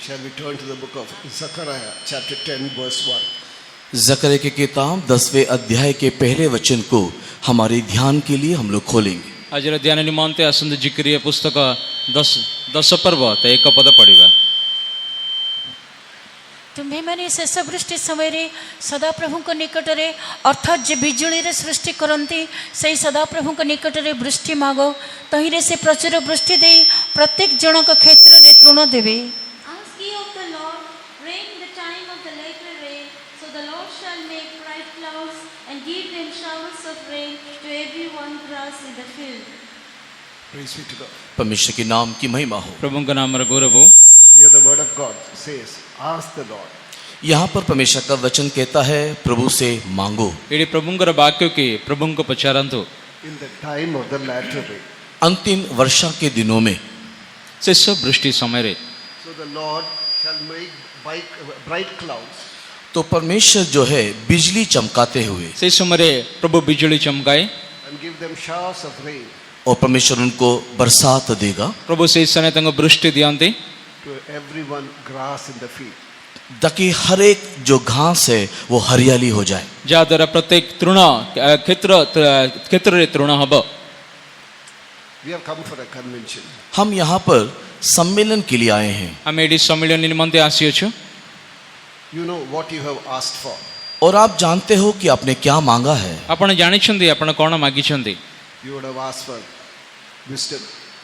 Shall we turn to the book of Zechariah, chapter 10, verse 1. Zakaria की किताब 10वें अध्याय के पहले वचन को हमारे ध्यान के लिए हम लोग खोलेंगे। आज ध्यान निमंते आसंत जिक्रिया पुस्तक 10 पर्व 1 पद पढ़ा। तुम्हें शेष वृष्टि समय सदाप्रभु निकट में अर्थात जे बिजुली रे सृष्टि करती से सदाप्रभु निकट में वृष्टि माग तहिरे से प्रचुर वृष्टि दे प्रत्येक जनक क्षेत्र में तृण देवे। Ask ye of the Lord rain in the time of the latter rain, so the Lord shall make bright clouds and give them showers of rain to every one grass in the field. Praise be to God. परमेश्वर के नाम की महिमा हो। प्रभु का नाम गौरव हो। Here the word of God says, ask the Lord. यहाँ पर परमेश्वर का वचन कहता है प्रभु से मांगो। ये प्रभु का वाक्य के प्रभु को पचारंतु। In the time of the latter rain. अंतिम वर्षा के दिनों में शेष वृष्टि समय रे So the Lord shall make bright clouds. तो परमेश्वर जो है बिजली चमकाते हुए से समय प्रभु बिजली चमकाए And give them showers of rain. और परमेश्वर उनको बरसात देगा। प्रभु से समय तंग वृष्टि दियांते To everyone grass in the field. ताकि हर एक जो घास है वो हरियाली हो जाए। जहाँ द्वारा प्रत्येक तृण क्षेत्र रे तृण hub. We have come for a convention. हम यहाँ पर सम्मेलन के लिए आए हैं आम एडी सम्मेलन निमंते आसीअछु। You know what you have asked for. और आप जानते हो कि आपने क्या मांगा है। आपण जानि छंदी आपण कोन मागी छंदी। You would have asked for wisdom.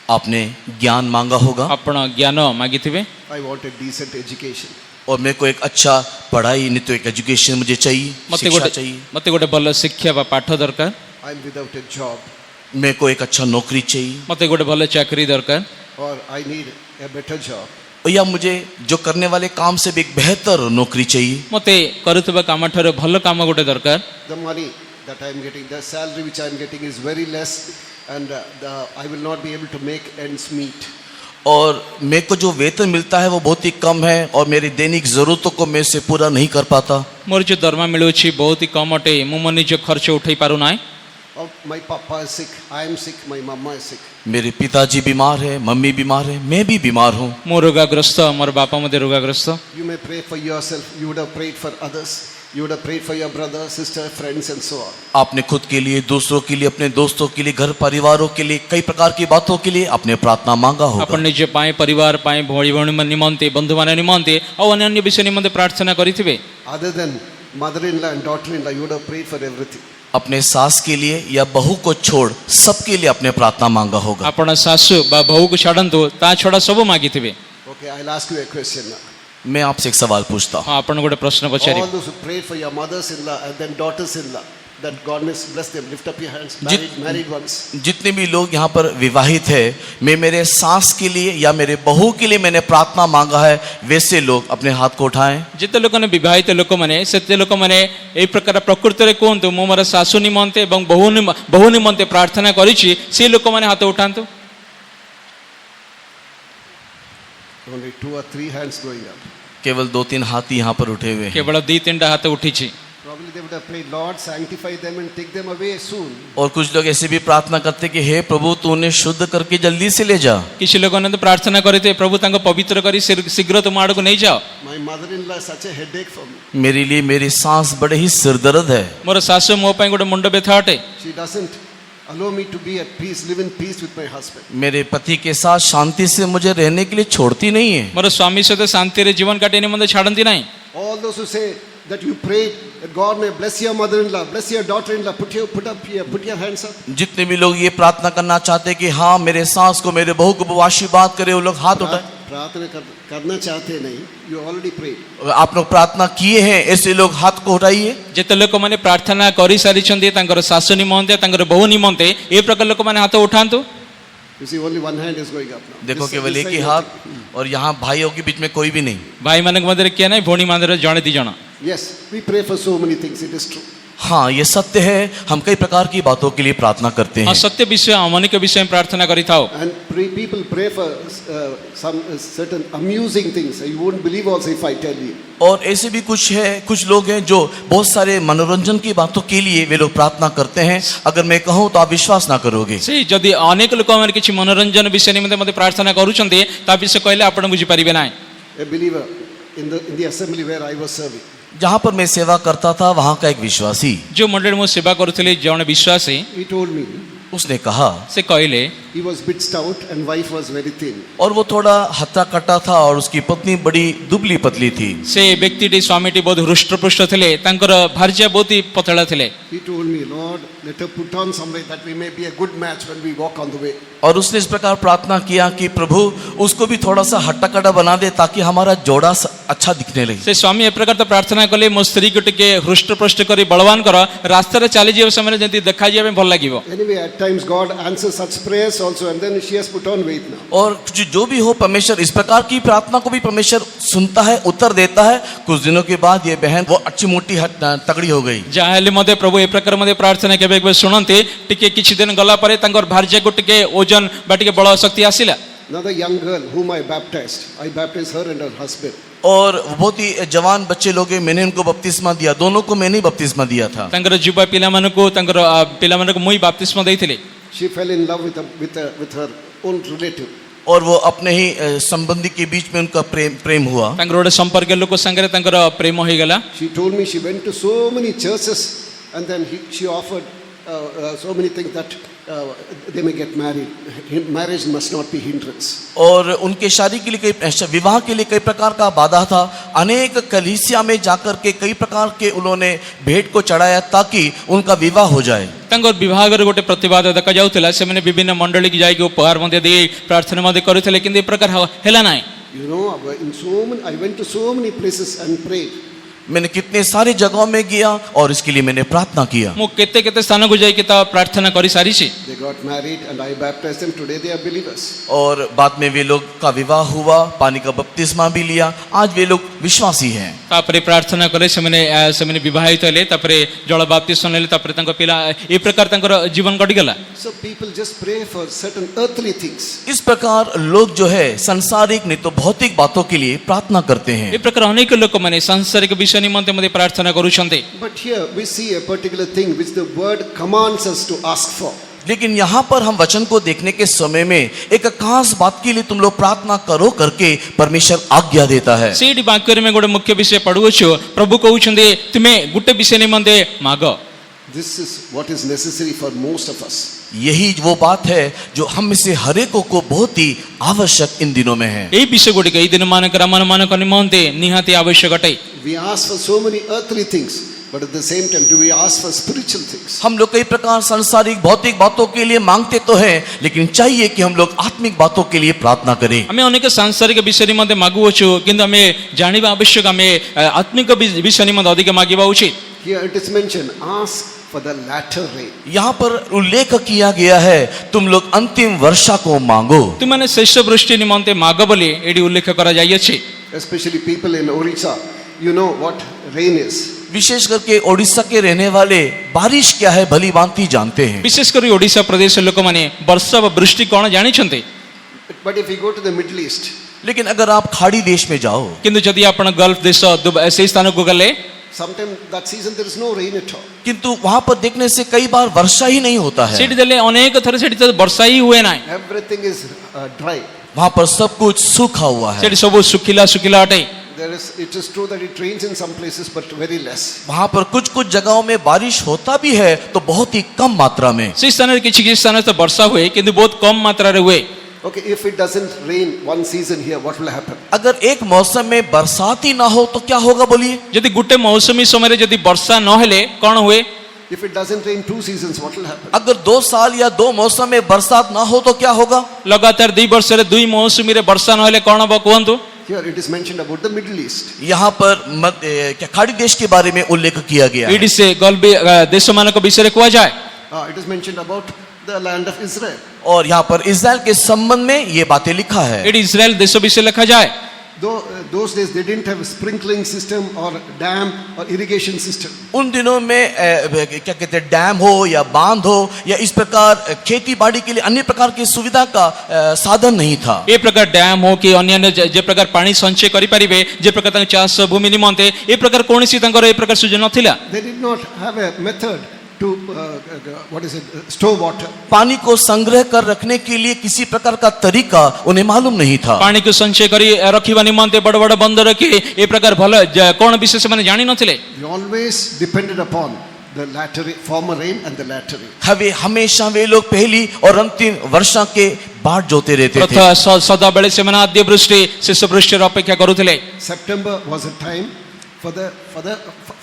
आपने ज्ञान मांगा होगा। आपण ज्ञान मागिथिबे। I want a decent education. और मेरे को एक अच्छा पढ़ाई नहीं तो एक एजुकेशन मुझे चाहिए, शिक्षा चाहिए। मते गोटे भल शिक्षा बा पाठ दरकार। I am without a job. मेरे को एक अच्छा नौकरी चाहिए। मते गोटे भल चाकरी दरकार। Or I need a better job. या मुझे जो करने वाले काम से भी एक बेहतर नौकरी चाहिए। मते करुतबा काम ठारे भल काम गोटे दरकार। The money that I am getting, the salary which I am getting is very less, and I will not be able to make ends meet. और मेरे को जो वेतन मिलता है वो बहुत ही कम है और मेरी दैनिक जरूरतों को मैं से पूरा नहीं कर पाता। मोर जो दरमा मिलुछि बहुत ही कम अटे मु मन निज खर्च उठाई पारु नाय। Oh, my papa is sick, I am sick, my mama is sick. मेरे पिताजी बीमार है, मम्मी बीमार है, मैं भी बीमार हूँ। मो रोगाग्रस्त मोर बापा मते रोगाग्रस्त। You may pray for yourself, you would have prayed for others, you would have prayed for your brother, sister, friends and so on. आपने खुद के लिए, दूसरों के लिए, अपने दोस्तों के लिए, घर परिवारों के लिए, कई प्रकार की बातों के लिए आपने प्रार्थना मांगा होगा। अपन निज पाए परिवार पाए भोई भौणी निमंते बंधु मान निमंते और अन्य विषय निमंते प्रार्थना करिथिबे। Other than mother-in-law and daughter-in-law, you would have prayed for everything. अपने सास के लिए या बहू को छोड़ सबके लिए अपने प्रार्थना मांगा होगा। आपण सासु बा बहू को छाडंतु ता छोड़ा सब मागिथिबे। Okay, I'll ask you a question now. मैं आपसे एक सवाल पूछता हूँ। आपण गोटे प्रश्न पचारि। All those who prayed for your mothers-in-law and then daughters-in-law, that God may bless them. Lift up your hands. Married ones. जितने भी लोग यहाँ पर विवाहित है, मैं मेरे सास के लिए या मेरे बहू के लिए मैंने प्रार्थना मांगा है, वैसे लोग अपने हाथ को उठाएं। जिते लोक ने विवाहित लोक माने सेते लोक माने ए प्रकार प्रकृति रे कोंतु मो मोर सासु निमंते एवं बहु निमंते प्रार्थना करिछि से लोक माने हाथ उठांतु। Only 2 or 3 hands going up. केवल 2-3 हाथ ही यहाँ पर उठे हुए हैं। केवल 2-3 हाथ उठिछि। Probably they would have prayed, Lord, sanctify them and take them away soon. और कुछ लोग ऐसे भी प्रार्थना करते कि हे प्रभु तू उन्हें शुद्ध करके जल्दी से ले जा। किसी लोगों ने तो प्रार्थना करते प्रभु तांको पवित्र करी शीघ्र तुम आड़ को नहीं जाओ। My mother-in-law is such a headache for me. मेरे लिए मेरी सांस बड़े ही सिरदर्द है। मोर सासु मो पई गोटे मुंड व्यथा अटे। She doesn't allow me to be at peace, live in peace with my husband. मेरे पति के साथ शांति से मुझे रहने के लिए छोड़ती नहीं है। मोर स्वामी सहित शांति रे जीवन काटे निमंते छाडंती नाही। All those who say that you prayed that God may bless your mother-in-law, bless your daughter-in-law, put your hands up. जितने भी लोग ये प्रार्थना करना चाहते हैं कि हाँ मेरे सास को, मेरे बहू को आशीर्वाद करे, वो लोग हाथ उठाए। प्रार्थना करना चाहते नहीं, you already prayed. आप लोग प्रार्थना किए हैं, ऐसे लोग हाथ को उठाइए। जेते लोक माने प्रार्थना करि सारी छंदी तांकर सासु निमंते तांकर बहु निमंते ए प्रकार लोक माने हाथ उठांतु। You see, only one hand is going up now. देखो केवल एक ही हाथ, और यहाँ भाइयों के बीच में कोई भी नहीं। भाई माने मदर किया नहीं, भोणी माने जणे दी जणा। Yes, we pray for so many things, it is true. हाँ ये सत्य है, हम कई प्रकार की बातों के लिए प्रार्थना करते हैं। हाँ सत्य विषय अमनिक विषय में प्रार्थना करी थाओ। And people pray for some certain amusing things. You won't believe also if I tell you. और ऐसे भी कुछ लोग हैं जो बहुत सारे मनोरंजन की बातों के लिए वे लोग प्रार्थना करते हैं। अगर मैं कहूँ तो आप विश्वास ना करोगे। सी जदि अनेक लोक माने किछि मनोरंजन विषय निमित्त मते प्रार्थना करूछन्ते ता विषय कहले आपण बुझी परिबे नाही। a believer in the assembly where I was serving. जहाँ पर मैं सेवा करता था वहाँ का एक विश्वासी, जो मंडली मु सेवा करुଥିଲି जणे विश्वासी He told me उसने कहा, से कहले he was bit stout and wife was very thin. और वो थोड़ा हत्ता कट्टा था और उसकी पत्नी बड़ी दुबली पतली थी। से व्यक्तिटी स्वामीटी बहुत हृष्टपुष्ट थिले, तांकर भार्या बहुत ही पतला थिले। He told me, Lord, let her put on some weight that we may be a good match when we walk on the way. और उसने इस प्रकार प्रार्थना किया कि प्रभु उसको भी थोड़ा सा हट्टा कट्टा बना दे ताकि हमारा जोड़ा अच्छा दिखने लगे। से स्वामी ए प्रकार तो प्रार्थना कले मो स्त्री को टिके हृष्टपुष्ट करी बलवान कर रास्ता रे चली जीव समय जंती देखा जिया में भल लागिवो। Anyway, at times God answers such prayers also, and then she has put on weight now. और जो भी हो परमेश्वर इस प्रकार की प्रार्थना को भी परमेश्वर सुनता है, उत्तर देता है। कुछ दिनों के बाद ये बहन वो अच्छी मोटी तगड़ी हो गई। जाहेले मते प्रभु ए प्रकार मते प्रार्थना केबे केबे सुनंते टिके किछि दिन गला परे तांकर भार्या को टिके ओजन बाटिके बळ शक्ति आसिला। Another young girl whom I baptized her and her husband. और बहुत ही जवान बच्चे लोग हैं, मैंने उनको बपतिस्मा दिया, दोनों को मैंने ही बपतिस्मा दिया था। तांकर जुबा पिला मानको मुई बपतिस्मा देइथिले। She fell in love with her own relative. और वो अपने ही संबंधी के बीच में उनका प्रेम हुआ। तांकर ओडे संपर्क लोक संगरे तांकर प्रेम होई गेला। She told me she went to so many churches and then she offered so many things that they may get married. Marriage must not be hindrance. और उनके शादी के लिए कई विवाह के लिए कई प्रकार का बाधा था। अनेक कलीसिया में जाकर के कई प्रकार के उन्होंने भेंट को चढ़ाया ताकि उनका विवाह हो जाए। तांकर विभाग रे गोटे प्रतिवाद देखा जाउतला, से माने विभिन्न मंडली की जाई के उपहार मध्ये दे प्रार्थना मध्ये करूथले, किंतु ए प्रकार हेला नाही। You know, I went to so many places and prayed. मैंने कितने सारे जगहों में गया और इसके लिए मैंने प्रार्थना किया। मु केते केते स्थान को जाई के ता प्रार्थना करी सारी छी। They got married and I baptized them. Today they are believers. और बाद में वे लोग का विवाह हुआ, पानी का बपतिस्मा भी लिया, आज वे लोग विश्वासी हैं। तापरे प्रार्थना करे से माने विवाहित हेले, तापरे जल बपतिस्मा लेले, तापरे तांको पिला ए प्रकार तांकर जीवन कटि गेला। So people just pray for certain earthly things. इस प्रकार लोग जो है संसारिक नहीं तो भौतिक बातों के लिए प्रार्थना करते हैं। ए प्रकार अनेक लोक माने सांसारिक विषय निमंते मध्ये प्रार्थना करूछन्ते। But here we see a particular thing which the word commands us to ask for. लेकिन यहाँ पर हम वचन को देखने के समय में एक खास बात के लिए तुम लोग प्रार्थना करो करके परमेश्वर आज्ञा देता है। सेडी वाक्य में गोटे मुख्य विषय पढुछु, प्रभु कहउछन्ते तुमे गुटे विषय निमंते मागो। This is what is necessary for most of us. यही वो बात है जो हम में से हर एक को बहुत ही आवश्यक इन दिनों में है। ए विषय गुडी कई दिन मानक रामन निमंते निहाती आवश्यक अटे। We ask for so many earthly things, but at the same time do we ask for spiritual things? हम लोग कई प्रकार सांसारिक भौतिक बातों के लिए मांगते तो हैं, लेकिन चाहिए कि हम लोग आत्मिक बातों के लिए प्रार्थना करें। हमें अनेक सांसारिक विषय निमंते मागुछु, किंतु हमें जानिबा आवश्यक, हमें आत्मिक विषय निमंते अधिक मागिबा उचित। Here it is mentioned, ask for the latter rain. यहाँ पर उल्लेख किया गया है तुम लोग अंतिम वर्षा को मांगो। तुमने श्रेष्ठ वृष्टि निमंते मागो बोली एडी उल्लेख करा जाइए। Especially people in Orissa, you know what rain is. विशेष करके ओडिशा के रहने वाले बारिश क्या है भली भांति जानते हैं। विशेष कर ओडिशा प्रदेश लोक माने वर्षा व वृष्टि कौन जानी छन्ते। But if you go to the Middle East, लेकिन अगर आप खाड़ी देश में जाओ, किंतु यदि आपण गल्फ देश ऐसे स्थानों को गले, sometimes that season there is no rain at all. किंतु वहां पर देखने से कई बार वर्षा ही नहीं होता है। सेठी देले अनेक थर सेठी तो वर्षा ही हुए ना। Everything is dry. वहां पर सब कुछ सूखा हुआ है। सेठी सब सुखिला सुखिला अटे। It is true that it rains in some places, but very less. वहां पर कुछ कुछ जगहों में बारिश होता भी है तो बहुत ही कम मात्रा में। से स्थान किछि स्थान तो वर्षा हुए किंतु बहुत कम मात्रा रे हुए। Okay, if it doesn't rain one season here, what will happen? अगर एक मौसम में बरसात ही ना हो तो क्या होगा बोलिए? यदि गुटे मौसमी समय रे यदि वर्षा न हेले कोन हुए? If it doesn't rain 2 seasons, what will happen? अगर 2 साल या 2 मौसम में बरसात ना हो तो क्या होगा? लगातार 2 वर्ष रे 2 मौसमी रे वर्षा न हेले कोन हो कहंतु? Here it is mentioned about the Middle East. यहाँ पर क्या खाड़ी देश के बारे में उल्लेख किया गया है। इडी से गल्फ देश मानक विषय रे कुआ जाए। It is mentioned about the land of Israel. और यहाँ पर इस्राएल के संबंध में ये बातें लिखा है। इडी इस्राएल देश विषय लिखा जाए। Those days they didn't have a sprinkling system or dam or irrigation system. उन दिनों में क्या कहते हैं डैम हो या बांध हो या इस प्रकार खेती बाड़ी के लिए अन्य प्रकार की सुविधा का साधन नहीं था। ए प्रकार डैम हो कि अन्य जे प्रकार पानी संचय करि परिबे, जे प्रकार चाष भूमि निमंते ए प्रकार कोनसी तांकर ए प्रकार सुजन नथिला। They did not have a method to what is it, store water. पानी को संग्रह कर रखने के लिए किसी प्रकार का तरीका उन्हें मालूम नहीं था। पानी को संचय करी रखिबा निमंते बड़ बड़ बंद रखी ए प्रकार भल कोन विशेष माने जानि नथिले। They always depended upon the latter rain, former rain and the latter rain. हवे हमेशा वे लोग पहली और अंतिम वर्षा के बाट जोते रहते थे। प्रथा सदा बेले से मना आद्य वृष्टि शेष वृष्टि अपेक्षा करुथिले। September was a time for the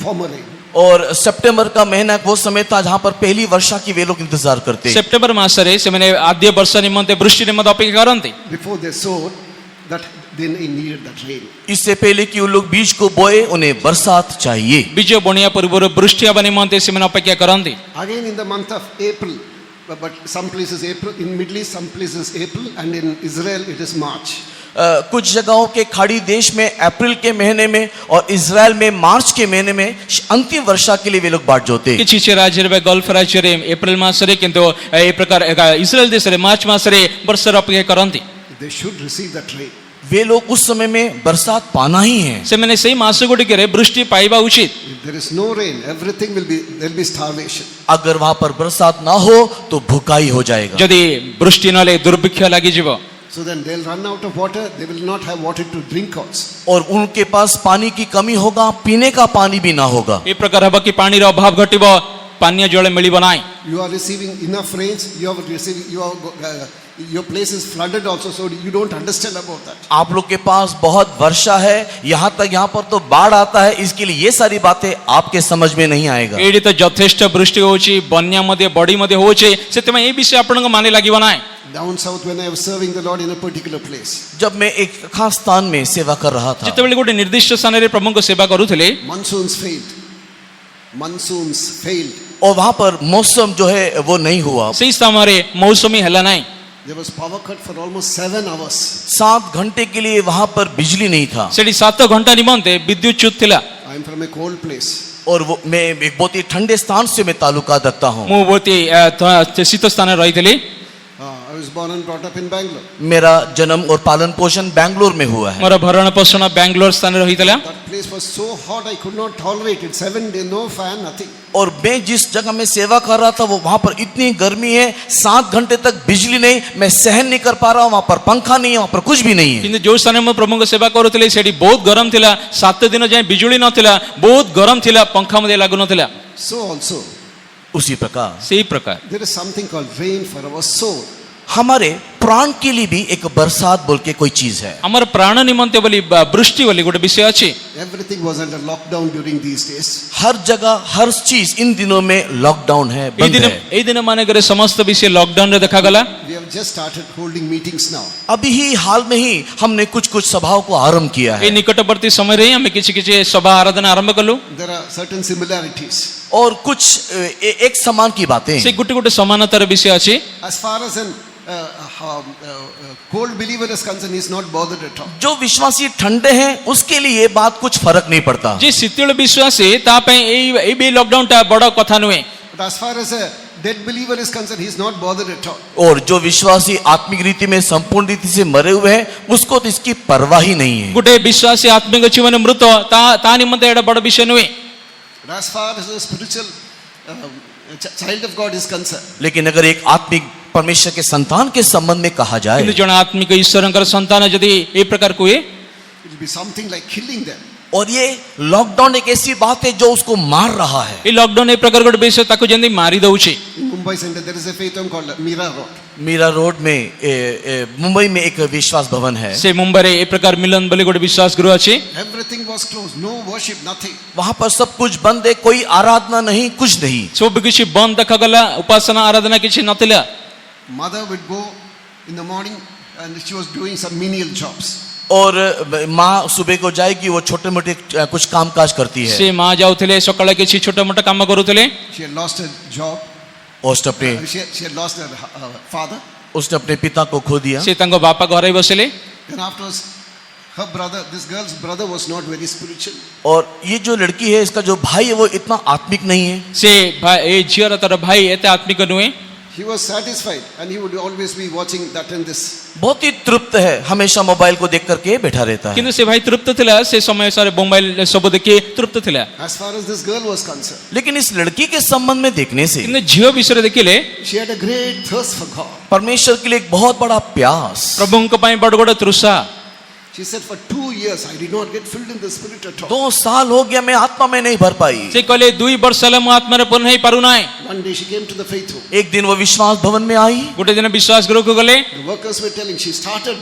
former rain. और सितंबर का महीना वो समय था जहां पर पहली वर्षा की वे लोग इंतजार करते। सेप्टेम्बर मासरे से माने आद्य वर्षा निमंते वृष्टि निमंते अपेक्षा करन्ति। Before they sowed, that they needed that rain. इससे पहले कि उन लोग बीज को बोए उन्हें बरसात चाहिए। बीज बुनिया पूर्व वृष्टि आबा निमंते से माने अपेक्षा करन्ति। Again in the month of April, but some places April, in Middle East some places April, and in Israel it is March. कुछ जगहों के खाड़ी देश में अप्रैल के महीने में और इजराइल में मार्च के महीने में अंतिम वर्षा के लिए वे लोग बाट जोते। किछि राज्य रे गल्फ राज्य रे एप्रिल मासरे किंतु ए प्रकार इस्राएल देश रे मार्च मासरे वर्षा अपेक्षा करन्ति। They should receive that rain. वे लोग उस समय में बरसात पाना ही है। से माने सही मास गुडी रे वृष्टि पाइबा उचित। If there is no rain, everything there will be starvation. अगर वहां पर बरसात ना हो तो भूखाई हो जाएगा। यदि वृष्टि नले दुर्भिक्ष लागि जीव। So then they'll run out of water. They will not have water to drink also. और उनके पास पानी की कमी होगा, पीने का पानी भी ना होगा। ए प्रकार हबा कि पानी रो अभाव घटिबो, पानीय जल मिलिबो नाही। You are receiving enough rains. Your place is flooded also, so you don't understand about that. आप लोग के पास बहुत वर्षा है, यहाँ तक यहाँ पर तो बाढ़ आता है, इसके लिए ये सारी बातें आपके समझ में नहीं आएगा। एडी तो यथेष्ट वृष्टि होची, बन्या मध्ये बड़ी मध्ये होचे, सेतमे ए विषय आपनको माने लागिबो नाही। Down south, when I was serving the Lord in a particular place, जब मैं एक खास स्थान में सेवा कर रहा था, जितेबेले गोटे निर्दिष्ट स्थान रे प्रभुको सेवा करूथिले, monsoons failed. और वहां पर मौसम जो है वो नहीं हुआ। सेही स्थान मौसमी हला नाही। There was power cut for almost 7 hours. 7 घंटे के लिए वहां पर बिजली नहीं था। सेठी 7 घंटा निमंते विद्युत च्युत थिला। I am from a cold place. और वो मैं एक बहुत ही ठंडे स्थान से मैं ताल्लुकात रखता हूँ। मु बहुती शीत स्थान रहिथिली। I was born and brought up in Bangalore. मेरा जन्म और पालन पोषण बैंगलोर में हुआ है। मोर भरण पोषण बैंगलोर स्थान रहिथिला। That place was so hot I could not tolerate it. 7 days, no fan, nothing. और मैं जिस जगह में सेवा कर रहा था वो वहां पर इतनी गर्मी है, 7 घंटे तक बिजली नहीं, मैं सहन नहीं कर पा रहा हूँ। वहां पर पंखा नहीं है, वहां पर कुछ भी नहीं है। किंतु जो स्थान में प्रभु सेवा करूथिले सेठी बहुत गरम थिला। 7 दिन जाए बिजुली नथिला, बहुत गरम थिला, पंखा मध्ये लागु नथिला। So also, उसी प्रकार सेही प्रकार there is something called rain for our soul. हमारे प्राण के लिए भी एक बरसात बोल के कोई चीज है। हमर प्राण निमंते बोली वृष्टि बोली गोटे विषय अछि। Everything was under lockdown during these days. हर जगह हर चीज इन दिनों में लॉकडाउन है, बंद है। ए दिन माने करे समस्त विषय लॉकडाउन रे देखा गला। We have just started holding meetings now. अभी ही हाल में ही हमने कुछ सभाओं को आरंभ किया ए है। निकटवर्ती समय रे हमें किछि सभा आराधना आरंभ कलु। There are certain similarities. और कुछ एक समान की बातें से गुटे समानतार विषय अछि। As far as an cold believer is concerned, he is not bothered at all. जो विश्वासी ठंडे हैं उसके लिए बात कुछ फर्क नहीं पड़ता। जे शीतल विश्वासी ता पे ए बे लॉकडाउन ता बड़ा कथा नुए। But as far as a dead believer is concerned, he is not bothered at all. और जो विश्वासी आत्मिक रीति में संपूर्ण रीति से मरे हुए हैं उसको तो इसकी परवाह ही नहीं है। गुटे विश्वासी आत्मिक जीवन मृत ता निमंते एडा बड़ा विषय नुए। But as far as a spiritual child of God is concerned, लेकिन अगर एक आत्मिक परमेश्वर के संतान के संबंध में कहा जाए, किंतु जण आत्मिक ईश्वरंकर संतान यदि ए प्रकार कोई it will be something like killing them. और ये लॉकडाउन एक ऐसी बात है जो उसको मार रहा है। ए लॉकडाउन ए प्रकार गोटे विषय ताको जंदी मारी दउछि। In Mumbai Center, there is a faith home called Mira Road. Mira Road में मुंबई में एक विश्वास भवन है। से मुंबई रे ए प्रकार मिलन बोली गोटे विश्वास गृह अछि। Everything was closed, no worship, nothing. वहां पर सब कुछ बंद है, कोई आराधना नहीं, कुछ नहीं। सब किछि बंद देखा गला, उपासना आराधना किछि नथिला। Mother would go in the morning and she was doing some menial jobs. और माँ सुबह को जाएगी, वो छोटे मोटे कुछ काम काज करती है। से माँ जाउथिले सकाळे किछि छोटा मोटा काम करूथिले। She had lost her job. उसने She had lost her father. उसने अपने पिता को खो दिया। से तांको बापा घरे बसिले। Then afterwards, her brother, this girl's brother was not very spiritual. और ये जो लड़की है, इसका जो भाई है वो इतना आत्मिक नहीं है। से भाई ए झियर तर भाई एते आत्मिक नुए। He was satisfied and he would always be watching that and this. बहुत ही तृप्त है, हमेशा मोबाइल को देख करके बैठा रहता है। କିନ୍ତୁ ସେ ଭାଇ ତୃପ୍ତ ଥିଲା, ସେ ସମୟ ସାରା ମୋବାଇଲ ସବୁ ଦେଖି ତୃପ୍ତ ଥିଲା। As far as this girl was concerned, लेकिन इस लड़की के संबंध में देखने से କିନ୍ତୁ ଝିଅ ବିଷୟରେ ଦେଖିଲେ she had a great thirst for God. परमेश्वर के लिए एक बहुत बड़ा प्यास, ପ୍ରଭୁଙ୍କ ପାଇଁ ବଡ଼ ବଡ଼ ତୃଷା। She said, for 2 years I did not get filled in the spirit at all. 2 साल हो गया मैं आत्मा में नहीं भर पाई। ସେ କହିଲେ 2 ବର୍ଷ ହେଲା ମୁଁ ଆତ୍ମାରେ ପୂର୍ଣ୍ଣ ହେଇ ପାରୁନାହିଁ। One day she came to the faith room. एक दिन वो विश्वास भवन में आई, ଗୋଟେ ଦିନ ବିଶ୍ୱାସ ଗୃହକୁ ଗଲେ, The workers were telling she started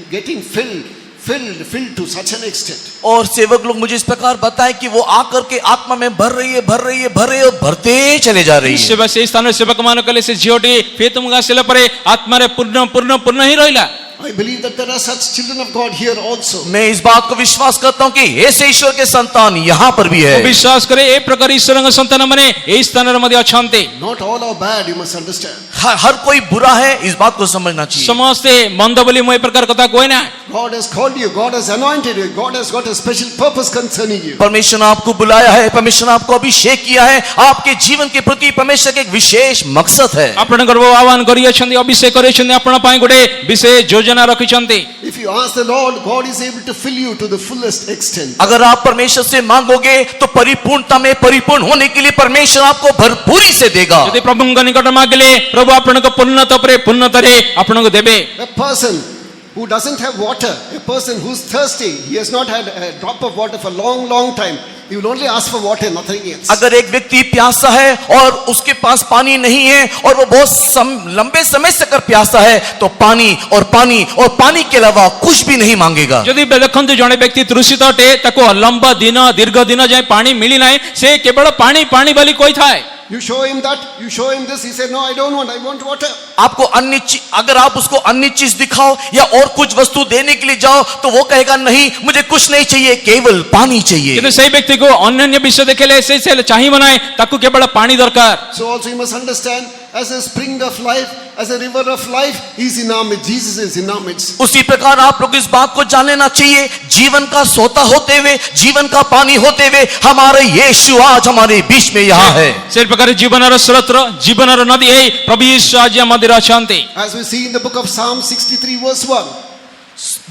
getting filled to such an extent. और सेवक लोग मुझे इस प्रकार बताए कि वो आकर के आत्मा में भर रही है और भरते चले जा रही है। ସେବା ସେଇ ସ୍ଥାନରେ ସେବକମାନେ କହିଲେ ସେ ଝିଅଟି ଫେତମୁଗ ଆସିଲା ପରେ ଆତ୍ମାରେ ପୂର୍ଣ୍ଣ ହିଁ ରହିଲା। I believe that there are such children of God here also. मैं इस बात को विश्वास करता हूँ कि ऐसे ईश्वर के संतान यहाँ पर भी है। ମୁଁ ବିଶ୍ୱାସ କରେ ଏ ପ୍ରକାର ଈଶ୍ୱରଙ୍କ ସନ୍ତାନ ମାନେ ଏହି ସ୍ଥାନରେ ମଧ୍ୟ ଅଛନ୍ତି। Not all are bad, you must understand. हर कोई बुरा है, इस बात को समझना चाहिए। ସମସ୍ତେ ମନ୍ଦ ବୋଲି ମୁଁ ଏ ପ୍ରକାର କଥା କୁହେ ନା। God has called you, God has anointed you, God has got a special purpose concerning you. परमेश्वर ने आपको बुलाया है, परमेश्वर ने आपको अभिषेक किया है, आपके जीवन के प्रति परमेश्वर के एक विशेष मकसद है। ଆପଣଙ୍କର ଆହ୍ୱାନ କରିଅଛନ୍ତି, ଅଭିଷେକ କରିଅଛନ୍ତି, ଆପଣ ପାଇଁ ଗୋଟେ ବିଶେଷ ଯୋଜନା ରଖିଛନ୍ତି। If you ask the Lord, God is able to fill you to the fullest extent. अगर आप परमेश्वर से मांगोगे तो परिपूर्णता में परिपूर्ण होने के लिए परमेश्वर आपको भरपूरी से देगा। ଯଦି ପ୍ରଭୁଙ୍କ ନିକଟ ମାଗିଲେ ପ୍ରଭୁ ଆପଣଙ୍କ ପୂର୍ଣ୍ଣତା ପରେ ପୂର୍ଣ୍ଣତାରେ ଆପଣଙ୍କୁ ଦେବେ। A person who doesn't have water, a person who's thirsty, he has not had a drop of water for a long time, he will only ask for water, nothing else. अगर एक व्यक्ति प्यासा है और उसके पास पानी नहीं है और वो बहुत लंबे समय से अगर प्यासा है तो पानी के अलावा कुछ भी नहीं मांगेगा। ଯଦି ଦେଖନ୍ତୁ ଜଣେ ବ୍ୟକ୍ତି ତୃଷିତ ଅଟେ, ତାକୁ ଲମ୍ବା ଦିନ ଦୀର୍ଘ ଦିନ ଯାଏ ପାଣି ମିଳିନାହିଁ, ସେ କେବଳ ପାଣି ବୋଲି କହିଥାଏ। You show him that, you show him this, he said, no, I don't want, I want water. आपको अगर आप उसको अन्य चीज दिखाओ या और कुछ वस्तु देने के लिए जाओ तो वो कहेगा नहीं, मुझे कुछ नहीं चाहिए, केवल पानी चाहिए। କିନ୍ତୁ ସେଇ ବ୍ୟକ୍ତିକୁ ଅନ୍ୟାନ୍ୟ ବିଷୟ ଦେଖେଇଲେ ସେ ଚାହିଁବ ନାହିଁ, ତାକୁ କେବଳ ପାଣି ଦରକାର। So also you must understand, as a spring of life, as a river of life, he's in our midst, Jesus is in our midst. उसी प्रकार आप लोग इस बात को जान लेना चाहिए, जीवन का सोता होते हुए, जीवन का पानी होते हुए हमारे यीशु आज हमारे बीच में यहाँ है। ସେ ପ୍ରକାର ଜୀବନର ସ୍ରୋତ, ଜୀବନର ନଦୀ ହେଇ ପ୍ରଭୁ ଯୀଶୁ ଆଜି ଆମ ମଧ୍ୟରେ ଅଛନ୍ତି। As we see in the book of Psalm 63 verse 1.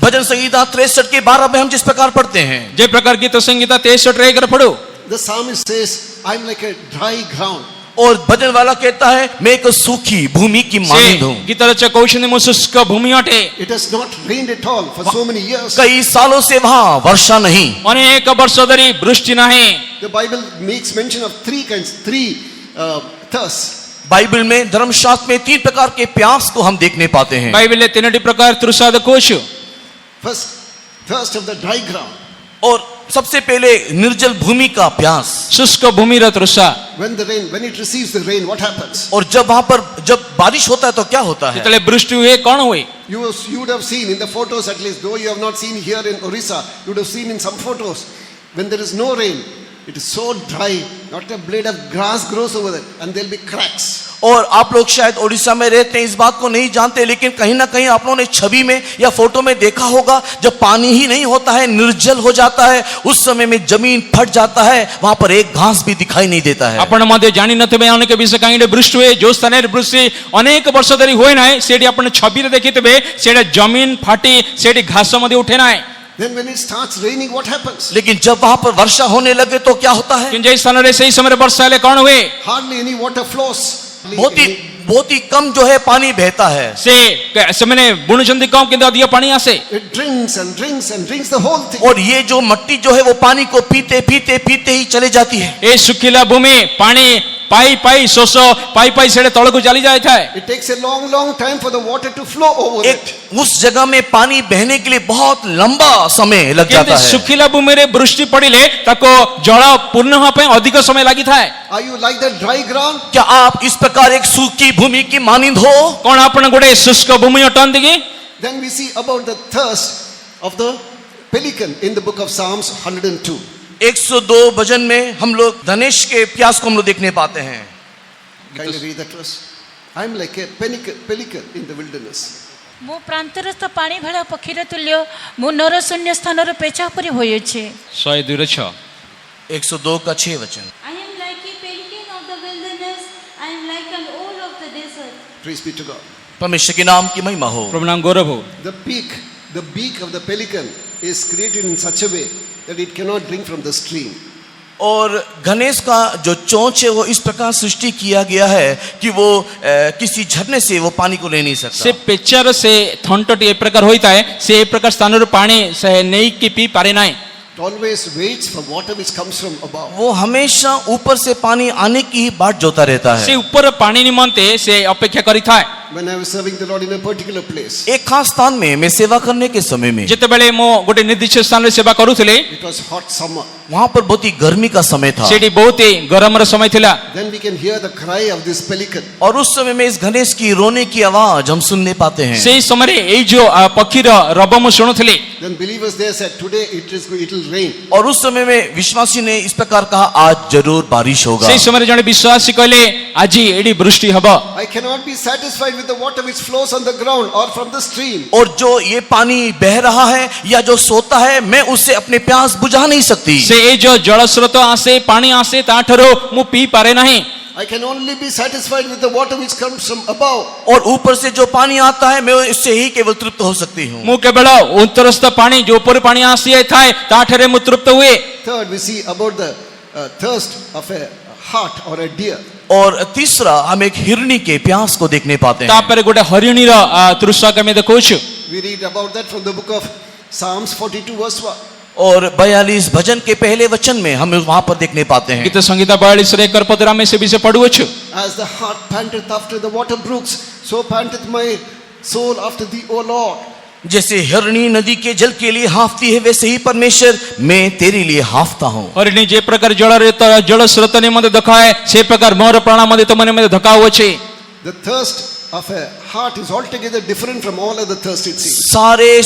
भजन संहिता 63 के 12 में हम जिस प्रकार पढ़ते हैं, जे प्रकार गीत संहिता 63 पढ़ो, The psalmist says, I'm like a dry ground. और भजन वाला कहता है मैं एक सूखी भूमि की मानिंद हूँ। गीत रचक कौशनी ମୁଁ शुष्क भूमि अटे। It has not rained at all for so many years. कई सालों से वहाँ वर्षा नहीं, अनेक वर्ष धरि वृष्टि नहीं। The Bible makes mention of three thirsts. Bible में धर्मशास्त्र में 3 प्रकार के प्यास को हम देखने पाते हैं। बाइबलले 3 प्रकार तृषा देखुछु। First, thirst of the dry ground. और सबसे पहले निर्जल भूमि का प्यास, शुष्क भूमि र तृषा। When it receives the rain, what happens? और जब वहां पर जब बारिश होता है तो क्या होता है? जेतले वृष्टि हुए कौन हुए? You would have seen in the photos, at least, though you have not seen here in Orissa, you would have seen in some photos, when there is no rain, it is so dry, not a blade of grass grows over there, and there will be cracks. और आप लोग शायद उड़ीसा में रहते हैं, इस बात को नहीं जानते, लेकिन कहीं ना कहीं आप लोगों ने छवि में या फोटो में देखा होगा, जब पानी ही नहीं होता है, निर्जल हो जाता है, उस समय में जमीन फट जाता है, वहां पर एक घास भी दिखाई नहीं देता है। आपण मध्ये जानि नथिबे अनेक विषय काइंडे वृष्टि हुए, जो स्थान वृष्टि अनेक वर्ष धरि हुए नाही, सेठी आपण छवि रे देखितबे, सेडे जमीन फाटी, सेठी घास मध्ये उठे नाही। Then when it starts raining, what happens? लेकिन जब वहां पर वर्षा होने लगे तो क्या होता है? किंजे स्थान रे सही समय वर्षा हेले कौन हुए? Hardly any water flows. बहुत ही कम जो है पानी बहता है। से मैंने बुणचंदी कम किंतु अधिक पानी आसे। It drinks and drinks and drinks the whole thing. और ये जो मट्टी जो है वो पानी को पीते पीते पीते ही चले जाती है। ए सुखिला भूमि पानी पाई पाई शोष पाई पाई सेडे तळ को चली जाए था। It takes a long time for the water to flow over it. उस जगह में पानी बहने के लिए बहुत लंबा समय लग जाता है। सुखिला भूमि रे वृष्टि पड़िले ताको जल पूर्ण होवा पे अधिक समय लागि थाए। Are you like that dry ground? क्या आप इस प्रकार एक सूखी भूमि की मानिंद हो? कौन आपण गोटे शुष्क भूमि अटंती की? Then we see about the thirst of the pelican in the book of Psalms 102. 102 भजन में हम लोग धनेश के प्यास को हम लोग देखने पाते हैं। Can you read that verse? I'm like a pelican in the wilderness. ମୁଁ ପ୍ରାନ୍ତରସ୍ଥ ପାଣି ଭେଳା ପକ୍ଷୀର ତୁଲ୍ୟ, ମୁଁ ନରଶୂନ୍ୟ ସ୍ଥାନର ପେଚା ପରି ହୋଇଅଛି। 102:6 102 का 6 वचन। I am like a pelican of the wilderness, I am like an owl of the desert. Praise be to God. परमेश्वर के नाम की महिमा हो। प्रभु नाम गौरव हो। The beak of the pelican is created in such a way that it cannot drink from the stream. और गणेश का जो चोंच है वो इस प्रकार सृष्टि किया गया है कि वो किसी झरने से वो पानी को ले नहीं सकता। से पेचर से थंटटी ए प्रकार होता है से ए प्रकार स्थान पानी से नहीं कि पी पारे नहीं। It always waits for water which comes from above. वो हमेशा ऊपर से पानी आने की ही बाट जोता रहता से है। ऊपर पानी निमंते से अपेक्षा करी था। When I was serving the Lord in a particular place, एक खास स्थान में मैं सेवा करने के समय में जिते बेले मो गोटे निर्दिष्ट स्थान रे सेवा करूथिले it was hot summer. वहां पर बहुत ही गर्मी का समय था सेठी बहुत ही गरम रो समय थिला। Then we can hear the cry of this pelican. और उस समय में इस गणेश की रोने की आवाज हम सुनने पाते हैं। से समय रे ए जो पक्षी रो रब मु सुनुथिले। Then believers there said, today it will rain. और उस समय में विश्वासी ने इस प्रकार कहा आज जरूर बारिश होगा। से समय रे जने विश्वासी कहले आजी एडी वृष्टि हबो। I cannot be satisfied with the water which flows on the ground or from the stream. और जो ये पानी बह रहा है या जो सोता है मैं उससे अपने प्यास बुझा नहीं सकती। से ए जो जल स्रोत आसे पानी आसे ताठरो मु पी पारे नहीं। I can only be satisfied with the water which comes from above. और ऊपर से जो पानी आता है मैं इससे ही केवल तृप्त हो सकती हूँ। मु केवल उतरस्थ पानी जो ऊपर पानी आसी थाए ताठरे मु तृप्त हुए। Third, we see about the thirst of a hart or a deer. और तीसरा हम एक हिरनी के प्यास को देखने पाते हैं। तापर गोटे हरिणी रो तृष्णा के मैं देखोछु। We read about that from the book of Psalms 42 verse 1. और 42 भजन के पहले वचन में हम वहां पर देखने पाते हैं। गीत संगीता 42 रे कर पदरा में से विषय पढ़ुछु। As the hart panteth after the water brooks, so panteth my soul after thee, O Lord. जैसे हिरनी नदी के जल के लिए हाफती है वैसे ही परमेश्वर मैं तेरे लिए हाफता हूँ। हरिणी जे प्रकार जल स्रोत ने मते धकाए से प्रकार मोर प्राण मते तमने मते धकाव छे। The thirst of a heart is altogether different from all other thirst, it seems. सारे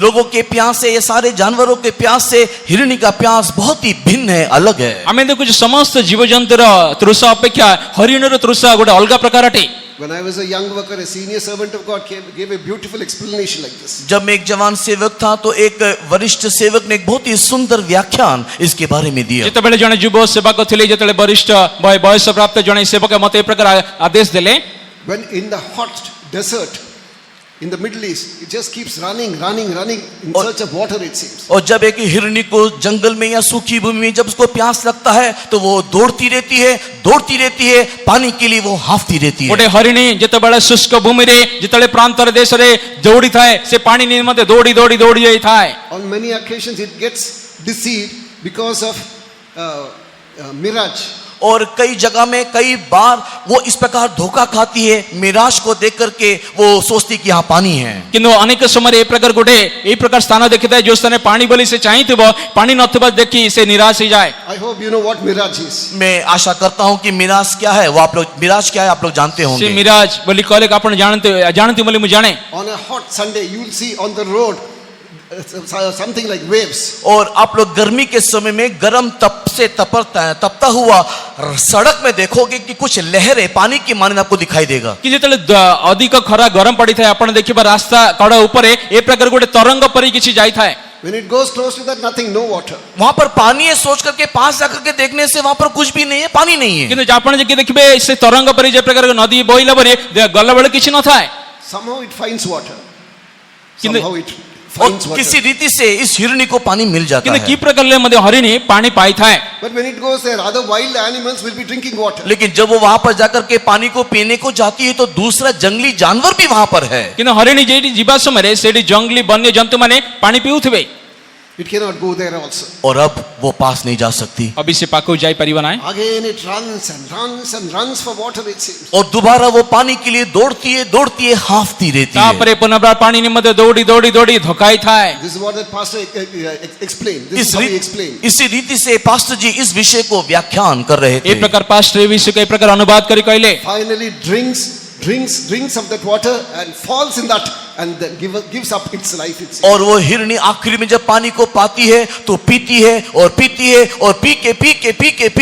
लोगों के प्यास से या सारे जानवरों के प्यास से हिरनी का प्यास बहुत ही भिन्न है, अलग है। आमे देखु समस्त जीव जंतुर तृषा अपेक्षा हरिणर तृषा गोटे अलग प्रकार अटे। When I was a young worker, a senior servant of God gave a beautiful explanation like this. जब मैं एक जवान सेवक था तो एक वरिष्ठ सेवक ने एक बहुत ही सुंदर व्याख्यान इसके बारे में दिया। जेतेबेले जने युव सेवक थिले जेतेबेले वरिष्ठ बयस प्राप्त जने सेवक मते ए प्रकार आदेश देले। When in the hot desert in the Middle East, it just keeps running in search of water, it seems. और जब एक हिरनी को जंगल में या सूखी भूमि में जब उसको प्यास लगता है तो वो दौड़ती रहती है पानी के लिए वो हाफती रहती है। गोटे हरिणी जेतेबेले शुष्क भूमि रे जेतेबेले प्रांतर देश रे दौड़ी थाए से पानी निमंते दौड़ी जाई थाए। On many occasions it gets deceived because of mirage. और कई जगह में कई बार वो इस प्रकार धोखा खाती है मिराज को देख करके वो सोचती कि यहाँ पानी है। किंतु अनेक समय ए प्रकार गोटे ए प्रकार स्थान देखता है जो स्थान पानी बोली से चाहिए पानी नथिबा देखी से निराश हो जाए। I hope you know what mirage is. मैं आशा करता हूँ कि मिराज क्या है वो मिराज क्या है आप लोग जानते होंगे। से मिराज बोली कहले कि आपण जानते बोली मुझे जाने। On a hot Sunday you will see on the road something like waves. और आप लोग गर्मी के समय में गर्म तप से तपता हुआ सड़क में देखोगे कि कुछ लहरें पानी की माने आपको दिखाई देगा। कि जेतले अधिक खरा गरम पड़ी था आपण देखिबा रास्ता कड़ ऊपर ए प्रकार गोटे तरंग परी किछि जाई थाए। When it goes close to that, nothing, no water. वहां पर पानी है सोच करके पास जाकर के देखने से वहां पर कुछ भी नहीं है, पानी नहीं है। किंतु आपण जे देखिबे से तरंग परी जे प्रकार नदी बोइला परी गल्ला बेले किछि न थाए। Somehow it finds water. किंतु Somehow it और finds water. किसी रीति से इस हिरनी को पानी मिल जाता किंतु की है। प्रकार ले मध्य हरिणी पानी पाई थाए। But when it goes there, other wild animals will be drinking water. लेकिन जब वो वहां पर जाकर के पानी को पीने को जाती है तो दूसरा जंगली जानवर भी वहां पर है। किंतु हरिणी जेठी जीवा समय सेठी जंगली वन्य जंतु माने पानी पीउथिबे। It cannot go there also. और अब वो पास नहीं जा सकती। अभी से पाको जाई परिवा नाय। Again it runs and runs and runs for water, it seems. और दोबारा वो पानी के लिए दौड़ती है हाफती रहती है। तापरे पुनः पानी निमते दौड़ी धोकाई थाए। This is what the pastor explained. This is how he explained. इसी रीति से पास्टर जी इस विषय को व्याख्यान कर रहे ए थे। प्रकार पास्टर विषय के प्रकार अनुवाद करी कहले। Finally drinks of that water and falls in that and then gives up its life, it seems. और वो हिरनी आखिर में जब पानी को पाती है तो पीती है और पी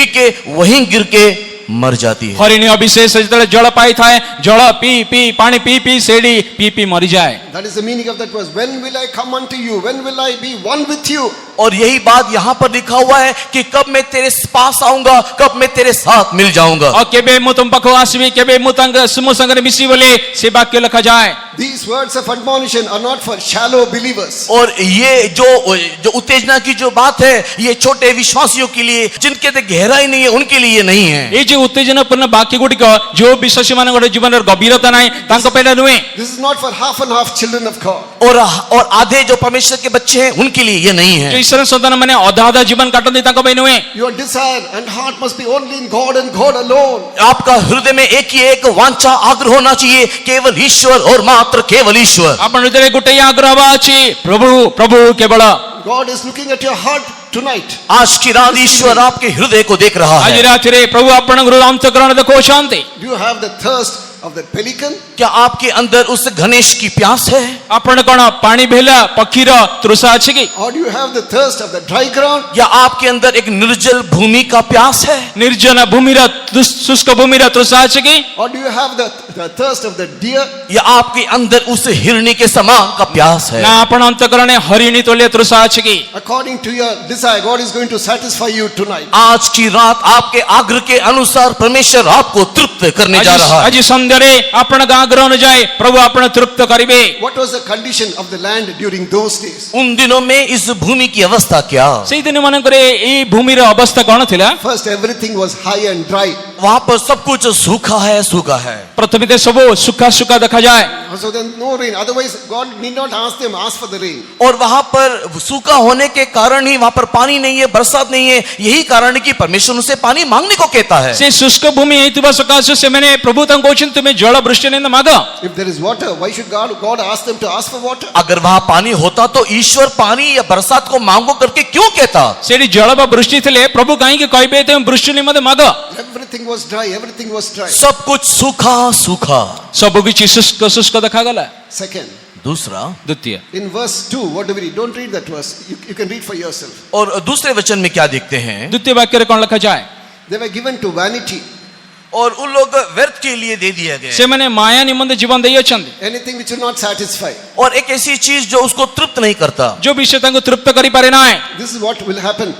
के वहीं गिर के मर जाती है। ହରିଣୀ ଅବିଶେଷ ଯେତେବେଳେ ଜଳ ପାଇଥାଏ ଜଳ ପିଇ ପିଇ ପାଣି ପିଇ ପିଇ ସେଠି ପିଇ ପିଇ ମରିଯାଏ। That is the meaning of that verse. When will I come unto you? When will I be one with you? और यही बात यहाँ पर लिखा हुआ है कि कब मैं तेरे पास आऊंगा, कब मैं तेरे साथ मिल जाऊंगा। ଆଉ କେବେ ମୁଁ ତୁମ ପାଖକୁ ଆସିବି, କେବେ ମୁଁ ମୋ ସାଙ୍ଗରେ ମିଶିବି ବୋଲି ସେ ବାକ୍ୟ ଲେଖାଯାଏ। These words of admonition are not for shallow believers. और ये जो उत्तेजना की जो बात है ये छोटे विश्वासियों के लिए, जिनके अंदर गहराई नहीं है उनके लिए नहीं है। ଏଇ ଯେ ଉତ୍ତେଜନାପୂର୍ଣ୍ଣ ବାକ୍ୟ ଗୁଡ଼ିକ ଯୋଉ ବିଶ୍ୱାସୀ ମାନଙ୍କର ଜୀବନରେ ଗଭୀରତା ନାହିଁ ତାଙ୍କ ପାଇଁ ନୁହେଁ। This is not for half and half children of God. और आधे जो परमेश्वर के बच्चे हैं उनके लिए ये नहीं जो है। ଈଶ୍ୱର ସନ୍ତାନ ମାନେ ଅଧା ଅଧା ଜୀବନ କାଟନ୍ତି ତାଙ୍କ ପାଇଁ ନୁହେଁ। Your desire and heart must be only in God and God alone. आपका हृदय में एक ही एक वांछा आग्रह होना चाहिए, केवल ईश्वर और मात्र केवल ईश्वर। ଆପଣ ହୃଦୟରେ ଗୋଟେ ଆଗ୍ରହ ହବା ଅଛି, ପ୍ରଭୁ ପ୍ରଭୁ କେବଳ। God is looking at your heart tonight. आज की रात ईश्वर आपके हृदय को देख रहा ଆଜି है। ରାତିରେ ପ୍ରଭୁ ଆପଣଙ୍କର ଅନ୍ତଃକରଣ ଦେଖୁଛନ୍ତି। Do you have the thirst of that pelican? क्या आपके अंदर उस गणेश की प्यास है? ଆପଣ କଣ ପାଣି ଭେଲା ପକ୍ଷୀର ତୃଷା ଅଛି କି? Or do you have the thirst of the dry ground? या आपके अंदर एक निर्जल भूमि का प्यास है? ନିର୍ଜନ ଭୂମିର ଶୁଷ୍କ ଭୂମିର ତୃଷା ଅଛି କି? Or do you have the thirst of the deer? या आपके अंदर उस हिरणी के समान का प्यास है? ନା ଆପଣ ଅନ୍ତଃକରଣରେ ହରିଣୀ ତୋଳିଆ ତୃଷା ଅଛି କି? According to your desire, God is going to satisfy you tonight. आज की रात आपके आग्रह के अनुसार परमेश्वर आपको तृप्त करने जा रहा है। ଆଜି ସନ୍ଧ୍ୟାରେ ଆପଣଙ୍କ ଆଗ୍ରହ ଅନୁଯାୟୀ ପ୍ରଭୁ ଆପଣ ତୃପ୍ତ କରିବେ। What was the condition of the land during those days? उन दिनों में इस भूमि की अवस्था क्या? ସେଇ ଦିନ ମାନଙ୍କରେ ଏଇ ଭୂମିର ଅବସ୍ଥା କଣ ଥିଲା? First, everything was high and dry. वहां पर सब कुछ सूखा है, सूखा है। ପ୍ରଥମେ ତ ସବୁ ସୁଖା ସୁଖା ଦେଖାଯାଏ। So then no rain. Otherwise, God need not ask for the rain. और वहां पर सूखा होने के कारण ही वहां पर पानी नहीं है, बरसात नहीं है। यही कारण है कि परमेश्वर उनसे पानी मांगने को कहता है। ସେ ଶୁଷ୍କ ଭୂମି ହେଇଥିବା ସକାଶେ ସେମାନେ ପ୍ରଭୁ ତାଙ୍କୁ କହୁଛନ୍ତି ତୁମେ ଜଳ ବୃଷ୍ଟି ନିମନ୍ତେ ମାଗ। If there is water, why should God ask them to ask for water? अगर वहां पानी होता तो ईश्वर पानी या बरसात को मांगो करके क्यों कहता? ସେଠି ଜଳ ବା ବୃଷ୍ଟି ଥିଲେ ପ୍ରଭୁ କାହିଁକି କହିବେ ତୁମେ ବୃଷ୍ଟି ନିମନ୍ତେ ମାଗ? Everything was dry. Everything was dry. सब कुछ सूखा सूखा। ସବୁ କିଛି ଶୁଷ୍କ ଶୁଷ୍କ ଦେଖାଗଲା। Second, दूसरा, ଦ୍ୱିତୀୟ in verse 2, what do we read? Don't read that verse. You can read for yourself. और दूसरे वचन में क्या देखते हैं? ଦ୍ୱିତୀୟ ବାକ୍ୟରେ କଣ ଲେଖାଯାଏ? They were given to vanity. और उन लोग व्यर्थ के लिए दे दिया गया ସେମାନେ ମାୟା ନିମନ୍ତେ ଜୀବନ ଦେଇଅଛନ୍ତି। Anything which will not satisfy. और एक ऐसी चीज जो उसको तृप्त नहीं करता। ଯୋଉ ବିଷୟ ତାଙ୍କୁ ତୃପ୍ତ କରିପାରେ ନାହିଁ। This is what will happen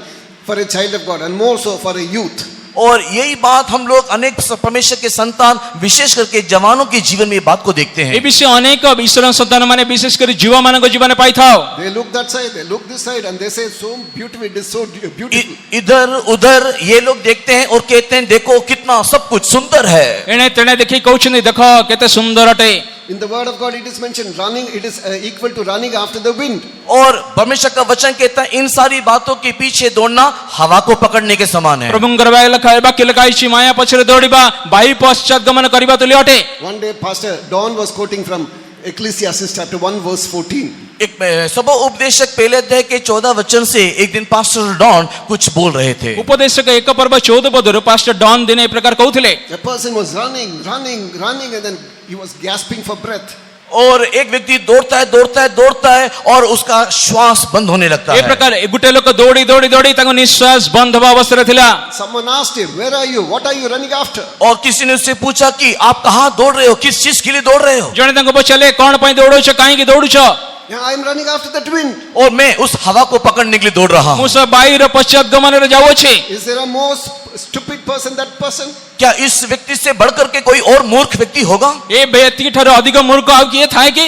for a child of God and more so for a youth. और यही बात हम लोग अनेक परमेश्वर के संतान विशेष करके जवानों के जीवन में ये बात को देखते ଏ हैं। ବିଷୟ ଅନେକ ଈଶ୍ୱର ସନ୍ତାନ ମାନେ ବିଶେଷ କରି ଯୁବ ମାନଙ୍କ ଜୀବନରେ ପାଇଥାଉ। They look that side, they look this side, and they say, so beautiful, it is so beautiful. इधर उधर ये लोग देखते हैं और कहते हैं देखो कितना सब कुछ सुंदर है। ଏଣେ ତେଣେ ଦେଖି କହୁଛନ୍ତି ଦେଖ କେତେ ସୁନ୍ଦର ଅଟେ। In the word of God, it is mentioned, running, it is equal to running after the wind. और परमेश्वर का वचन कहता है इन सारी बातों के पीछे दौड़ना हवा को पकड़ने के समान है। ପ୍ରଭୁଙ୍କର ବାକ୍ୟ ଲେଖା ହେଇଛି ମାୟା ପଛରେ ଦୌଡ଼ିବା ବାୟୁ ପଶ୍ଚାତ ଗମନ କରିବା ତୁଲ୍ୟ ଅଟେ। One day, Pastor Don was quoting from Ecclesiastes chapter 1, verse 14. एक सभा उपदेशक पहले अध्याय के 14 वचन से एक दिन पास्टर डॉन कुछ बोल रहे थे। ଉପଦେଶକ 1 ପର୍ବ 14 ପଦରୁ ପାଷ୍ଟର ଡନ୍ ଦିନେ ଏ ପ୍ରକାର କହୁଥିଲେ। A person was running, and then he was gasping for breath. और एक व्यक्ति दौड़ता है और उसका श्वास बंद होने लगता ଏ है। ପ୍ରକାର ଗୋଟେ ଲୋକ ଦୌଡ଼ି ଦୌଡ଼ି ଦୌଡ଼ି ତାଙ୍କ ନିଶ୍ୱାସ ବନ୍ଦ ହେବା ଅବସ୍ଥାରେ ଥିଲା। Someone asked him, where are you? What are you running after? और किसी ने उससे पूछा कि आप कहाँ दौड़ रहे हो, किस चीज के लिए दौड़ रहे हो? ଜଣେ ତାଙ୍କୁ ପଚାରିଲେ କଣ ପାଇଁ ଦୌଡୁଛ କାହିଁକି ଦୌଡୁଛ? Yeah, I'm running after that wind. और मैं उस हवा को पकड़ने के लिए दौड़ रहा ମୁଁ हूँ। ସେ ବାୟୁର ପଶ୍ଚାତ ଗମନରେ ଯାଉଅଛି। Is there a more stupid person, that person? क्या इस व्यक्ति से बढ़कर के कोई और मूर्ख व्यक्ति होगा? ଏ ବ୍ୟକ୍ତି ଠାରୁ ଅଧିକ ମୂର୍ଖ ଆଉ କିଏ ଥାଏ କି?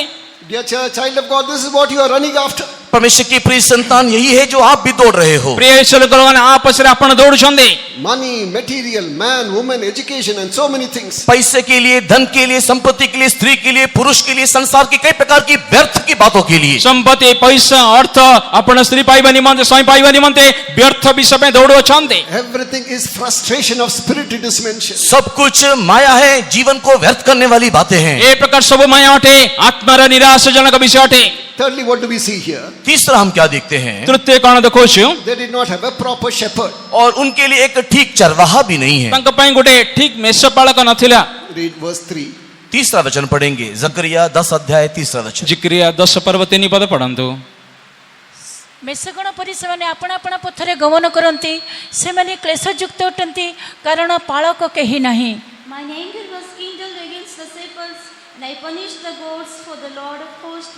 Dear child of God, this is what you are running after. परमेश्वर की प्रिय संतान यही है जो आप भी दौड़ रहे हो। ପ୍ରିୟ ଈଶ୍ୱର ଲୋକମାନେ ଆ ପଛରେ ଆପଣ ଦୌଡୁଛନ୍ତି। Money, material, man, woman, education, and so many things. पैसे के लिए, धन के लिए, संपत्ति के लिए, स्त्री के लिए, पुरुष के लिए, संसार की कई प्रकार की व्यर्थ की बातों के लिए। ସମ୍ପତ୍ତି ପଇସା ଅର୍ଥ ଆପଣ ସ୍ତ୍ରୀ ପାଇବା ନିମନ୍ତେ ସ୍ୱାମୀ ପାଇବା ନିମନ୍ତେ ବ୍ୟର୍ଥ ବିଷୟ ପାଇଁ ଦୌଡୁଅଛନ୍ତି। Everything is frustration of spirit, it is mentioned. सब कुछ माया है, जीवन को व्यर्थ करने वाली बातें हैं। ଏ ପ୍ରକାର ସବୁ ମାୟା ଅଟେ, ଆତ୍ମାର ନିରାଶଜନକ ବିଷୟ ଅଟେ। Thirdly, what do we see here? तीसरा हम क्या देखते हैं? ତୃତୀୟ କଣ ଦେଖୁଛୁ? They did not have a proper shepherd. और उनके लिए एक ठीक चरवाहा भी नहीं है। ତାଙ୍କ ପାଇଁ ଗୋଟେ ଠିକ ମେଷପାଳକ ନଥିଲା। Read verse 3. तीसरा वचन पढ़ेंगे, जकरिया 10 अध्याय 3 वचन। जिक्रिया 10 पर्व 3 पद पढ़ंतु। मेषगण परी से आपणा आपणा पथरे गमन करती से क्लेशयुक्त अटंती कारण पालक कहीं नहीं. Mine anger was kindled against the shepherds, and I punished the goats, for the Lord of hosts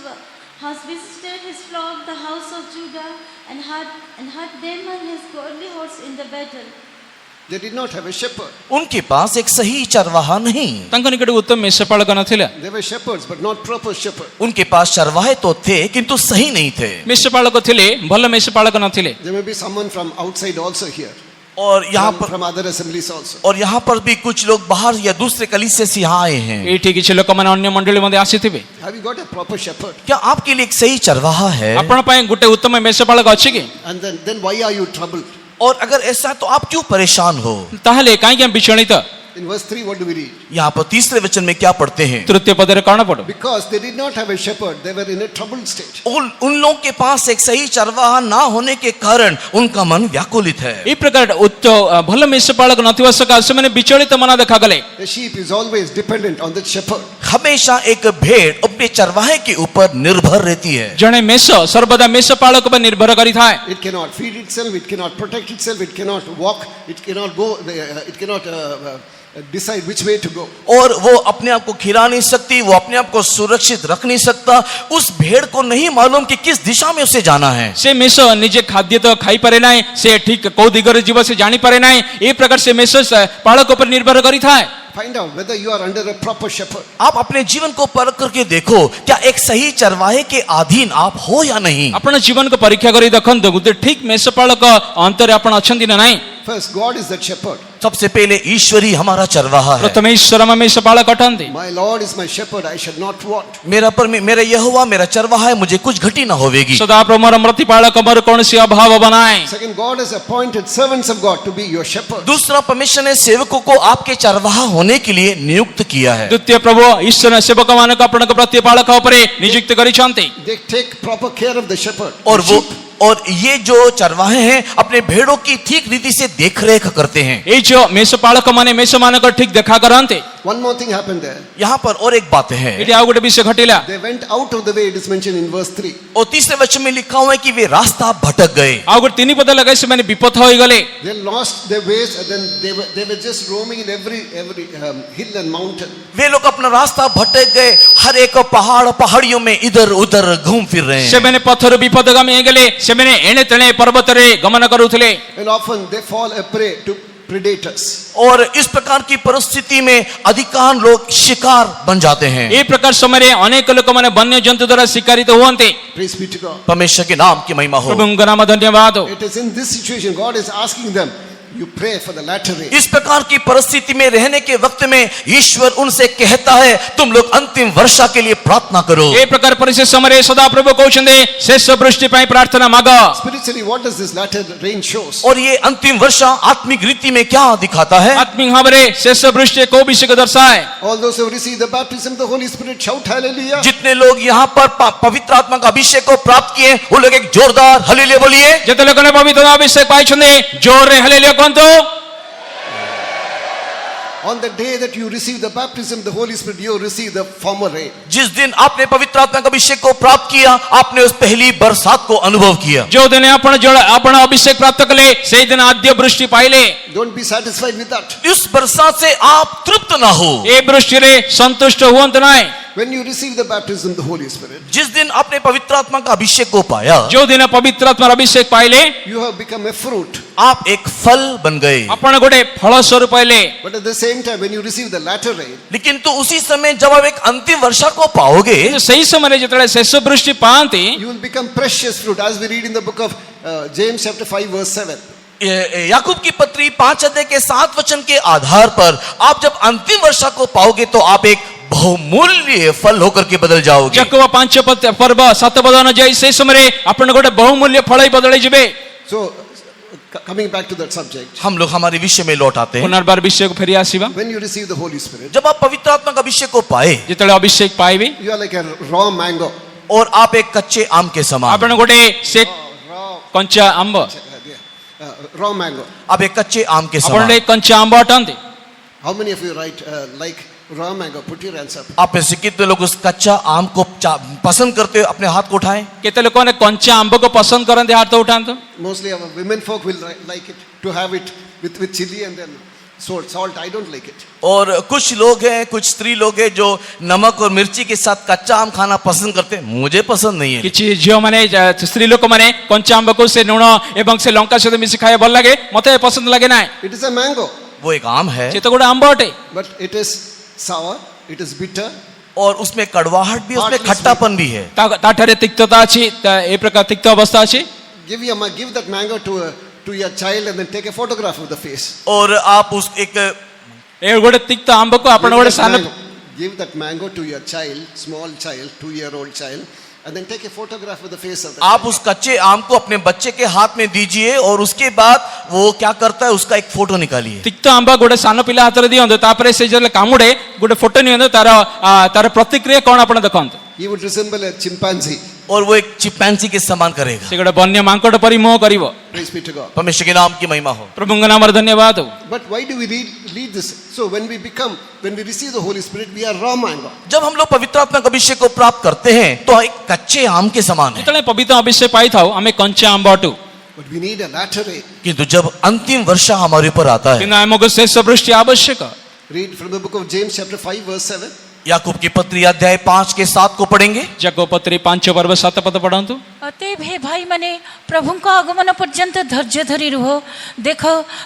has visited his flock, the house of Judah, and had them and his godly horse in the battle. They did not have a shepherd. उनके पास एक सही चरवाहा नहीं. ତାଙ୍କ ନିକଟରେ ଉତ୍ତମ ମେଷପାଳକ ନଥିଲା. They were shepherds, but not proper shepherds. उनके पास चरवाहे तो थे किंतु सही नहीं थे. ମେଷପାଳକ ଥିଲେ, ଭଲ ମେଷପାଳକ ନଥିଲେ. There may be someone from outside also here. और यहाँ पर From other assemblies also. और यहाँ पर भी कुछ लोग बाहर या दूसरे कलीसिया से यहाँ आए हैं. ଏଇଠି କିଛି ଲୋକମାନେ ଅନ୍ୟ ମଣ୍ଡଳୀ ମଧ୍ୟ ଆସିଥିବେ. Have you got a proper shepherd? क्या आपके लिए एक सही चरवाहा है? ଆପଣ ପାଇଁ ଗୋଟେ ଉତ୍ତମ ମେଷପାଳକ ଅଛି କି? And then why are you troubled? और अगर ऐसा है तो आप क्यों परेशान हो? ତାହେଲେ କାହିଁକି ଆମେ ବିଚଳିତ? In verse 3, what do we read? यहाँ पर तीसरे वचन में क्या पढ़ते हैं? ତୃତୀୟ ପଦରେ କଣ ପଡୁ? Because they did not have a shepherd, they were in a troubled state. उन लोगों के पास एक सही चरवाहा ना होने के कारण उनका मन व्याकुलित है. ଏଇ ପ୍ରକାର ଭଲ ମେଷପାଳକ ନଥିବା ସକାଶେ ସେମାନେ ବିଚଳିତ ମନ ଦେଖାଗଲେ. The sheep is always dependent on the shepherd. हमेशा एक भेड़ अपने चरवाहे के ऊपर निर्भर रहती है. ଜଣେ ମେଷ ସର୍ବଦା ମେଷପାଳକ ଉପରେ ନିର୍ଭର କରିଥାଏ. It cannot feed itself, it cannot protect itself, it cannot walk, it cannot go, it cannot decide which way to go. और वो अपने आप को खिला नहीं सकती, वो अपने आप को सुरक्षित रख नहीं सकता. उस भेड़ को नहीं मालूम कि किस दिशा में उसे जाना है. ସେ ମେଷ ନିଜେ ଖାଦ୍ୟ ତ ଖାଇପାରେ ନାହିଁ, ସେ ଠିକ କୋଉ ଦିଗରେ ଯିବ ସେ ଜାଣିପାରେ ନାହିଁ. ଏ ପ୍ରକାର ସେ ମେଷ ପାଳକ ଉପରେ ନିର୍ଭର କରିଥାଏ. Find out whether you are under a proper shepherd. आप अपने जीवन को परख करके देखो क्या एक सही चरवाहे के अधीन आप हो या नहीं. ଆପଣ ଜୀବନକୁ ପରୀକ୍ଷା କରି ଦେଖନ୍ତୁ ଗୋଟେ ଠିକ ମେଷପାଳକ ଅନ୍ତରରେ ଆପଣ ଅଛନ୍ତି ନା ନାହିଁ. First, God is that shepherd. सबसे पहले ईश्वर ही हमारा चरवाहा है. ପ୍ରଥମେ ଈଶ୍ୱର ଆମ ମେଷପାଳକ ଅଟନ୍ତି. My Lord is my shepherd, I shall not want. मेरा यहोवा मेरा चरवाहा है, मुझे कुछ घटी ना होवेगी. ସଦାପ୍ରଭୁ ମୋର ପ୍ରତିପାଳକ, ମୋର କୌଣସି ଅଭାବ ହବ ନାହିଁ. Second, God has appointed servants of God to be your shepherd. दूसरा, परमेश्वर ने सेवकों को आपके चरवाहा होने के लिए नियुक्त किया है. ଦ୍ୱିତୀୟ ପ୍ରଭୁ ଈଶ୍ୱର ସେବକ ମାନଙ୍କୁ ଆପଣଙ୍କ ପ୍ରତିପାଳକ ଉପରେ ନିଯୁକ୍ତ କରିଛନ୍ତି. They take proper care of the shepherd. और ये जो चरवाहे हैं अपने भेड़ों की ठीक रीति से देखरेख करते हैं. ଏଇ ଯୋଉ ମେଷପାଳକ ମାନେ ମେଷ ମାନଙ୍କ ଠିକ ଦେଖା କରନ୍ତି. One more thing happened there. यहाँ पर और एक बात है. ଏଠି ଆଉ ଗୋଟେ ବିଷୟ ଘଟିଲା. They went out of the way, it is mentioned in verse 3. और तीसरे वचन में लिखा हुआ है कि वे रास्ता भटक गए. ଆଉ ଗୋଟେ ତିନି ପଦ ଲଗାଇ ସେମାନେ ବିପଥ ହୋଇଗଲେ. They lost their ways and then they were just roaming in every hill and mountain. वे लोग अपना रास्ता भटक गए. हर एक पहाड़ियों में इधर उधर घूम फिर रहे हैं. ସେମାନେ ପଥରୁ ବିପଦଗାମୀ ହେଇଗଲେ. ସେମାନେ ଏଣେ ତେଣେ ପର୍ବତରେ ଗମନ କରୁଥିଲେ. And often they fall a prey to predators. और इस प्रकार की परिस्थिति में अधिकांश लोग शिकार बन जाते हैं. ଏ ପ୍ରକାର ସମୟରେ ଅନେକ ଲୋକମାନେ ବନ୍ୟ ଜନ୍ତୁ ଦ୍ୱାରା ଶିକାରିତ ହୁଅନ୍ତି. Praise be to God. परमेश्वर के नाम की महिमा हो. ପ୍ରଭୁଙ୍କ ନାମ ଧନ୍ୟବାଦ हो. It is in this situation God is asking them, you pray for the latter rain. इस प्रकार की परिस्थिति में रहने के वक्त में ईश्वर उनसे कहता है तुम लोग अंतिम वर्षा के लिए प्रार्थना करो. ଏ ପ୍ରକାର ପରିସ୍ଥିତି ସମୟରେ ସଦାପ୍ରଭୁ କହୁଛନ୍ତି ଶେଷ ବୃଷ୍ଟି ପାଇଁ ପ୍ରାର୍ଥନା ମାଗ. Spiritually, what does this latter rain shows? और ये अंतिम वर्षा आत्मिक रीति में क्या दिखाता है? ଆତ୍ମିକ ଭାବରେ ଶେଷ ବୃଷ୍ଟି କୋଉ ବିଷୟକୁ ଦର୍ଶାଏ? All those who receive the baptism of the Holy Spirit shout hallelujah. जितने लोग यहाँ पर पवित्र आत्मा का अभिषेक को प्राप्त किए वो लोग एक जोरदार हल्लेलुया बोलिए. ଯେତେ ଲୋକମାନେ ପବିତ୍ର ଅଭିଷେକ ପାଇଛନ୍ତି ଜୋରରେ ହାଲେଲୁୟା କୁହନ୍ତୁ. On the day that you receive the baptism of the Holy Spirit, you receive the former rain. जिस दिन आपने पवित्र आत्मा का अभिषेक को प्राप्त किया आपने उस पहली बरसात को अनुभव किया. ଯୋଉ ଦିନ ଆପଣ ଅଭିଷେକ ପ୍ରାପ୍ତ କଲେ ସେଇ ଦିନ ଆଦ୍ୟ ବୃଷ୍ଟି ପାଇଲେ. Don't be satisfied with that. इस बरसात से आप तृप्त ना हो. ଏ ବୃଷ୍ଟିରେ ସନ୍ତୁଷ୍ଟ ହୁଅନ୍ତୁ ନାହିଁ. When you receive the baptism of the Holy Spirit, जिस दिन आपने पवित्र आत्मा का अभिषेक को पाया ଯୋଉ ଦିନ ପବିତ୍ର ଆତ୍ମାର ଅଭିଷେକ ପାଇଲେ you have become a fruit. आप एक फल बन गए. ଆପଣ ଗୋଟେ ଫଳ ସ୍ୱରୂପ ପାଇଲେ. But at the same time, when you receive the latter rain, लेकिन तो उसी समय जब आप एक अंतिम वर्षा को पाओगे କିନ୍ତୁ ସେଇ ସମୟରେ ଯେତେବେଳେ ଶେଷ ବୃଷ୍ଟି ପାଆନ୍ତି you will become precious fruit, as we read in the book of James chapter 5 verse 7. याकूब की पत्री 5 अध्याय के 7 वचन के आधार पर आप जब अंतिम वर्षा को पाओगे तो आप एक बहुमूल्य फल होकर के बदल जाओगे. ଯାକୋବ 5 ପର୍ବ 7 ପଦ ଅନୁଯାୟୀ ସେଇ ସମୟରେ ଆପଣ ଗୋଟେ ବହୁମୂଲ୍ୟ ଫଳ ବଦଳେଇ ଯିବେ. So, coming back to that subject, हम लोग हमारे विषय में लौट आते हैं. ପୁନର୍ବାର ବିଷୟକୁ ଫେରି ଆସିବା. when you receive the Holy Spirit, जब आप पवित्र आत्मा का अभिषेक को पाए ଯେତେବେଳେ ଅଭିଷେକ ପାଇବେ you are like a raw mango. और आप एक कच्चे आम के समान, ଆପଣ ଗୋଟେ ସେ Raw, କଞ୍ଚା ଆମ୍ବ, raw mango. आप एक कच्चे आम के ଆପଣ समान. ଗୋଟେ କଞ୍ଚା ଆମ୍ବ ଅଟନ୍ତି. How many of you like raw mango? Put your hands up. आप में से कितने लोग उस कच्चा आम को पसंद करते हो? अपने हाथ को उठाएं। କେତେ ଲୋକମାନେ କଞ୍ଚା ଆମ୍ବକୁ ପସନ୍ଦ କରନ୍ତି ହାତ ଉଠାନ୍ତୁ। Mostly our women folk will like it to have it with chili and then salt. I don't like it. और कुछ लोग हैं, कुछ स्त्री लोग हैं जो नमक और मिर्ची के साथ कच्चा आम खाना पसंद करते हैं। मुझे पसंद नहीं है। କିଛି ଝିଅମାନେ ସ୍ତ୍ରୀ ଲୋକମାନେ କଞ୍ଚା ଆମ୍ବକୁ ସେ ଲୁଣ ଏବଂ ସେ ଲଙ୍କା ସହିତ ମିଶି ଖାଇବା ଭଲ ଲାଗେ, ମତେ ପସନ୍ଦ ଲାଗେ ନାହିଁ। It is a mango, वो एक आम है ସେ ତ ଗୋଟେ ଆମ୍ବ ଅଟେ, but it is sour, it is bitter. और उसमें कड़वाहट भी, उसमें खट्टापन भी है। ତାଠାରେ ତିକ୍ତତା ଅଛି, ଏ ପ୍ରକାର ତିକ୍ତ ଅବସ୍ଥା ଅଛି। Give that mango to your child and then take a photograph of the face. और आप उस एक ଏ ଗୋଟେ ତିକ୍ତ ଆମ୍ବକୁ ଆପଣ ଗୋଟେ ସାନ Give that mango to your child, small child, 2-year-old child, and then take a photograph of the face of the आप child. उस कच्चे आम को अपने बच्चे के हाथ में दीजिए और उसके बाद वो क्या करता है उसका एक फोटो निकालिए। ତିକ୍ତ ଆମ୍ବ ଗୋଟେ ସାନ ପିଲା ହାତରେ ଦିଅନ୍ତୁ, ତାପରେ ସେ ଯେତେବେଳେ କାମୁଡେ ଗୋଟେ ଫଟୋ ନିଅନ୍ତୁ, ତାର ପ୍ରତିକ୍ରିୟା କଣ ଆପଣ ଦେଖନ୍ତୁ। He would resemble a chimpanzee. और वो एक चिंपैंजी के समान करेगा। ସେ ଗୋଟେ ବନ୍ୟ ମାଙ୍କଡ ପରି ମୁହଁ କରିବ। Praise be to God. परमेश्वर के नाम की महिमा हो। ପ୍ରଭୁଙ୍କ ନାମରେ ଧନ୍ୟବାଦ ହଉ। But why do we lead this? So when we receive the Holy Spirit, we are raw mango. जब हम लोग पवित्र आत्मा के अभिषेक को प्राप्त करते हैं तो एक कच्चे आम के समान है। ଯେତେବେଳେ ପବିତ୍ର ଅଭିଷେକ ପାଇଥାଉ ଆମେ କଞ୍ଚା ଆମ୍ବ ଅଟୁ, But we need a latter rain. किंतु जब अंतिम वर्षा हमारे ऊपर आता है, କିନ୍ତୁ ଆମକୁ ଶେଷ ବୃଷ୍ଟି ଆବଶ୍ୟକ। Read from the book of James chapter 5 verse 7. याकूब की पत्री अध्याय 5 के 7 को पढ़ेंगे। ଯାକୋବ ପତ୍ରୀ 5 पर्व 7 पद पढ़ନ୍ତୁ। अतएव हे भाई माने प्रभुଙ୍କ आगमन पर्यंत धैर्य धरी रुह। देख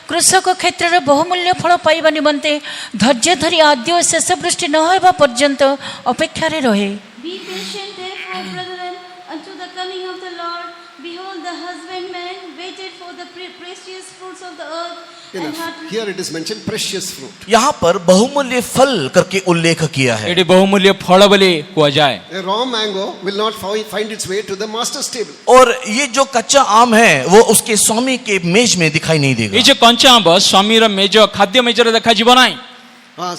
कृषक क्षेत्र बहुमूल्य फल पाइबा निमंते धैर्य धरी आद्य और शेष वृष्टि न होइबा पर्यंत अपेक्षा रे रहे। Be patient therefore, brethren, unto the coming of the Lord. Behold, the husbandman waited for the precious fruits of the earth, and Enough. had Here it is mentioned precious fruit. यहाँ पर बहुमूल्य फल करके उल्लेख किया है। ଏଠି ବହୁମୂଲ୍ୟ ଫଳ ବୋଲି କୁହାଯାଏ। A raw mango will not find its way to the master's table. और ये जो कच्चा आम है वो उसके स्वामी के मेज में दिखाई नहीं देगा। ଏଇ ଯେ କଞ୍ଚା ଆମ୍ବ ସ୍ୱାମୀର ମେଜ ଖାଦ୍ୟ ମେଜରେ ଦେଖାଯିବ ନାହିଁ।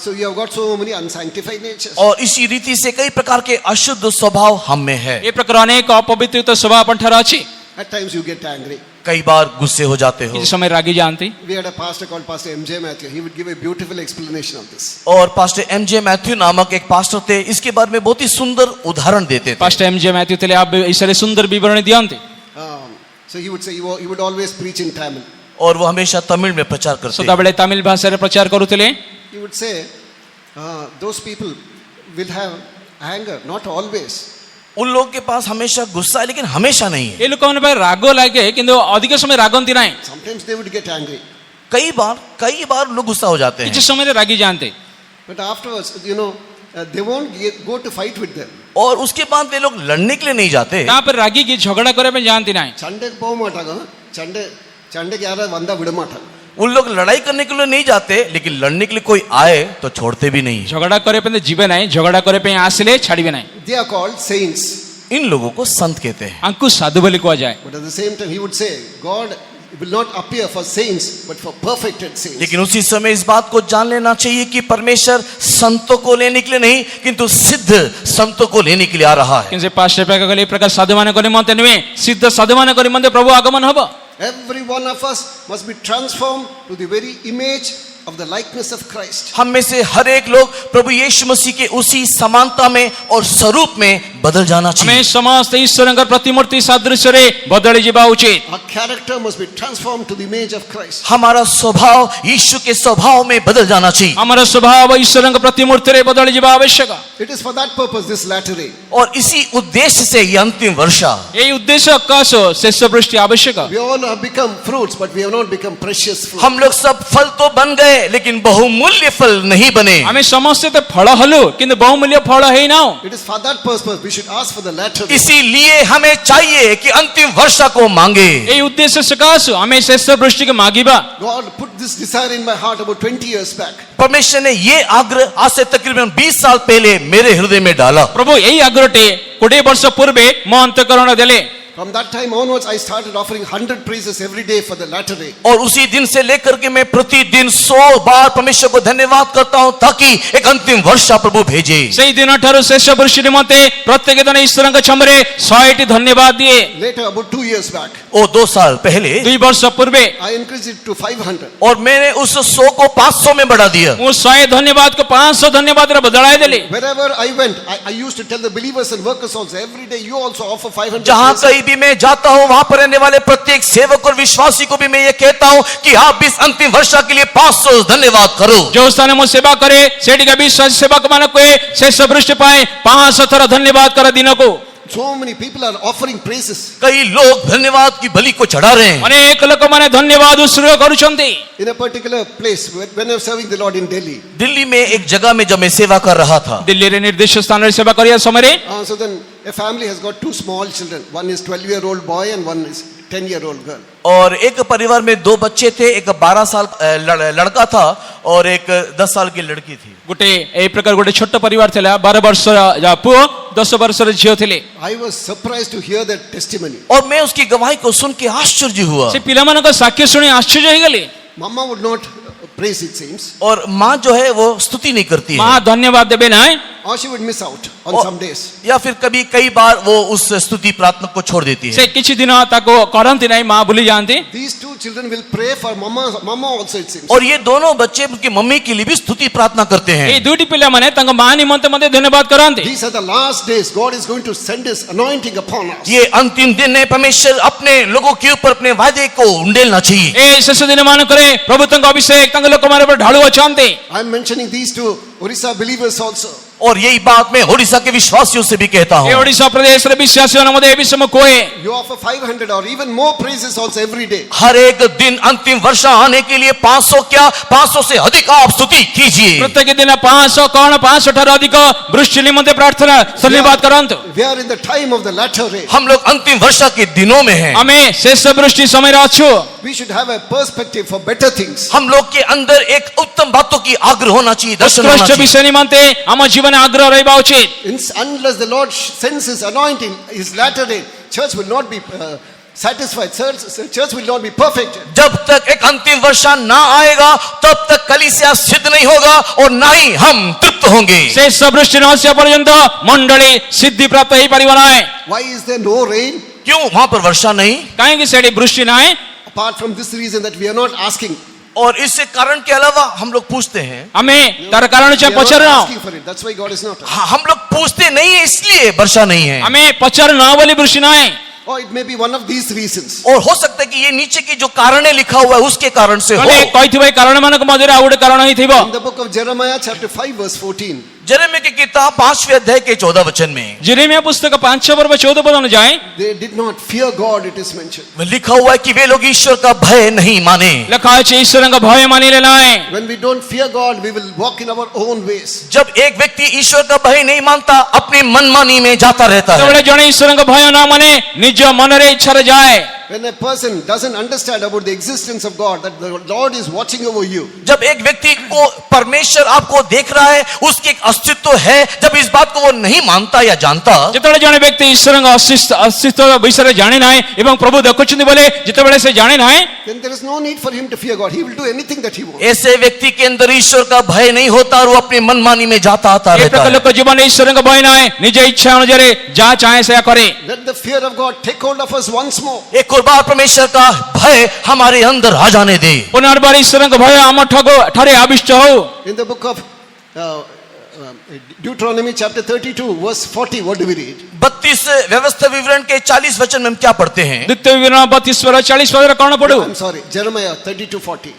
So you have got so many unsanctified natures. और इसी रीति से कई प्रकार के अशुद्ध स्वभाव हम में है। ଏ ପ୍ରକାର ଅନେକ ଅପବିତ୍ରିତ ସ୍ୱଭାବ ଆପଣଠାରେ ଅଛି। At times you get angry. कई बार गुस्से हो जाते हो। କିଛି ସମୟ ରାଗି ଯାଆନ୍ତି। We had a pastor called Pastor M.J. Matthew. He would give a beautiful explanation of this. और पास्टर एमजे मैथ्यू नामक एक पास्टर थे, इसके बारे में बहुत ही सुंदर उदाहरण देते थे। ପାଷ୍ଟର ଏମ୍.ଜେ. ମାଥ୍ୟୁ ଥିଲେ आप ବିଷୟରେ ସୁନ୍ଦର ବିବରଣୀ ଦିଅନ୍ତି। So he would say, he would always preach in Tamil. और वो हमेशा तमिल में प्रचार करते थे। ସଦାବେଳେ ତାମିଲ ଭାଷାରେ ପ୍ରଚାର କରୁଥିଲେ। He would say, those people will have anger, not always. उन लोगों के पास हमेशा गुस्सा है लेकिन हमेशा नहीं है। ଏ ଲୋକଙ୍କ ପାଇଁ ରାଗ ଲାଗେ କିନ୍ତୁ ଅଧିକ ସମୟ ରାଗନ୍ତି ନାହିଁ। Sometimes they would get angry. कई बार लोग गुस्सा हो जाते କିଛି हैं ସମୟରେ ରାଗି ଯାଆନ୍ତି। But afterwards, they won't go to fight with them. और उसके बाद वे लोग लड़ने के लिए नहीं जाते। ତାପରେ ରାଗିକି ଝଗଡ଼ା କରିବା ପାଇଁ ଯାଆନ୍ତି ନାହିଁ। Chande po mataga. Chande kyara vanda vidamataga. उन लोग लड़ाई करने के लिए नहीं जाते, लेकिन लड़ने के लिए कोई आए तो छोड़ते भी नहीं। ଝଗଡ଼ା କରିବା ପାଇଁ ଯିବେ ନାହିଁ, ଝଗଡ଼ା କରିବା ପାଇଁ ଆସିଲେ ଛାଡ଼ିବେ ନାହିଁ। They are called saints. इन लोगों को संत कहते हैं। ଆଙ୍କୁ ସାଧୁ ବୋଲି କୁହାଯାଏ। But at the same time, he would say, God will not appear for saints, but for perfected saints. लेकिन उसी समय इस बात को जान लेना चाहिए कि परमेश्वर संतों को लेने के लिए नहीं, किंतु सिद्ध संतों को लेने के लिए आ रहा है। କିନ୍ତୁ ସେ ପାଷ୍ଟର ପ୍ରାୟ କହିଲେ ଏ ପ୍ରକାର ସାଧୁମାନଙ୍କ ନିମନ୍ତେ ନୁହେଁ, ସିଦ୍ଧ ସାଧୁମାନଙ୍କ ନିମନ୍ତେ ପ୍ରଭୁ ଆଗମନ ହବ। Every one of us must be transformed to the very image of the likeness of Christ. हम में से हर एक लोग प्रभु यीशु मसीह के उसी समानता में और स्वरूप में बदल जाना ଆମେ चाहिए। ସମସ୍ତେ ଈଶ୍ୱରଙ୍କର ପ୍ରତିମୂର୍ତ୍ତି ସାଦୃଶ୍ୟରେ ବଦଳି ଯିବା ଉଚିତ। Our character must be transformed to the image of Christ. हमारा स्वभाव यीशु के स्वभाव में बदल जाना चाहिए। ଆମର ସ୍ୱଭାବ ଈଶ୍ୱରଙ୍କ ପ୍ରତିମୂର୍ତ୍ତିରେ ବଦଳି ଯିବା ଆବଶ୍ୟକ। It is for that purpose this latter rain. और इसी उद्देश्य से ये अंतिम वर्षा। ଏଇ ଉଦ୍ଦେଶ୍ୟ ସକାଶେ ଶେଷ ବୃଷ୍ଟି ଆବଶ୍ୟକ। We all have become fruits, but we have not become precious fruit. हम लोग सब फल तो बन गए लेकिन बहुमूल्य फल नहीं बने। ଆମେ ସମସ୍ତେ ତ ଫଳ ହେଲୁ କିନ୍ତୁ ବହୁମୂଲ୍ୟ ଫଳ ହେଇନାହୁଁ। It is for that purpose we should ask for the latter rain. इसीलिए हमें चाहिए कि अंतिम वर्षा को मांगे। ଏଇ ଉଦ୍ଦେଶ୍ୟ ସକାଶେ ଆମେ ଶେଷ ବୃଷ୍ଟିକୁ ମାଗିବା। God put this desire in my heart about 20 years back. परमेश्वर ने ये आग्रह आज से तकरीबन 20 साल पहले मेरे हृदय में डाला। ପ୍ରଭୁ ଏଇ ଆଗ୍ରହଟେ 20 ବର୍ଷ ପୂର୍ବେ ମୋ ଅନ୍ତଃକରଣ ଦେଲେ। From that time onwards, I started offering 100 praises every day for the latter rain. और उसी दिन से लेकर के मैं प्रतिदिन 100 बार परमेश्वर को धन्यवाद करता हूं ताकि एक अंतिम वर्षा प्रभु भेजे। ସେଇ ଦିନଠାରୁ ଶେଷ ବୃଷ୍ଟି ନିମନ୍ତେ ପ୍ରତ୍ୟେକ ଦିନ ଈଶ୍ୱରଙ୍କ ଛମରେ 100ଟି ଧନ୍ୟବାଦ ଦିଏ। Later, about 2 years back, वो 2 साल पहले 2 वर्ष पूर्वे I increased it to 500. और मैंने उस 100 को 500 में बढ़ा दिया। ମୁଁ 100 ଧନ୍ୟବାଦକୁ 500 ଧନ୍ୟବାଦରେ ବଦଳାଇ ଦେଲି। Wherever I went, I used to tell the believers and workers also, every day you also offer 500. जहां praises. कहीं भी मैं जाता हूं वहां पर रहने वाले प्रत्येक सेवक और विश्वासी को भी मैं ये कहता हूं कि आप इस अंतिम वर्षा के लिए 500 धन्यवाद करो। जो ସ୍ଥାନରେ ମୁଁ ସେବା କରେ ସେଠିକା ବିଶ୍ୱାସୀ ସେବକମାନଙ୍କୁ କୁହେ ଶେଷ ବୃଷ୍ଟି ପାଇଁ 500 ଥର ଧନ୍ୟବାଦ କର ଦିନକୁ। So many people are offering praises. कई लोग धन्यवाद की बलि को चढ़ा रहे हैं। ଅନେକ ଲୋକମାନେ ଧନ୍ୟବାଦ ଉତ୍ସର୍ଗ କରୁଛନ୍ତି। In a particular place, when I was serving the Lord in Delhi, Delhi में एक जगह में जब मैं सेवा कर रहा था, ଦିଲ୍ଲୀରେ ନିର୍ଦ୍ଦିଷ୍ଟ ସ୍ଥାନରେ ସେବା କରିବା ସମୟରେ so then a family has got 2 small children. One is 12-year-old boy and one is 10-year-old girl. और एक परिवार में 2 बच्चे थे, एक 12 साल लड़का था और एक 10 साल की लड़की थी। ଗୋଟେ ଏଇ ପ୍ରକାର ଗୋଟେ ଛୋଟ ପରିବାର ଥିଲା 12 ବର୍ଷର ପୁଅ 10 ବର୍ଷର ଝିଅ ଥିଲେ। I was surprised to hear that testimony. और मैं उसकी गवाही को सुन के आश्चर्य हुआ। ସେ ପିଲାମାନଙ୍କ ସାକ୍ଷ୍ୟ ଶୁଣି ଆଶ୍ଚର୍ଯ୍ୟ ହେଇଗଲି। Mama would not praise, it seems, और माँ जो है वो स्तुति नहीं करती ମା है, ଧନ୍ୟବାଦ ଦେବେ ନାହିଁ or she would miss out on Oh. some days. या फिर कई बार वो उस स्तुति प्रार्थना को छोड़ देती ସେ है। କିଛି ଦିନ ତାକୁ କରନ୍ତି ନାହିଁ ମା ଭୁଲି ଯାଆନ୍ତି। These 2 children will pray for mama also, it seems. और ये दोनों बच्चे उनकी मम्मी के लिए भी स्तुति प्रार्थना करते ଏଇ हैं। ଦୁଇଟି ପିଲାମାନେ ତାଙ୍କ ମା ନିମନ୍ତେ ମଧ୍ୟ ଧନ୍ୟବାଦ କରନ୍ତି। These are the last days. God is going to send His anointing upon us. ये अंतिम दिन है, परमेश्वर अपने लोगों के ऊपर अपने वायदे को उंडेलना चाहिए। ଏ ଶେଷ ଦିନ ମାନଙ୍କରେ ପ୍ରଭୁ ତାଙ୍କ ଅଭିଷେକ ତାଙ୍କ ଲୋକମାନଙ୍କ ଉପରେ ଢାଳୁ ଅଛନ୍ତି। I am mentioning these 2 Orissa believers also. और यही बात मैं ओडिशा के विश्वासियों से भी कहता ଏ हूँ। ଓଡ଼ିଶା ପ୍ରଦେଶର ବିଶ୍ୱାସୀମାନେ ମଧ୍ୟ ଏ ବିଷୟ ମୁଁ କୁହେ। You offer 500 or even more praises also every day. हर एक दिन अंतिम वर्षा आने के लिए 500 क्या 500 से अधिक आप स्तुति कीजिए। ପ୍ରତ୍ୟେକ ଦିନ 500 କଣ 500 ଠାରୁ ଅଧିକ ବୃଷ୍ଟି ନିମନ୍ତେ ପ୍ରାର୍ଥନା ଧନ୍ୟବାଦ କରନ୍ତୁ। We are in the time of the latter rain. हम लोग अंतिम वर्षा के दिनों में हैं। ଆମେ ଶେଷ ବୃଷ୍ଟି ସମୟରେ ଅଛୁ। We should have a perspective for better things. हम लोग के अंदर एक उत्तम बातों की आग्रह होना चाहिए, दर्शन होना उत्कृष्ट चाहिए। विषय निमन्ते ଆମ ଜୀବନରେ ଆଗ୍ରହ ରହିବା ଉଚିତ। Unless the Lord sends His anointing, His latter rain, church will not be satisfied. Church will not be perfect. जब तक एक अंतिम वर्षा ना आएगा तब तक कलीसिया सिद्ध नहीं होगा और ना ही हम तृप्त होंगे। ଶେଷ ବୃଷ୍ଟି ନ ଆସିବା ପର୍ଯ୍ୟନ୍ତ ମଣ୍ଡଳୀ ସିଦ୍ଧି ପ୍ରାପ୍ତ ହେଇପାରିବ ନାହିଁ। Why is there no rain? क्यों वहां पर वर्षा नहीं? କାହିଁକି ସେଠି ବୃଷ୍ଟି ନାହିଁ? Apart from this reason that we are not asking. और इससे कारण के अलावा हम लोग पूछते हैं, ଆମେ ତାର କାରଣ We ଯେ are not ପଚାରୁନାହୁଁ। asking for it. That's why God is not. हम लोग पूछते नहीं है इसलिए वर्षा नहीं है। ଆମେ ପଚାରୁନାହୁଁ ବୋଲି ବୃଷ୍ଟି ନାହିଁ। Or it may be one of these reasons. और हो सकता है कि ये नीचे की जो कारण है लिखा हुआ है उसके कारण से हो। କହିଲେ କହିଥିବା ଏଇ କାରଣ ମାନଙ୍କ ମଧ୍ୟରେ ଆଉ ଗୋଟେ କାରଣ ହେଇଥିବ। In the book of Jeremiah chapter 5 verse 14. यिर्मयाह की किताब 5वें अध्याय के 14 वचन में जिरेमिया पुस्तक 5 पर्व 14 पद अनुଯାୟୀ They did not fear God, it is mentioned. लिखा हुआ है कि वे लोग ईश्वर का भय नहीं माने। ଲେଖା ଅଛି ଈଶ୍ୱରଙ୍କ ଭୟ ମାନିଲେ ନାହିଁ। When we don't fear God, we will walk in our own ways. जब एक व्यक्ति ईश्वर का भय नहीं मानता अपनी मनमानी में जाता रहता है। ଯେତେବେଳେ ଜଣେ ଈଶ୍ୱରଙ୍କ ଭୟ ନ ମାନେ ନିଜ ମନରେ ଇଚ୍ଛାରେ ଯାଏ। When a person doesn't understand about the existence of God, that the Lord is watching over you, जब एक व्यक्ति को परमेश्वर आपको देख रहा है, उसके एक अस्तित्व है, जब इस बात को वो नहीं मानता या जानता, ଯେତେବେଳେ ଜଣେ ବ୍ୟକ୍ତି ଈଶ୍ୱରଙ୍କ ଅସ୍ତିତ୍ୱ ବିଷୟରେ ଜାଣେ ନାହିଁ ଏବଂ ପ୍ରଭୁ ଦେଖୁଛନ୍ତି ବୋଲେ ଯେତେବେଳେ ସେ ଜାଣେ ନାହିଁ, then there is no need for him to fear God. He will do anything that he wants. ऐसे व्यक्ति के अंदर ईश्वर का भय नहीं होता और वो अपनी मनमानी में जाता आता ଏ रहता ପ୍ରକାର है। ଲୋକ ଜୀବନରେ ଈଶ୍ୱରଙ୍କ ଭୟ ନାହିଁ, ନିଜ ଇଚ୍ଛା ଅନୁସାରେ ଯାହା ଚାହେଁ ସେୟା କରେ। Let the fear of God take hold of us once more. एक और बार परमेश्वर का भय हमारे अंदर आ जाने दे। ପୁନର୍ବାର ଈଶ୍ୱରଙ୍କ ଭୟ ଆମ ଠାରେ ଆବିଷ୍ଟ ହଉ। In the book of Deuteronomy chapter 32 verse 40, what do we read? 32 व्यवस्था विवरण के 40 वचन में हम क्या पढ़ते हैं? ଦ୍ୱିତୀୟ ବିବରଣ 32 ପଦ 40 ପଦରେ କଣ ପଢୁ? I'm sorry, Jeremiah 32:40.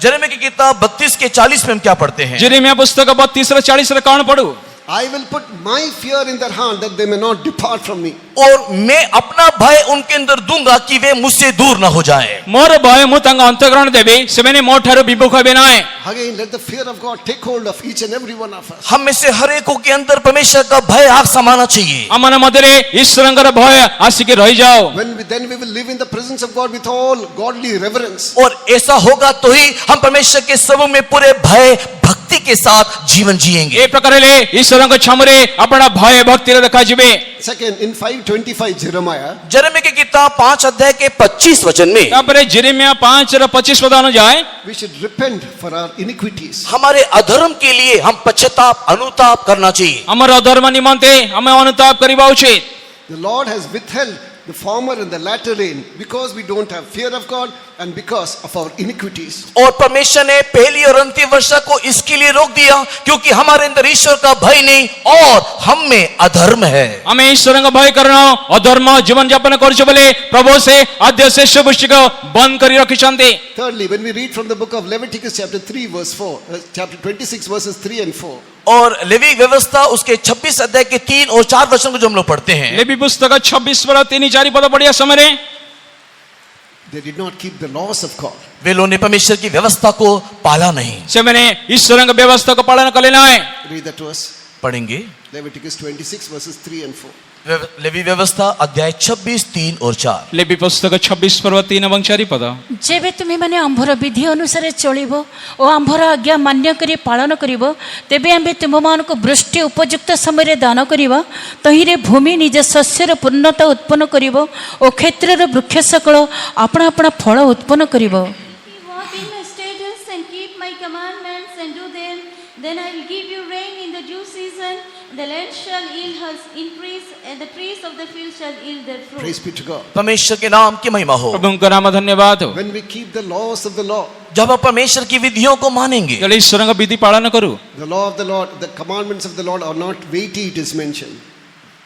यिर्मयाह की किताब 32 के 40 में हम क्या पढ़ते हैं? जिरेमिया पुस्तक 32 ର 40 ରେ କଣ ପଢୁ? I will put my fear in their hand that they may not depart from me. और मैं अपना भय उनके अंदर दूंगा कि वे मुझसे दूर न हो जाए। ମୋର ଭୟ ମୁଁ ତାଙ୍କ ଅନ୍ତଃକରଣ ଦେବି, ସେମାନେ ମୋ ଠାରୁ ବିମୁଖ ହେବେ ନାହିଁ। Again, let the fear of God take hold of each and every one of us. हम में से हर एक के अंदर परमेश्वर का भय आग समाना चाहिए। ଆମ ମଧ୍ୟରେ ଈଶ୍ୱରଙ୍କର ଭୟ ଆସିକି ରହିଯାଉ। Then we will live in the presence of God with all godly reverence. और ऐसा होगा तो ही हम परमेश्वर के समूह में पूरे भय भक्ति के साथ जीवन जिएंगे। ଏ ପ୍ରକାର ହେଲେ ଈଶ୍ୱରଙ୍କ ଛାମୁରେ ଆପଣ ଭୟ ଭକ୍ତିରେ ଦେଖାଯିବେ। Second, in 5:25 Jeremiah, यिर्मयाह की किताब 5 अध्याय के 25 वचन में ତାପରେ ଜିରେମିया 5 ର 25 ପଦ ଅନୁଯାୟୀ we should repent for our iniquities. हमारे अधर्म के लिए हम पश्चाताप अनुताप करना चाहिए। ଆମର ଅଧର୍ମ ନିମନ୍ତେ ଆମେ ଅନୁତାପ କରିବା ଉଚିତ। The Lord has withheld the former and the latter rain, because we don't have fear of God and because of our iniquities. और परमेश्वर ने पहली और अंतिम वर्षा को इसके लिए रोक दिया क्योंकि हमारे अंदर ईश्वर का भय नहीं और हम में अधर्म है। ଆମେ ଈଶ୍ୱରଙ୍କ ଭୟ କାରଣ ଅଧର୍ମ ଜୀବନ ଯାପନ କରୁଛୁ ବୋଲି ପ୍ରଭୁ ସେ ଆଦ୍ୟ ଶେଷ ବୃଷ୍ଟିକୁ ବନ୍ଦ କରି ରଖିଛନ୍ତି। Thirdly, when we read from the book of Leviticus chapter 3 verse 4, chapter 26 verses 3 and 4, और लेवी व्यवस्था उसके 26 अध्याय के 3 और 4 वचन को जो हम लोग पढ़ते हैं, ଲେବୀ ପୁସ୍ତକ 26 ପର 3-4 ପଦ ପଢିବା ସମୟରେ they did not keep the laws of God. वे लोगों ने परमेश्वर की व्यवस्था को पाला नहीं। ସେମାନେ ଈଶ୍ୱରଙ୍କ ବ୍ୟବସ୍ଥାକୁ ପାଳନ କଲେ ନାହିଁ। Read that to us. पढ़ेंगे Leviticus 26 verses 3 and 4. लेवी व्यवस्था अध्याय 26 3 और 4। ଲେବୀ ପୁସ୍ତକ 26 ପର୍ବ 3 ଏବଂ 4 ପଦ। ଯେବେ ତୁମେମାନେ ଆମ୍ଭର ବିଧି ଅନୁସାରେ ଚଳିବ ଓ ଆମ୍ଭର ଆଜ୍ଞା ମାନ୍ୟ କରି ପାଳନ କରିବ, ତେବେ ଆମ୍ଭେ ତୁମମାନଙ୍କୁ ବୃଷ୍ଟି ଉପଯୁକ୍ତ ସମୟରେ ଦାନ କରିବା, ତହିଁରେ ଭୂମି ନିଜ ଶସ୍ୟର ପୂର୍ଣ୍ଣତା ଉତ୍ପନ୍ନ କରିବ ଓ କ୍ଷେତ୍ରର ବୃକ୍ଷ ସକଳ ଆପଣା ଆପଣା ଫଳ ଉତ୍ପନ୍ନ କରିବ। If you walk in my statutes and keep my commandments and do them, then I will give you rain in the due season, and the land shall yield her increase, and the trees of the field shall yield their fruit. Praise be to God. परमेश्वर के नाम की महिमा हो। ପ୍ରଭୁଙ୍କ ନାମ ଧନ୍ୟବାଦ हो। When we keep the laws of the law, जब हम परमेश्वर की विधियों को मानेंगे, ଯେତେବେଳେ ଈଶ୍ୱରଙ୍କ ବିଧି ପାଳନ କରୁ, the law of the Lord, the commandments of the Lord are not weighty, it is mentioned.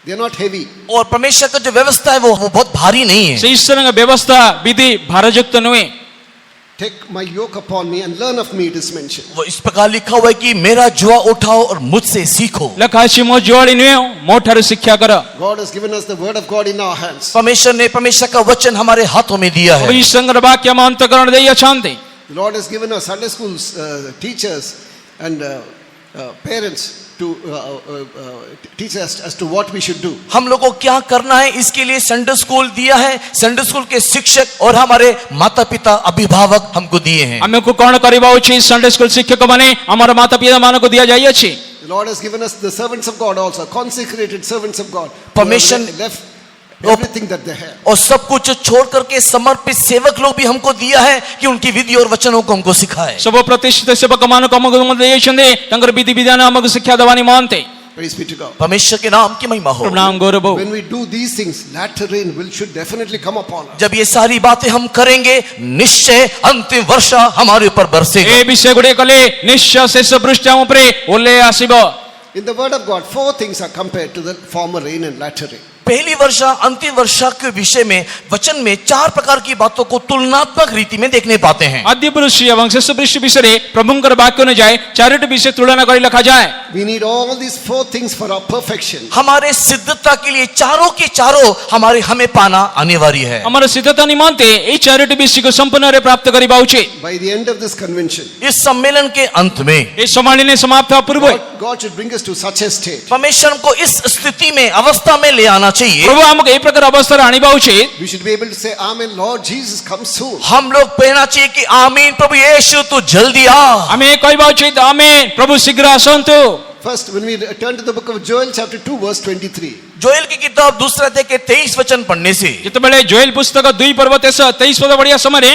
They are not heavy. और परमेश्वर का जो व्यवस्था है वो बहुत भारी नहीं है। ସେ ଈଶ୍ୱରଙ୍କ ବ୍ୟବସ୍ଥା ବିଧି ଭାରଯୁକ୍ତ ନୁହେଁ। Take my yoke upon me and learn of me, it is mentioned. वो इस प्रकार लिखा हुआ है कि मेरा जुआ उठाओ और मुझसे सीखो। ଲେଖା ଅଛି ମୋ ଜୁଆଳି ନିଅ ମୋ ଠାରୁ ଶିକ୍ଷା କର। God has given us the word of God in our hands. परमेश्वर ने परमेश्वर का वचन हमारे हाथों में दिया ପ୍ରଭୁ है। ଈଶ୍ୱରଙ୍କର ବାକ୍ୟ ଆମ ଅନ୍ତଃକରଣ ଦେଇ ଅଛନ୍ତି। The Lord has given us Sunday schools, teachers and parents to teach us as to what we should do. हम लोग को क्या करना है इसके लिए संडे स्कूल दिया है। संडे स्कूल के शिक्षक और हमारे माता पिता अभिभावक हमको दिए हैं। ଆମକୁ କ'ଣ କରିବା ଉଚିତ ସଣ୍ଡେ ସ୍କୁଲ ଶିକ୍ଷକ ମାନେ ଆମର ମାତା ପିତା ମାନଙ୍କୁ ଦିଆଯାଇଅଛି। The Lord has given us the servants of God also, consecrated servants of God. Permission- Who have left everything that they have. और सब कुछ छोड़ करके समर्पित सेवक लोग भी हमको दिया है कि उनकी विधि और वचनों को हमको सिखाए। ସବୁ ପ୍ରତିଷ୍ଠିତ ସେବକ ମାନଙ୍କୁ ଆମକୁ ଦେଇଛନ୍ତି ତାଙ୍କର ବିଧି ବିଧାନ ଆମକୁ ଶିକ୍ଷା ଦେବା ନିମନ୍ତେ। Praise be to God. परमेश्वर के नाम की महिमा हो। ପ୍ରଭୁ ନାମ ଗୌରବ हो। When we do these things, latter rain should definitely come upon us. जब ये सारी बातें हम करेंगे निश्चय अंतिम वर्षा हमारे ऊपर बरसेगा। ଏ ବିଷୟ ଗୁଡ଼ିକ କଲେ ନିଶ୍ଚୟ ଶେଷ ପୃଷ୍ଠ ଆମ ଉପରେ ଓହ୍ଲେଇ ଆସିବ। In the word of God, 4 things are compared to the former rain and latter rain. पहली वर्षा अंतिम वर्षा के विषय में वचन में 4 प्रकार की बातों को तुलनात्मक रीति में देखने पाते हैं। ଆଦ୍ୟ ବୃଷ୍ଟି ଏବଂ ଶେଷ ବୃଷ୍ଟି ବିଷୟରେ ପ୍ରଭୁଙ୍କର ବାକ୍ୟ ଅନୁଯାୟୀ ଚାରୋଟି ବିଷୟ ତୁଳନା କରି ଲେଖାଯାଏ। We need all these 4 things for our perfection. हमारे सिद्धता के लिए चारों के चारों हमें पाना अनिवार्य है। ଆମର ସିଦ୍ଧତା ନିମନ୍ତେ ଏଇ ଚାରୋଟି ବିଷୟକୁ ସମ୍ପୂର୍ଣ୍ଣରେ ପ୍ରାପ୍ତ କରିବା ଉଚିତ। By the end of this convention, इस सम्मेलन के अंत में ଏ ସମ୍ମିଳନୀ ସମାପ୍ତ ହେବା ପୂର୍ବରୁ God should bring us to such a state. परमेश्वर को इस स्थिति में अवस्था में ले आना चाहिए। ପ୍ରଭୁ ଆମକୁ ଏଇ ପ୍ରକାର ଅବସ୍ଥାରେ ଆଣିବା ଉଚିତ। We should be able to say, Amen, Lord Jesus, come soon. हम लोग कहना चाहिए कि आमीन प्रभु यीशु तू जल्दी आ। ଆମେ କହିବା ଉଚିତ ଆମେ ପ୍ରଭୁ ଶୀଘ୍ର ଆସନ୍ତୁ। First, when we turn to the book of Joel, chapter 2, verse 23. Joel की किताब दूसरा अध्याय के 23 वचन पढ़ने से ଯେତେବେଳେ ଜୋଏଲ ପୁସ୍ତକ 2 ପର୍ବ 23 ପଦ ପଢିବା ସମୟରେ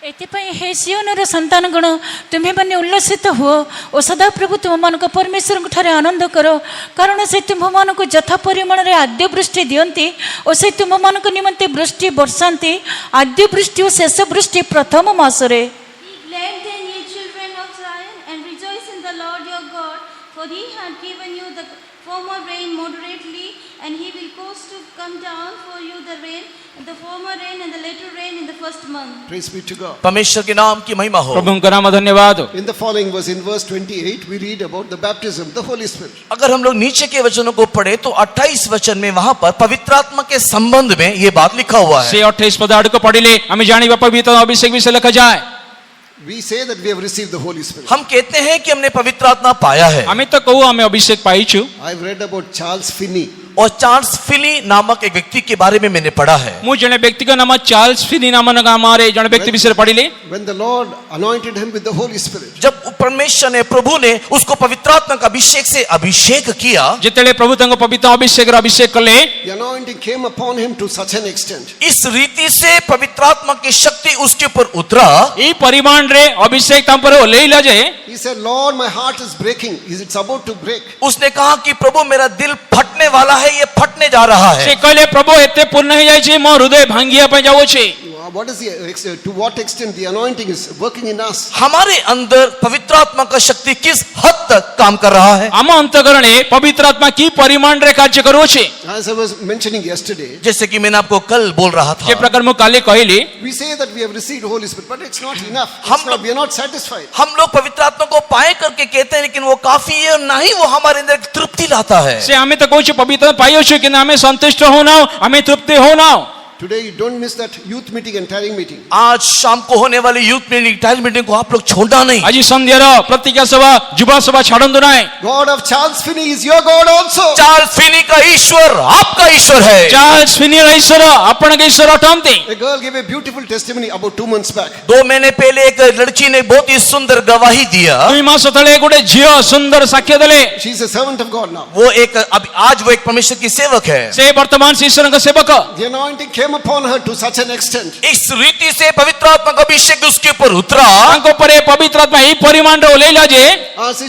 ଏଥିପାଇଁ ହେ ସିଓନର ସନ୍ତାନଗଣ ତୁମେମାନେ ଉଲ୍ଲସିତ ହୁଅ ଓ ସଦାପ୍ରଭୁ ତୁମମାନଙ୍କ ପରମେଶ୍ୱରଙ୍କ ଠାରେ ଆନନ୍ଦ କର, କାରଣ ସେ ତୁମମାନଙ୍କୁ ଯଥା ପରିମାଣରେ ଆଦ୍ୟ ବୃଷ୍ଟି ଦିଅନ୍ତି ଓ ସେ ତୁମମାନଙ୍କ ନିମନ୍ତେ ବୃଷ୍ଟି ବର୍ଷାନ୍ତି, ଆଦ୍ୟ ବୃଷ୍ଟି ଓ ଶେଷ ବୃଷ୍ଟି ପ୍ରଥମ ମାସରେ। Be glad then, ye children of Zion, and rejoice in the Lord your God, for he hath given you the former rain moderately, and he will cause to come down for you the rain, and the former rain and the latter rain in the first month. Praise be to God. परमेश्वर के नाम की महिमा हो। ପ୍ରଭୁଙ୍କ ନାମ ଧନ୍ୟବାଦ हो। In the following verse, in verse 28, we read about the baptism of the Holy Spirit. अगर हम लोग नीचे के वचनों को पढ़े तो 28 वचन में वहां पर पवित्र आत्मा के संबंध में ये बात लिखा हुआ है। ସେ 28 ପଦ ଆଡକୁ ପଢିଲେ ଆମେ ଜାଣିବା ପବିତ୍ର ଅଭିଷେକ ବିଷୟ ଲେଖାଯାଏ। We say that we have received the Holy Spirit. हम कहते हैं कि हमने पवित्र आत्मा पाया है। ଆମେ ତ କହୁ ଆମେ ଅଭିଷେକ ପାଇଛୁ। I've read about Charles Finney. और चार्ल्स फिली नामक एक व्यक्ति के बारे में मैंने पढ़ा है। ମୁଁ ଜଣେ ବ୍ୟକ୍ତିଙ୍କ ନାମ ଚାର୍ଲସ ଫିନି ନାମରେ ଜଣେ ବ୍ୟକ୍ତି ବିଷୟରେ ପଢିଲି। When the Lord anointed him with the Holy Spirit, जब परमेश्वर ने प्रभु ने उसको पवित्र आत्मा का अभिषेक से अभिषेक किया, ଯେତେବେଳେ ପ୍ରଭୁ ତାଙ୍କ ପବିତ୍ର ଅଭିଷେକର ଅଭିଷେକ କଲେ the anointing came upon him to such an extent इस रीति से पवित्र आत्मा की शक्ति उसके ऊपर उतरा ଏଇ ପରିମାଣରେ ଅଭିଷେକ ତାଙ୍କ ଉପରେ ଓହ୍ଲେଇଲା ଯେ he He said, Lord, my heart is breaking. It's about to break. उसने कहा कि प्रभु मेरा दिल फटने वाला है, ये फटने जा रहा ସେ है। କହିଲେ ପ୍ରଭୁ ଏତେ ପୂର୍ଣ୍ଣ ହେଇଯାଇଛି ମୋ ହୃଦୟ ଭାଙ୍ଗିବା ପାଇଁ ଯାଉଛି। What is to what extent the anointing is working in us? हमारे अंदर पवित्र आत्मा का शक्ति किस हद तक काम कर रहा है? ଆମ ଅନ୍ତଃକରଣରେ ପବିତ୍ର ଆତ୍ମା କି ପରିମାଣରେ କାର୍ଯ୍ୟ କରୁଅଛି? As I was mentioning yesterday, जैसे कि मैंने आपको कल बोल रहा ଯେ था, ପ୍ରକାର ମୁଁ କାଲି କହିଲି we say that we have received Holy Spirit, but it's not enough. We are not satisfied. हम लोग पवित्र आत्मा को पाए करके कहते हैं, लेकिन वो काफी है और ना ही वो हमारे अंदर एक तृप्ति लाता है। ସେ ଆମେ ତ କହୁଛୁ ପବିତ୍ର ପାଇଅଛୁ କିନ୍ତୁ ଆମେ ସନ୍ତୁଷ୍ଟ ହଉନାହୁଁ, ଆମେ ତୃପ୍ତି ହଉନାହୁଁ। Today, you don't miss that youth meeting and tarrying meeting. आज शाम को होने वाली यूथ मीटिंग, टाइल मीटिंग को आप लोग छोड़ना नहीं। ଆଜି ସନ୍ଧ୍ୟାର ପ୍ରତିଜ୍ଞା ସଭା ଯୁବ ସଭା ଛାଡ଼ନ୍ତୁ ନାହିଁ। God of Charles Finney is your God also. Charles Finney का ईश्वर आपका ईश्वर है। ଚାର୍ଲସ ଫିନିର ଈଶ୍ୱର ଆପଣଙ୍କ ଈଶ୍ୱର ଅଟନ୍ତି। A girl gave a beautiful testimony about 2 months back. 2 महीने पहले एक लड़की ने बहुत ही सुंदर गवाही दिया। 2 ମାସ ତଳେ ଗୋଟେ ଝିଅ ସୁନ୍ଦର ସାକ୍ଷ୍ୟ ଦେଲେ। She is a servant of God now. वो एक आज वो एक परमेश्वर की सेवक है। ସେ ବର୍ତ୍ତମାନ ସେ ଈଶ୍ୱରଙ୍କ ସେବକ। The anointing came upon her to such an extent. इस रीति से पवित्र आत्मा का अभिषेक उसके ऊपर उतरा। ତାଙ୍କ ଉପରେ ପବିତ୍ର ଆତ୍ମା ଏହି ପରିମାଣରେ ଓହ୍ଲେଇଲା ଯେ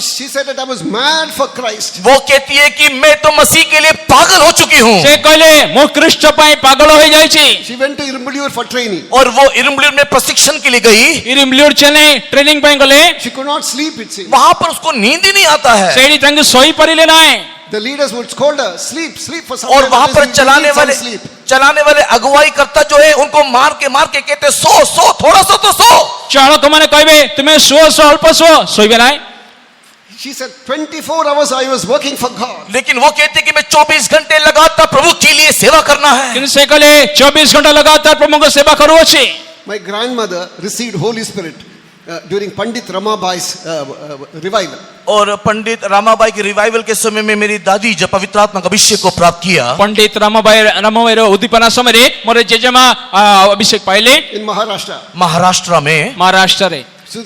She said that I was mad for Christ. वो कहती है कि मैं तो मसीह के लिए पागल हो चुकी हूँ। ସେ କହିଲେ ମୁଁ ଖ୍ରୀଷ୍ଟ ପାଇଁ ପାଗଳ ହୋଇଯାଇଛି। She went to Irumbuliur for training. और वो इरमलिर में प्रशिक्षण के लिए गई। ଇରିମ୍ଲିଉର ଚେନ୍ନାଇ ଟ୍ରେନିଂ ପାଇଁ गले। She could not sleep, it seems. वहां पर उसको नींद ही नहीं आता है। ସେଇଠି ତାଙ୍କୁ ଶୋଇପାରିଲେ ନାହିଁ। The leaders would scold her, sleep for some और time. वहां पर You need some sleep. चलाने वाले अगुवाई करता जो है उनको मार के कहते सो थोड़ा सा तो सो। ଚାଳକ ମାନେ କହିବେ ତୁମେ ଶୁଅ ଅଳ୍ପ ଶୁଅ, ଶୋଇବେ ନାହିଁ। She said 24 hours I was working for God. लेकिन वो कहते कि मैं 24 घंटे लगातार प्रभु के लिए सेवा करना है। କିନ୍ତୁ ସେ କହିଲେ 24 ଘଣ୍ଟା ଲଗାତାର ପ୍ରଭୁଙ୍କ ସେବା କରୁଅଛି। My grandmother received Holy Spirit during Pandit Ramabai's revival. और पंडित रामाबाई के रिवाइवल के समय में मेरी दादी जब पवित्र आत्मा का अभिषेक को प्राप्त किया, ପଣ୍ଡିତ ରାମବାଇର ଉଦ୍ଦୀପନା ସମୟରେ ମୋର ଜେଜେମା ଅଭିଷେକ ପାଇଲେ In Maharashtra. महाराष्ट्र में। ମହାରାଷ୍ଟ୍ରରେ। So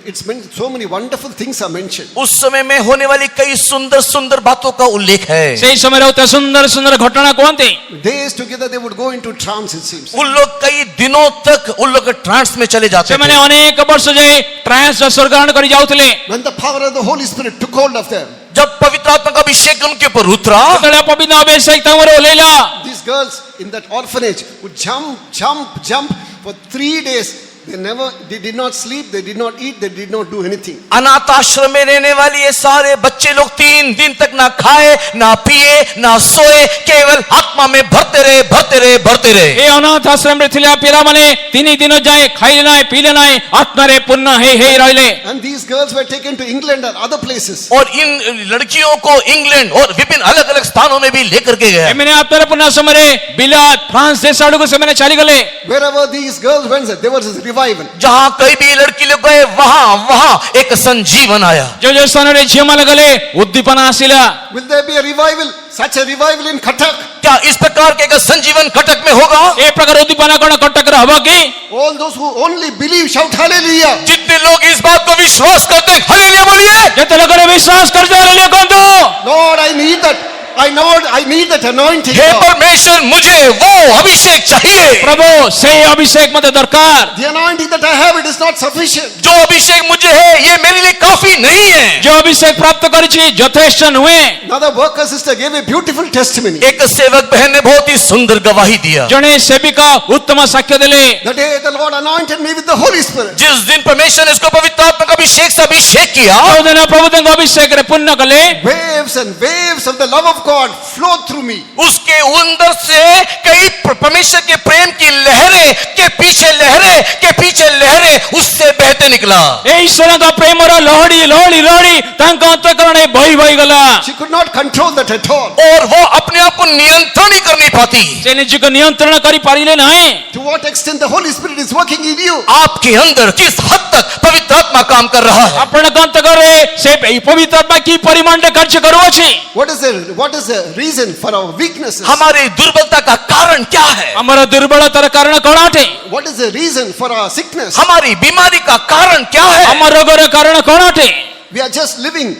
it's meant so many wonderful things are mentioned. उस समय में होने वाली कई सुंदर सुंदर बातों का उल्लेख है। ସେହି ସମୟରେ ହଉଥିବା ସୁନ୍ଦର ସୁନ୍ଦର ଘଟଣା କୁହନ୍ତି। Days together they would go into trance, it seems. उन लोग कई दिनों तक उन लोग ट्रांस में चले जाते ସେମାନେ थे। ଅନେକ ବର୍ଷ ଯାଏ ଟ୍ରାନ୍ସ ସ୍ୱର୍ଗଗ୍ରହଣ କରି ଯାଉଥିଲେ। When the power of the Holy Spirit took hold of them, जब पवित्र आत्मा का अभिषेक उनके ऊपर उतरा, ଯେତେବେଳେ ପବିତ୍ର ଅଭିଷେକ ତାଙ୍କ ଉପରେ ଓହ୍ଲେଇଲା, these girls in that orphanage would jump for 3 days. They did not sleep, they did not eat, they did not do anything. अनाथ आश्रम में रहने वाले ये सारे बच्चे लोग 3 दिन तक ना खाए ना पिए ना सोए, केवल आत्मा में भरते रहे। ଏ ଅନାଥ ଆଶ୍ରମରେ ଥିବା ପିଲାମାନେ 3 ଦିନ ଯାଏ ଖାଇଲେ ନାହିଁ ପିଇଲେ ନାହିଁ, ଆତ୍ମାରେ ପୂର୍ଣ୍ଣ ହେଇ ରହିଲେ। And these girls were taken to England and other places. और इन लड़कियों को इंग्लैंड और विभिन्न अलग अलग स्थानों में भी लेकर के गया। ଏମାନେ ଆତ୍ମାରେ ପୂର୍ଣ୍ଣ ସମୟରେ ବିଲାତ ଫ୍ରାନ୍ସ ଦେଶ ଆଡ଼କୁ ସେମାନେ ଚାଲିଗଲେ। Wherever these girls went, there was a revival. जहां कई भी लड़की लोग गए वहां एक संजीवन आया। जो ସ୍ଥାନରେ ଝିଅମାନେ ଗଲେ ଉଦ୍ଦୀପନା ଆସିଲା। Will there be a revival? Such a revival in Cuttack? क्या इस प्रकार के संजीवन कटक में होगा? ଏ ପ୍ରକାର ଉଦ୍ଦୀପନା କଣ କଟକରେ ହବ କି? All those who only believe shout hallelujah. जितने लोग इस बात को विश्वास करते हैं हालेलुया बोलिए। ଯେତେ ଲୋକରେ ବିଶ୍ୱାସ କରୁଛ ହାଲେଲୁୟା କୁହନ୍ତୁ। Lord, I need that. I need that anointing. Hey Lord. परमेश्वर मुझे वो अभिषेक चाहिए। ପ୍ରଭୁ ସେଇ ଅଭିଷେକ ମତେ ଦରକାର। The anointing that I have, it is not sufficient. जो अभिषेक मुझे है ये मेरे लिए काफी नहीं है। जो अभिषेक प्राप्त କରିଛି ଯଥେଷ୍ଟ ନୁହେଁ। Another worker sister gave a beautiful testimony. एक सेवक बहन ने बहुत ही सुंदर गवाही दिया। ଜଣେ ସେବିକା ଉତ୍ତମ ସାକ୍ଷ୍ୟ ଦେଲେ। The day the Lord anointed me with the Holy Spirit. जिस दिन परमेश्वर ने इसको पवित्र आत्मा का अभिषेक से अभिषेक किया, ଯୋଉଦିନ ପ୍ରଭୁ ତାଙ୍କ ଅଭିଷେକରେ ପୂର୍ଣ୍ଣ କଲେ, Waves and waves of the love of God flowed through me. उसके अंदर से कई परमेश्वर के प्रेम की लहरें के पीछे लहरें उससे बहते निकला। ଏ ଈଶ୍ୱରଙ୍କ ପ୍ରେମର ଲହଡ଼ି ଲହଡ଼ି ଲହଡ଼ି ତାଙ୍କ ଅନ୍ତଃକରଣରେ ବହି ବହି ଗଲା। She could not control that at all. और वो अपने आप को नियंत्रण ही कर नहीं पाती। ସେ ନିଜକୁ ନିୟନ୍ତ୍ରଣ କରିପାରିଲେ ନାହିଁ। To what extent the Holy Spirit is working in you? आपके अंदर किस हद तक पवित्र आत्मा काम कर रहा है? ଆପଣଙ୍କ ଅନ୍ତଃକରଣରେ ସେ ପବିତ୍ର ଆତ୍ମା କି ପରିମାଣରେ କାର୍ଯ୍ୟ କରୁଅଛି? What is the reason for our weaknesses? हमारी दुर्बलता का कारण क्या है? ଆମର ଦୁର୍ବଳତାର କାରଣ କଣ ଅଟେ? What is the reason for our sickness? हमारी बीमारी का कारण क्या है? ଆମ ରୋଗର କାରଣ କଣ ଅଟେ? We are just living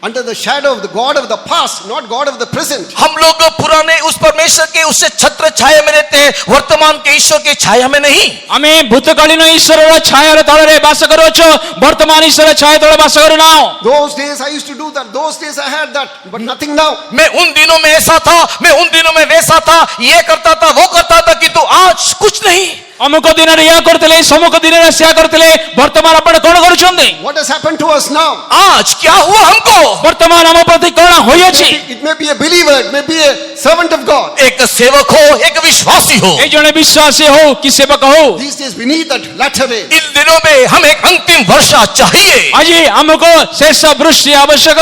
under the shadow of the God of the past, not God of the present. हम लोग पुराने उस परमेश्वर के उससे छत्र छाया में रहते हैं, वर्तमान के ईश्वर के छाया में नहीं। ଆମେ ଭୂତକାଳୀନ ଈଶ୍ୱରର ଛାୟାର ତଳରେ ବାସ କରୁଅଛୁ, ବର୍ତ୍ତମାନ ଈଶ୍ୱର ଛାୟା ତଳେ ବାସ କରୁନାହୁଁ। Those days I used to do that. Those days I had that, but nothing now. मैं उन दिनों में ऐसा था, मैं उन दिनों में वैसा था, ये करता था वो करता था, किंतु आज कुछ नहीं। ଅମୁକ ଦିନରେ ଏହା କରୁଥିଲେ, ସମୁକ ଦିନରେ ସେୟା କରୁଥିଲେ, ବର୍ତ୍ତମାନ ଆପଣ କଣ କରୁଛନ୍ତି? What has happened to us now? आज क्या हुआ हमको? ବର୍ତ୍ତମାନ ଆମ ପ୍ରତି କଣ ହୋଇଅଛି? It may be a believer, it may be a servant of God. एक सेवक हो, एक विश्वासी हो, ଏ ଜଣେ ବିଶ୍ୱାସୀ ହଉ କି ସେବକ ହଉ, These days we need that latter rain. इन दिनों में हमें एक अंतिम वर्षा चाहिए। ଆଜି ଆମକୁ ଶେଷ ବୃଷ୍ଟି ଆବଶ୍ୟକ।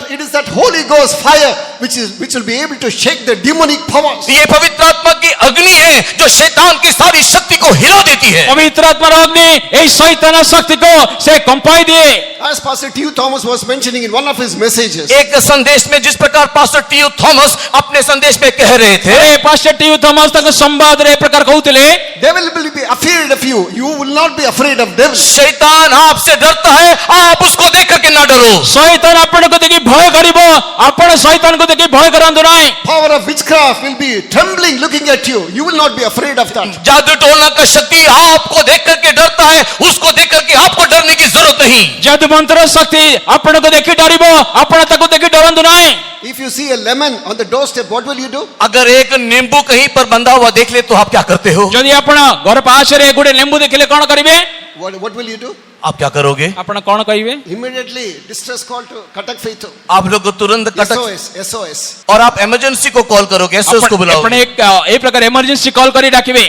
It is that Holy Ghost fire which will be able to shake the demonic powers. ये पवित्र आत्मा की अग्नि है जो शैतान की सारी शक्ति को हिला देती है। ପବିତ୍ର ଆତ୍ମାର ଅଗ୍ନି ଏହି ଶୈତାନ ଶକ୍ତିକୁ ସେ କମ୍ପାଇ ଦିଏ। As Pastor T.U. Thomas was mentioning in one of his messages, एक संदेश में जिस प्रकार पास्टर टी.यू. थॉमस अपने संदेश में कह रहे थे, ଏ ପାଷ୍ଟର ଟି.ୟୁ. ଥମସ ତାଙ୍କ ସମ୍ବାଦରେ ଏ ପ୍ରକାର କହୁଥିଲେ, devil will be afraid of you. You will not be afraid of devil. शैतान आपसे डरता है, आप उसको देख करके ना डरो। ଶୈତାନ ଆପଣଙ୍କୁ ଦେଖି ଭୟ କରିବ, ଆପଣ ଶୈତାନକୁ ଦେଖି ଭୟ କରନ୍ତୁ ନାହିଁ। Power of witchcraft will be trembling looking at you. You will not be afraid of that. जादू टोना का शक्ति आपको देख करके डरता है, उसको देख करके आपको डरने की जरूरत नहीं। ଯାଦୁ ମନ୍ତ୍ର ଶକ୍ତି ଆପଣଙ୍କୁ ଦେଖି ଡରିବ, ଆପଣ ତାକୁ ଦେଖି ଡରନ୍ତୁ ନାହିଁ। If you see a lemon on the doorstep, what will you do? अगर एक नींबू कहीं पर बंधा हुआ देख ले तो आप क्या करते हो? ଯଦି ଆପଣ ଘର ପାହାଚରେ ଗୋଟେ ଲେମ୍ବୁ ଦେଖିଲେ କଣ କରିବେ? What will you do? आप क्या करोगे? ଆପଣ କଣ କହିବେ? Immediately distress call to Katak Faith. आप लोग तुरंत कटक SOS. और आप इमरजेंसी को कॉल करोगे, एसओएस को ଆପଣ बुलाओगे। ଏ ପ୍ରକାର ଏମର୍ଜେନ୍ସି କଲ୍ କରି ଡାକିବେ।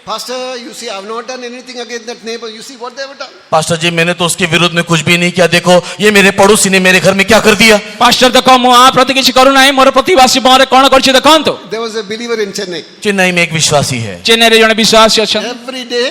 Pastor, you see, I have not done anything against that neighbor. You see what they have done? Pastor ji मैंने तो उसके विरुद्ध में कुछ भी नहीं किया, देखो ये मेरे पड़ोसी ने मेरे घर में क्या कर दिया। ପାଷ୍ଟର ଦେଖ ମୁଁ ଆ ପ୍ରତି କିଛି କରୁନାହିଁ, ମୋର ପ୍ରତିବାସୀ ମୋରେ କଣ କରିଛି ଦେଖନ୍ତୁ। There was a believer in Chennai. Chennai में एक विश्वासी है, ଚେନ୍ନାଇରେ ଜଣେ ବିଶ୍ୱାସୀ ଅଛନ୍ତି। Every day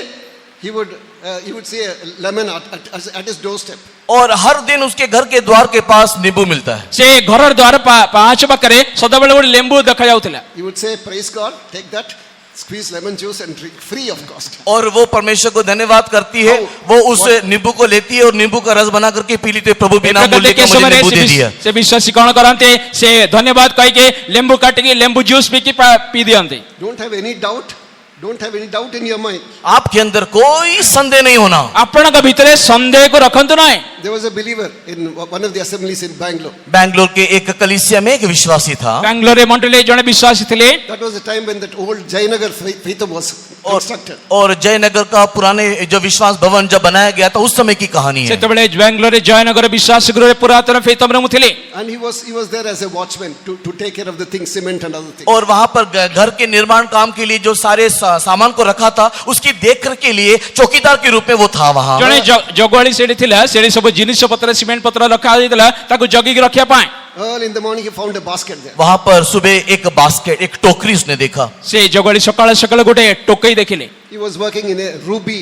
he would see a lemon at his doorstep. और हर दिन उसके घर के द्वार के पास नींबू मिलता है। ସେ ଘରର ଦ୍ୱାର ପାହାଚ ପାଖରେ ସଦାବେଳେ ଗୋଟେ ଲେମ୍ବୁ ଦେଖାଯାଉଥିଲା। He would say, praise God, take that, squeeze lemon juice and drink free of cost. और वो परमेश्वर को धन्यवाद करती है, वो उस नींबू को लेती है और नींबू का रस बना करके पी लेती है। प्रभु बिना मूल्य के मुझे नींबू दे दिया। ସେ ବିଶ୍ୱାସୀ କଣ କରନ୍ତି? ସେ ଧନ୍ୟବାଦ କହିକି ଲେମ୍ବୁ କାଟିକି ଲେମ୍ବୁ ଜୁସ୍ ପିଇକି ପିଇ ଦିଅନ୍ତି। Don't have any doubt. Don't have any doubt in your mind. आपके अंदर कोई संदेह नहीं होना। ଆପଣଙ୍କ ଭିତରେ ସନ୍ଦେହକୁ ରଖନ୍ତୁ ନାହିଁ। There was a believer in one of the assemblies in Bangalore. Bangalore के एक कलीसिया में एक विश्वासी था। ବାଙ୍ଗାଲୋରରେ ମଣ୍ଡଳୀ ଜଣେ ବିଶ୍ୱାସୀ ଥିଲେ। That was the time when that old Jayanagar Faitham was constructed. और जयनगर का पुराने जो विश्वास भवन जब बनाया गया था उस समय की कहानी है। ସେତେବେଳେ ବାଙ୍ଗାଲୋରରେ ଜୟନଗର ବିଶ୍ୱାସ ଗୃହରେ ପୁରାତନ ଫେତମରେ ମୁଁ ଥିଲି। And he was there as a watchman to take care of the things, cement and other things. और वहां पर घर के निर्माण काम के लिए जो सारे सामान को रखा था उसकी देखरेख के लिए चौकीदार के रूप में वो था वहां। ଜଣେ ଜଗୁଆଳି ସେଠି ଥିଲା, ସେଠି ସବୁ ଜିନିଷ ପତ୍ର ସିମେଣ୍ଟ ପତ୍ର ରଖା ଯାଇଥିଲା ତାକୁ ଜଗିକି ରଖିବା ପାଇଁ। Early in the morning he found a basket there. वहां पर सुबह एक बास्केट, एक टोकरी उसने देखा। ସେ ଜଗୁଆଳି ସକାଳେ ସକାଳେ ଗୋଟେ ଟୋକେଇ ଦେଖିଲେ। He was working in a ruby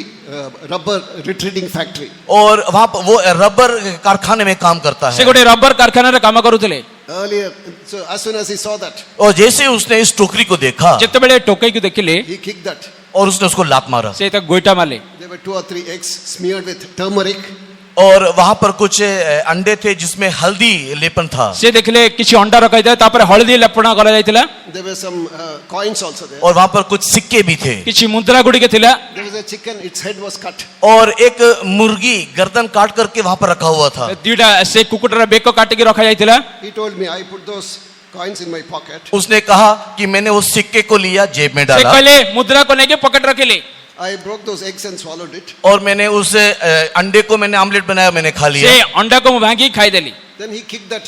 rubber retreating factory. और वहां पर वो रबर कारखाने में काम करता ସେ है। ଗୋଟେ ରବର କାରଖାନାରେ କାମ କରୁଥିଲେ। Earlier, so as soon as he saw that, और जैसे ही उसने इस टोकरी को देखा ଯେତେବେଳେ ଟୋକେଇକୁ ଦେଖିଲେ he kicked that. और उसने उसको लात मारा। ସେ ତାକୁ ଗୋଇଠା ମାରିଲେ। There were 2 or 3 eggs smeared with turmeric. और वहां पर कुछ अंडे थे जिसमें हल्दी लेपन था। ସେ ଦେଖିଲେ କିଛି ଅଣ୍ଡା ରଖାଯାଇଥିଲା, ତାପରେ ହଳଦୀ ଲେପନ କରାଯାଇଥିଲା। There were some coins also there. और वहां पर कुछ सिक्के भी थे। କିଛି ମୁଦ୍ରା ଗୁଡ଼ିକ ଥିଲା। There was a chicken, its head was cut. और एक मुर्गी गर्दन काट करके वहां पर रखा हुआ था। ଦୁଇଟା ସେ କୁକୁଡ଼ାର ବେକ କାଟିକି ରଖାଯାଇଥିଲା। He told me, I put those coins in my pocket. उसने कहा कि मैंने उस सिक्के को लिया, जेब में ସେ डाला କହିଲେ ମୁଦ୍ରା को ନେଇକି pocket रखिले। I broke those eggs and swallowed it. और मैंने उस अंडे को मैंने आमलेट बनाया, मैंने खा ସେ लिया। ଅଣ୍ଡା को ମୁଁ ଭାଙ୍ଗି ଖାଇଦେଲି। Then he kicked that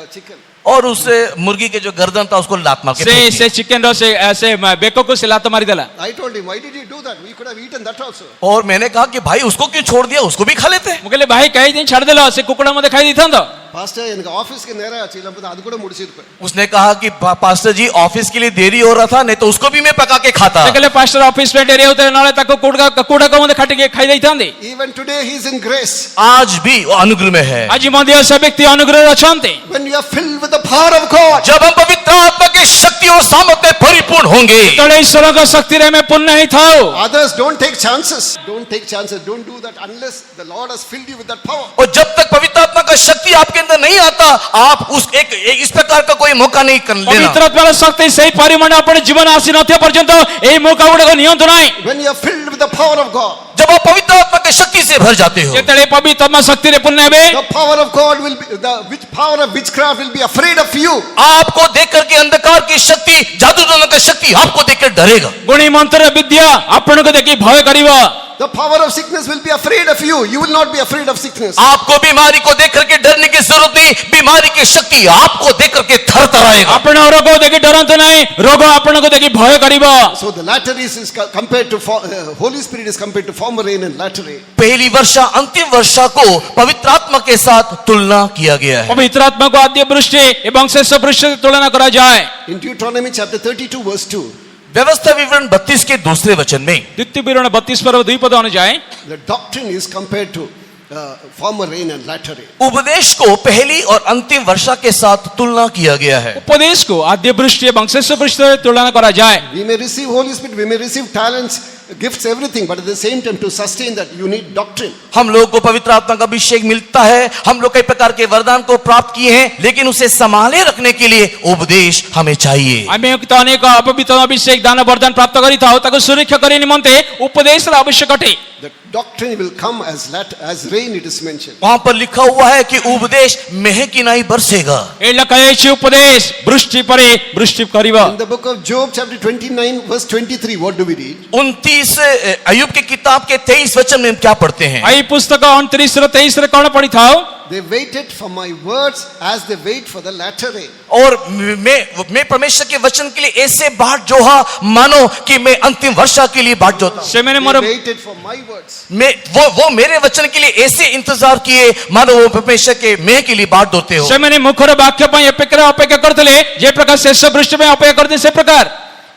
chicken. और उस मुर्गी के जो गर्दन था उसको लात मार के ସେ फेंक ସେ दिया। ଚିକେନ ର ସେ ବେକ को ସେ ଲାତ ମାରିଦେଲା। I told him, why did you do that? We could have eaten that also. और मैंने कहा कि भाई उसको क्यों छोड़ दिया, उसको भी खा लेते। ମୁଁ କହିଲି ଭାଇ କାହିଁ ଦିନ ଛାଡ଼ିଦେଲ, ସେ କୁକୁଡ଼ା ମୋତେ ଖାଇ ଦେଇଥାନ୍ତ। Pastor, எனக்கு ஆபீஸ்க்கு நேரா ஆச்சு இல்ல அது கூட முடிச்சிருப்பேன். उसने कहा कि पास्टर जी ऑफिस के लिए देरी हो रहा था, नहीं तो उसको भी मैं पका के खाता। ସେ କହିଲେ ପାଷ୍ଟର ଅଫିସ ପାଇଁ ଡେରି ହଉଥିଲା, ନହେଲେ ତାକୁ କୁକୁଡ଼ାକୁ ମୋତେ କାଟିକି ଖାଇ ଦେଇଥାନ୍ତି। Even today he is in grace. आज भी वो अनुग्रह में है। ଆଜି ମଧ୍ୟ ସେ ବ୍ୟକ୍ତି ଅନୁଗ୍ରହରେ ଅଛନ୍ତି। When you are filled with the power of God, जब हम पवित्र आत्मा की शक्ति और सामर्थ्य में परिपूर्ण होंगे, ଯେତେବେଳେ ଈଶ୍ୱରଙ୍କ ଶକ୍ତିରେ ଆମେ ପୂର୍ଣ୍ଣ ହେଇଥାଉ। others don't take chances. Don't take chances. Don't do that unless the Lord has filled you with that power. और जब तक पवित्र आत्मा का शक्ति आपके अंदर नहीं आता, आप उस एक इस प्रकार का कोई मौका नहीं कर लेना। ପବିତ୍ରାତ୍ମାର ଶକ୍ତି ସେହି ପରିମାଣ ଆପଣ ଜୀବନ ଆସି ନଥିବା ପର୍ଯ୍ୟନ୍ତ ଏହି ମୌକା ଗୁଡିକ ନିଅନ୍ତୁ ନାହିଁ। When you are filled with the power of God, जब आप पवित्र आत्मा की शक्ति से भर जाते हो, ଯେତେବେଳେ ପବିତ୍ର ଆତ୍ମା ଶକ୍ତିରେ ପୂର୍ଣ୍ଣ ହେବେ, the power of God will be, the power of witchcraft will be afraid of you. आपको देख करके अंधकार की शक्ति, जादू टोना की शक्ति आपको देखकर डरेगा। ଗୁଣି ମନ୍ତ୍ର ବିଦ୍ୟା ଆପଣଙ୍କୁ ଦେଖି ଭୟ କରିବ। The power of sickness will be afraid of you. You will not be afraid of sickness. आपको बीमारी को देख करके डरने की जरूरत नहीं, बीमारी की शक्ति आपको देख करके थरथराएगा। ଆପଣ ରୋଗ ଦେଖି ଡରନ୍ତୁ ନାହିଁ, ରୋଗ ଆପଣଙ୍କୁ ଦେଖି ଭୟ କରିବ। So the latter is compared to Holy Spirit is compared to former rain and latter rain. पहली वर्षा अंतिम वर्षा को पवित्र आत्मा के साथ तुलना किया गया है। ପବିତ୍ର ଆତ୍ମାକୁ ଆଦ୍ୟ ବୃଷ୍ଟି ଏବଂ ଶେଷ ବୃଷ୍ଟି ତୁଳନା କରାଯାଏ। In Deuteronomy chapter 32 verse 2, व्यवस्था विवरण 32 के दूसरे वचन में ଦ୍ୱିତୀୟ ବିବରଣୀ 32 पर्व 2 पद अनुଯାयी the doctrine is compared to former rain and latter rain. उपदेश को पहली और अंतिम वर्षा के साथ तुलना किया गया है। ଉପଦେଶକୁ ଆଦ୍ୟ ବୃଷ୍ଟି ଏବଂ ଶେଷ ବୃଷ୍ଟିରେ ତୁଳନା କରାଯାଏ। We may receive Holy Spirit, we may receive talents, gifts, everything, but at the same time to sustain that you need doctrine. हम लोगों को पवित्र आत्मा का अभिषेक मिलता है, हम लोग कई प्रकार के वरदान को प्राप्त किए हैं, लेकिन उसे संभाले रखने के लिए उपदेश हमें चाहिए। ଆମେ ତ ଅନେକ ଅପବିତ୍ର ଅଭିଷେକ ଦାନ ବରଦାନ ପ୍ରାପ୍ତ କରିଥାଉ, ତାକୁ ସୁରକ୍ଷା କରିବା ନିମନ୍ତେ ଉପଦେଶର ଆବଶ୍ୟକ ଅଟେ। The doctrine will come as rain, it is mentioned. वहां पर लिखा हुआ है कि उपदेश मेह की नाई बरसेगा। ଏ ଲେଖାଯାଇଛି ଉପଦେଶ ବୃଷ୍ଟି ପରେ ବୃଷ୍ଟି କରିବ। In the book of Job chapter 29 verse 23, what do we read? 29 अय्यूब की किताब के 23 वचन में हम क्या पढ़ते हैं? ଏଇ पुस्तକ 29 ର 23 ରେ କଣ ପଢିଥାଉ? They waited for my words as they wait for the latter rain. और मैं परमेश्वर के वचन के लिए ऐसे बाट जोहा मानो कि मैं अंतिम वर्षा के लिए बाट जोता हूं। ସେମାନେ They ମୋର waited for my words. वो मेरे वचन के लिए ऐसे इंतजार किए मानो वो परमेश्वर के मैं के लिए बाट धोते हो। ସେମାନେ ମୁଖର ବାକ୍ୟ ପାଇଁ ଅପେକ୍ଷା କରିଥିଲେ, ଯେ ପ୍ରକାର ଶେଷ ବୃଷ୍ଟି ପାଇଁ ଅପେକ୍ଷା କରିଥିଲେ ସେ ପ୍ରକାର।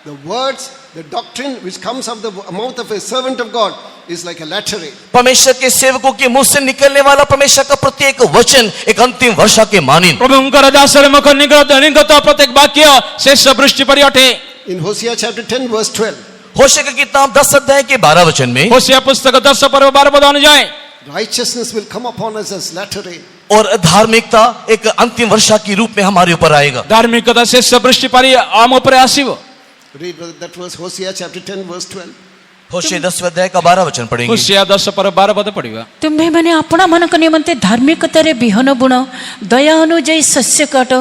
The words, the doctrine which comes out of the mouth of a servant of God is like a latter rain. परमेश्वर के सेवकों के मुंह से निकलने वाला परमेश्वर का प्रत्येक वचन एक अंतिम वर्षा के मानिन। ପ୍ରଭୁଙ୍କର ଦାସର ମୁଖ ନିର୍ଗତ ପ୍ରତ୍ୟେକ ବାକ୍ୟ ଶେଷ ବୃଷ୍ଟି ପରି ଅଟେ। In Hosea chapter 10 verse 12, होशे की किताब 10 अध्याय के 12 वचन में होशिया पुस्तक 10 पर्व 12 पद अनुଯାୟୀ righteousness will come upon us as latter rain. और धार्मिकता एक अंतिम वर्षा के रूप में हमारे ऊपर आएगा। धार्मिकता ଶେଷ ବୃଷ୍ଟି ପରି ଆମ ଉପରେ ଆସିବ। Read that verse, Hosea chapter 10 verse 12. होशे 10 अध्याय का 12 वचन पढ़ेंगे। होशिया 10 पर्व 12 पद पढ़िବା। ତୁମ୍ଭେ ମାନେ ଆପଣମାନଙ୍କ ନିମନ୍ତେ ଧାର୍ମିକତାରେ ବିହନ ବୁଣ, ଦୟା ଅନୁଯାୟୀ ଶସ୍ୟ କାଟ,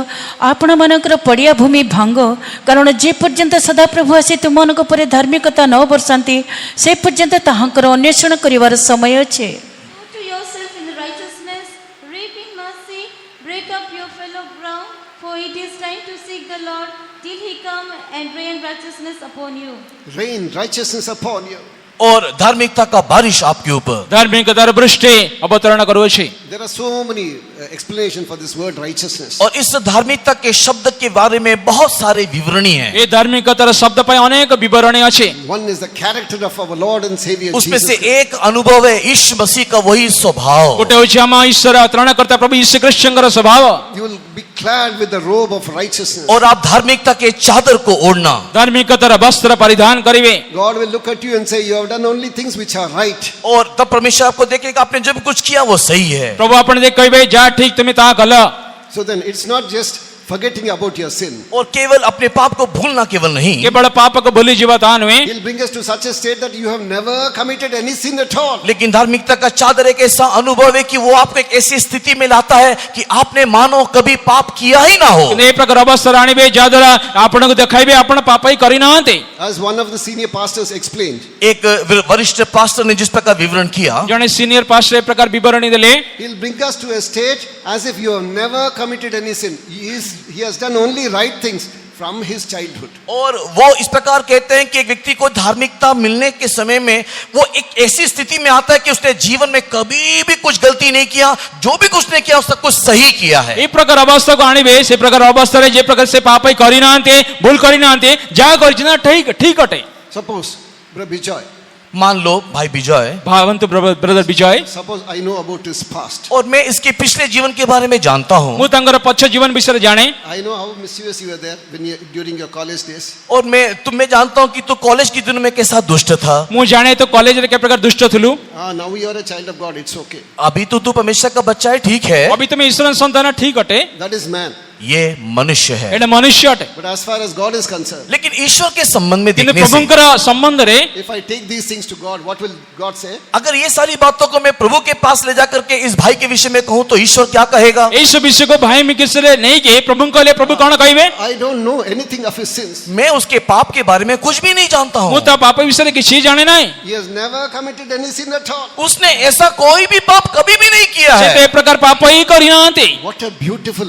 ଆପଣମାନଙ୍କର ପଡ଼ିଆ ଭୂମି ଭାଙ୍ଗ, କାରଣ ଯେ ପର୍ଯ୍ୟନ୍ତ ସଦାପ୍ରଭୁ ଆସି ତୁମମାନଙ୍କ ଉପରେ ଧାର୍ମିକତା ନ ବର୍ଷାନ୍ତି ସେ ପର୍ଯ୍ୟନ୍ତ ତାହାଙ୍କର ଅନ୍ୱେଷଣ କରିବାର ସମୟ ଅଛି। Sow to yourself in righteousness, reap in mercy, break up your fallow ground, for it is time to seek the Lord till he come and rain righteousness upon you. Rain righteousness upon you. और धार्मिकता का बारिश आपके ऊपर। धार्मिकताର ବୃଷ୍ଟି ଅବତରଣ କରୁଅଛି। There are so many explanations for this word righteousness. और इस धार्मिकता के शब्द के बारे में बहुत सारे विवरणी हैं। ଏ धार्मिकताର ଶବ୍ଦ ପାଇଁ ଅନେକ ବିବରଣୀ ଅଛି। One is the character of our Lord and Savior उसमें Jesus से Christ. एक अनुभव है यीशु मसीह का वही स्वभाव। ଗୋଟେ ହେଉଛି ଆମ ଈଶ୍ୱର ତ୍ରାଣକର୍ତ୍ତା ପ୍ରଭୁ ଯୀଶୁ ଖ୍ରୀଷ୍ଟଙ୍କର ସ୍ୱଭାବ। You will be clad with the robe of righteousness. और आप धार्मिकता के चादर को ओढ़ना। धार्मिकताର ବସ୍ତ୍ର ପରିଧାନ କରିବେ। God will look at you and say, you have done only things which are right. और तब परमेश्वर आपको देखेगा आपने जो भी कुछ किया वो सही है। ପ୍ରଭୁ ଆପଣ ଦେଖି କହିବେ ଯାହା ଠିକ ତୁମେ ତାହା କଲ। So then it's not just forgetting about your sin. और केवल अपने पाप को भूलना केवल नहीं, କେବଳ ପାପକୁ ଭୁଲି ଯିବା ତାହା ନୁହେଁ, He'll bring us to such a state that you have never committed any sin at all. लेकिन धार्मिकता का चादर एक ऐसा अनुभव है कि वो आपको एक ऐसी स्थिति में लाता है कि आपने मानो कभी पाप किया ही ना हो। ଏ ପ୍ରକାର ଅବସ୍ଥାରେ ଆଣିବେ ଯାହାଦ୍ୱାରା ଆପଣଙ୍କୁ ଦେଖାଇବେ ଆପଣ ପାପ ହିଁ କରିନାହାନ୍ତି। As one of the senior pastors explained, एक वरिष्ठ पास्टर ने जिस प्रकार विवरण किया, ଜଣେ ସିନିୟର ପାଷ୍ଟର ଏ ପ୍ରକାର ବିବରଣୀ ଦେଲେ, He'll bring us to a state as if you have never committed any sin. He has done only right things from his childhood. और वो इस प्रकार कहते हैं कि एक व्यक्ति को धार्मिकता मिलने के समय में वो एक ऐसी स्थिति में आता है कि उसने जीवन में कभी भी कुछ गलती नहीं किया, जो भी कुछ नहीं किया उसने कुछ सही किया है। ଏ ପ୍ରକାର ଅବସ୍ଥାକୁ ଆଣିବେ, ସେ ପ୍ରକାର ଅବସ୍ଥାରେ ଯେ ପ୍ରକାର ସେ ପାପ ହିଁ କରିନାହାନ୍ତି, ଭୁଲ କରିନାହାନ୍ତି, ଯାହା କରିଛନ୍ତି ନା ଠିକ ଅଟେ। Suppose, Brother Bijoy, मान लो भाई विजय, भावंतु brother Vijay, suppose I know about his past. और मैं इसके पिछले जीवन के बारे में जानता हूँ, ମୁଁ ତାଙ୍କର ପଛ ଜୀବନ ବିଷୟରେ ଜାଣେ, I know how mischievous you were there when you, during your college days. और मैं जानता हूँ कि तू कॉलेज के दिनों में कैसा दुष्ट था। ମୁଁ ଜାଣେ ତ କଲେଜରେ के प्रकार दुष्ट ଥିଲୁ, Now you are a child of God, it's okay. अभी तो तू परमेश्वर का बच्चा है, ठीक है, ଅବି ତମେ ଈଶ୍ୱର ସନ୍ତାନ ଠିକ ଅଟେ, That is man. ये मनुष्य है। ଏଇଟା ମନୁଷ୍ୟ ଅଟେ। But as far as God is concerned, लेकिन ईश्वर के संबंध में କିନ୍ତୁ देखने से, ପ୍ରଭୁଙ୍କର ସମ୍ବନ୍ଧରେ if I take these things to God, what will God say? अगर ये सारी बातों को मैं प्रभु के पास ले जाकर के इस भाई के विषय में कहूँ तो ईश्वर क्या कहेगा? ଏଇ ସବୁ ବିଷୟକୁ ଭାଇ ମିକିସରେ ନେଇକି ପ୍ରଭୁଙ୍କୁ କହିଲେ ପ୍ରଭୁ କଣ କହିବେ? I don't know anything of his sins. मैं उसके पाप के बारे में कुछ भी नहीं जानता ମୁଁ हूँ। ତା ପାପ ବିଷୟରେ କିଛି ଜାଣେ ନାହିଁ। He has never committed any sin at all. उसने ऐसा कोई भी पाप कभी भी नहीं किया ସେ ତ है। ଏ ପ୍ରକାର ପାପ ହିଁ କରିନାହାନ୍ତି। What a beautiful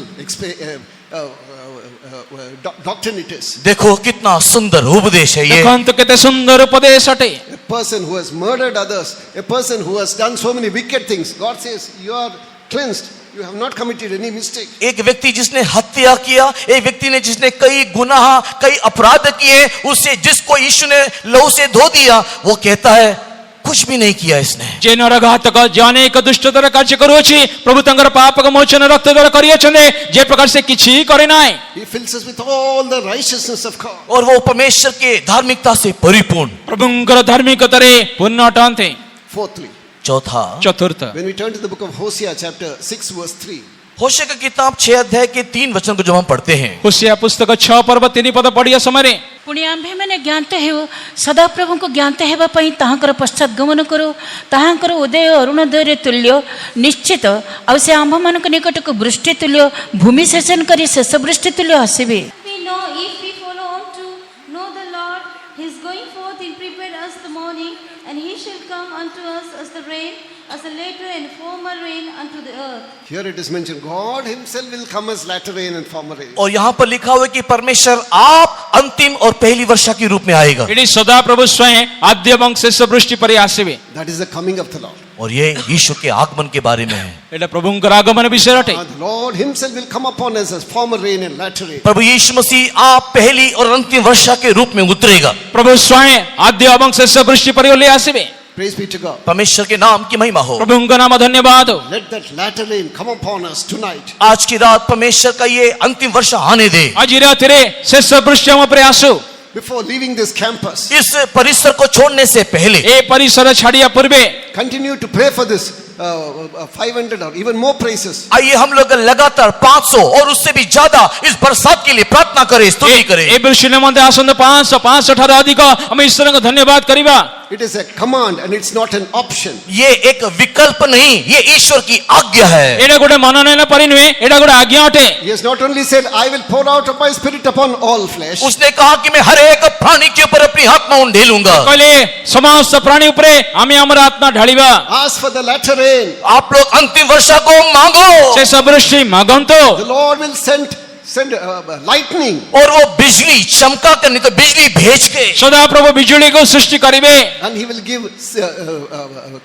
doctrine it is. देखो कितना सुंदर उपदेश है ये। ଦେଖନ୍ତୁ କେତେ ସୁନ୍ଦର ଉପଦେଶ ଅଟେ। A person who has murdered others, a person who has done so many wicked things, God says, you are cleansed. You have not committed any mistake. एक व्यक्ति जिसने हत्या किया, एक व्यक्ति ने जिसने कई गुनाह, कई अपराध किए, उसे जिसको यीशु ने लहू से धो दिया, वो कहता है कुछ भी नहीं किया इसने। ଯେ ନରଘାତକ ଯେ ଅନେକ ଦୁଷ୍ଟତାର କାର୍ଯ୍ୟ କରୁଅଛି ପ୍ରଭୁ ତାଙ୍କର ପାପକ ମୋଚନ ରକ୍ତ ଦ୍ୱାରା କରିଅଛନ୍ତି, ଯେ ପ୍ରକାର ସେ କିଛି କରି ନାହିଁ। He fills us with all the righteousness of God. और वो परमेश्वर के धार्मिकता से परिपूर्ण। ପ୍ରଭୁଙ୍କର ଧାର୍ମିକତାରେ ପୂର୍ଣ୍ଣ ଅଟନ୍ତି। Fourthly, चौथा, ଚତୁର୍ଥ, when we turn to the book of Hosea, chapter 6, verse 3, होशे का किताब 6 अध्याय के 3 वचन को जब हम पढ़ते हैं, ହୋସିଆ ପୁସ୍ତକ 6 ପର୍ବ 3 ପଦ ପଢିବା ସମୟରେ ପୁଣି ଆମ୍ଭେମାନେ ଜ୍ଞାତ ହେଉ ସଦାପ୍ରଭୁଙ୍କୁ ଜ୍ଞାତ ହେବା ପାଇଁ ତାହାଙ୍କର ପଶ୍ଚାତ ଗମନ କରୁ, ତାହାଙ୍କର ଉଦୟ ଅରୁଣୋଦୟରେ ତୁଲ୍ୟ ନିଶ୍ଚିତ, ଆଉ ସେ ଆମ୍ଭମାନଙ୍କ ନିକଟକୁ ବୃଷ୍ଟି ତୁଲ୍ୟ ଭୂମି ସେଚନ କରି ଶେଷ ବୃଷ୍ଟି ତୁଲ୍ୟ ଆସିବେ। We know if we follow on to know the Lord, his going forth in prepare us the morning, and he shall come unto us as the rain, as the latter and former rain unto the earth. here it is mentioned, God himself will come as latter rain and former rain. और यहाँ पर लिखा हुआ है कि परमेश्वर आप अंतिम और पहली वर्षा के रूप में आएगा। ଏଠି ସଦା ପ୍ରଭୁ ସ୍ୱୟଂ ଆଦ୍ୟ ଏବଂ ଶେଷ ବୃଷ୍ଟି ପରି ଆସିବେ। That is the coming of the Lord. और ये यीशु के आगमन के बारे में है। ଏଇଟା ପ୍ରଭୁଙ୍କର ଆଗମନ ବିଷୟ ଅଟେ। The Lord himself will come upon us as former rain and latter rain. प्रभु यीशु मसीह आप पहली और अंतिम वर्षा के रूप में उतरेगा। ପ୍ରଭୁ ସ୍ୱୟଂ ଆଦ୍ୟ ଏବଂ ଶେଷ ବୃଷ୍ଟି ପରି ଓହ୍ଲାଇ ଆସିବେ। Praise be to God. परमेश्वर के नाम की महिमा हो। ପ୍ରଭୁଙ୍କ ନାମ ଧନ୍ୟବାଦ हो। Let that latter rain come upon us tonight. आज की रात परमेश्वर का ये अंतिम वर्षा आने दे। ଆଜି ରାତିରେ ଶେଷ ବୃଷ୍ଟି ଆମ ଉପରେ ଆସୁ। Before leaving this campus, इस परिसर को छोड़ने से पहले ଏ ପରିସର ଛାଡିବା ପୂର୍ବେ continue to pray for this 500 or even more praises. आइए हम लोग लगातार 500 और उससे भी ज्यादा इस बरसात के लिए प्रार्थना करें, स्तुति करें। ଏ ବୃଷ୍ଟି ନିମନ୍ତେ ଆସନ୍ତୁ 500 ଠାରୁ ଅଧିକ ଆମେ ଈଶ୍ୱରଙ୍କୁ ଧନ୍ୟବାଦ କରିବା। It is a command and it's not an option. ये एक विकल्प नहीं, ये ईश्वर की आज्ञा है। ଏଇଟା ଗୋଟେ ମନୋନୟନ ପରି ନୁହେଁ, ଏଇଟା ଗୋଟେ ଆଜ୍ଞା ଅଟେ। He has not only said, I will pour out of my spirit upon all flesh. उसने कहा कि मैं हर एक प्राणी के ऊपर अपनी आत्मा उंडेलूंगा। କହିଲେ ସମସ୍ତ ପ୍ରାଣୀ ଉପରେ ଆମେ ଆମର ଆତ୍ମା ଢାଳିବା। Ask for the latter rain. आप लोग अंतिम वर्षा को मांगो ଶେଷ ବୃଷ୍ଟି ମାଗନ୍ତୁ। The Lord will send lightning. और वो बिजली चमका कर, नहीं तो बिजली भेज के ସଦା ପ୍ରଭୁ ବିଜୁଳିକୁ ସୃଷ୍ଟି କରିବେ। And he will give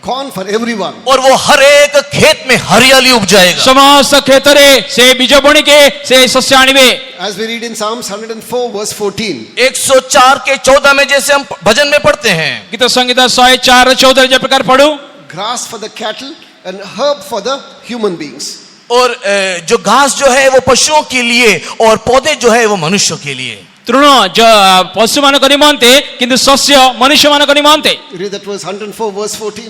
corn for everyone. और वो हर एक खेत में हरियाली उग जाएगा। ସମସ୍ତ କ୍ଷେତ୍ରରେ ସେ ବୀଜ ବୁଣିକି ସେ ଶସ୍ୟ ଆଣିବେ। As we read in Psalms 104 verse 14. 104 के 14 में जैसे हम भजन में पढ़ते हैं, ଗୀତ ସଂଗୀତ 104:14 जे प्रकार पढ़ू, Grass for the cattle and herb for the human beings. और जो घास जो है वो पशुओं के लिए और पौधे जो है वो मनुष्यों के लिए। ତୃଣ ପଶୁମାନଙ୍କ ନିମନ୍ତେ କିନ୍ତୁ ଶସ୍ୟ ମନୁଷ୍ୟମାନଙ୍କ ନିମନ୍ତେ। Read that verse 104 verse 14.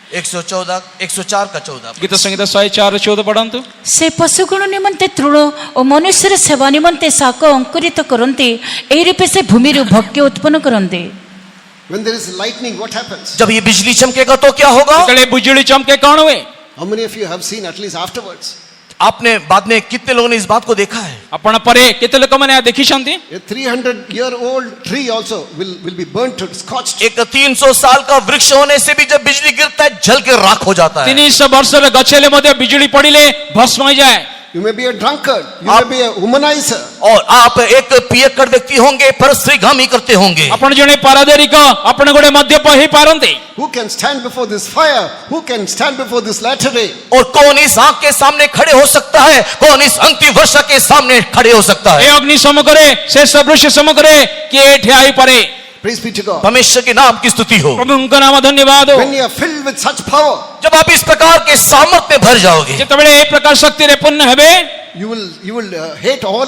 104 का 14। ଗୀତ ସଂଗୀତ 104:14 ପଢ଼ନ୍ତୁ। ସେ ପଶୁଗଣ ନିମନ୍ତେ ତୃଣ ଓ ମନୁଷ୍ୟର ସେବା ନିମନ୍ତେ ଶାକ ଅଙ୍କୁରିତ କରନ୍ତି, ଏହି ରୂପେ ସେ ଭୂମିରୁ ଭକ୍ଷ୍ୟ ଉତ୍ପନ୍ନ କରନ୍ତି। When there is lightning, what happens? जब ये बिजली चमकेगा तो क्या होगा? ଯେତେବେଳେ ବିଜୁଳି ଚମକେ କଣ हुए? How many of you have seen at least afterwards? आपने बाद में कितने लोगों ने इस बात को देखा है? ଆପଣ ପରେ କେତେ ଲୋକମାନେ ଏହା ଦେଖିଛନ୍ତି? A 300-year-old tree also will be burnt to scorched. एक 300 साल का वृक्ष होने से भी जब बिजली गिरता है जल के राख हो जाता है। 300 ବର୍ଷର ଗଛ ହେଲେ ମଧ୍ୟ ବିଜୁଳି ପଡ଼ିଲେ ଭସ୍ମ ହୋଇଯାଏ। You may be a drunkard. You may be a womanizer. और आप एक पियक्कड़ व्यक्ति होंगे, परस्त्रीगामी करते होंगे। ଆପଣ ଜଣେ ପାରଦରିକ, ଆପଣ ଗୋଟେ ମଦ୍ୟପ ହେଇପାରନ୍ତି। Who can stand before this fire? Who can stand before this latter rain? और कौन इस आग के सामने खड़े हो सकता है? कौन इस अंतिम वर्षा के सामने खड़े हो सकता ଏ है? ଅଗ୍ନି ସମ୍ମୁଖରେ ଶେଷ ବୃଷ୍ଟି ସମ୍ମୁଖରେ କିଏ ଠିଆ ହୋଇପାରେ? Praise be to God. परमेश्वर के नाम की स्तुति हो। प्रभु उनका नाम धन्यवाद हो। When you are filled with such power, जब आप इस प्रकार के सामर्थ में भर जाओगे, ଯେତେବେଳେ ଏ ପ୍ରକାର ଶକ୍ତିରେ ପୂର୍ଣ୍ଣ ହେବେ, you will hate all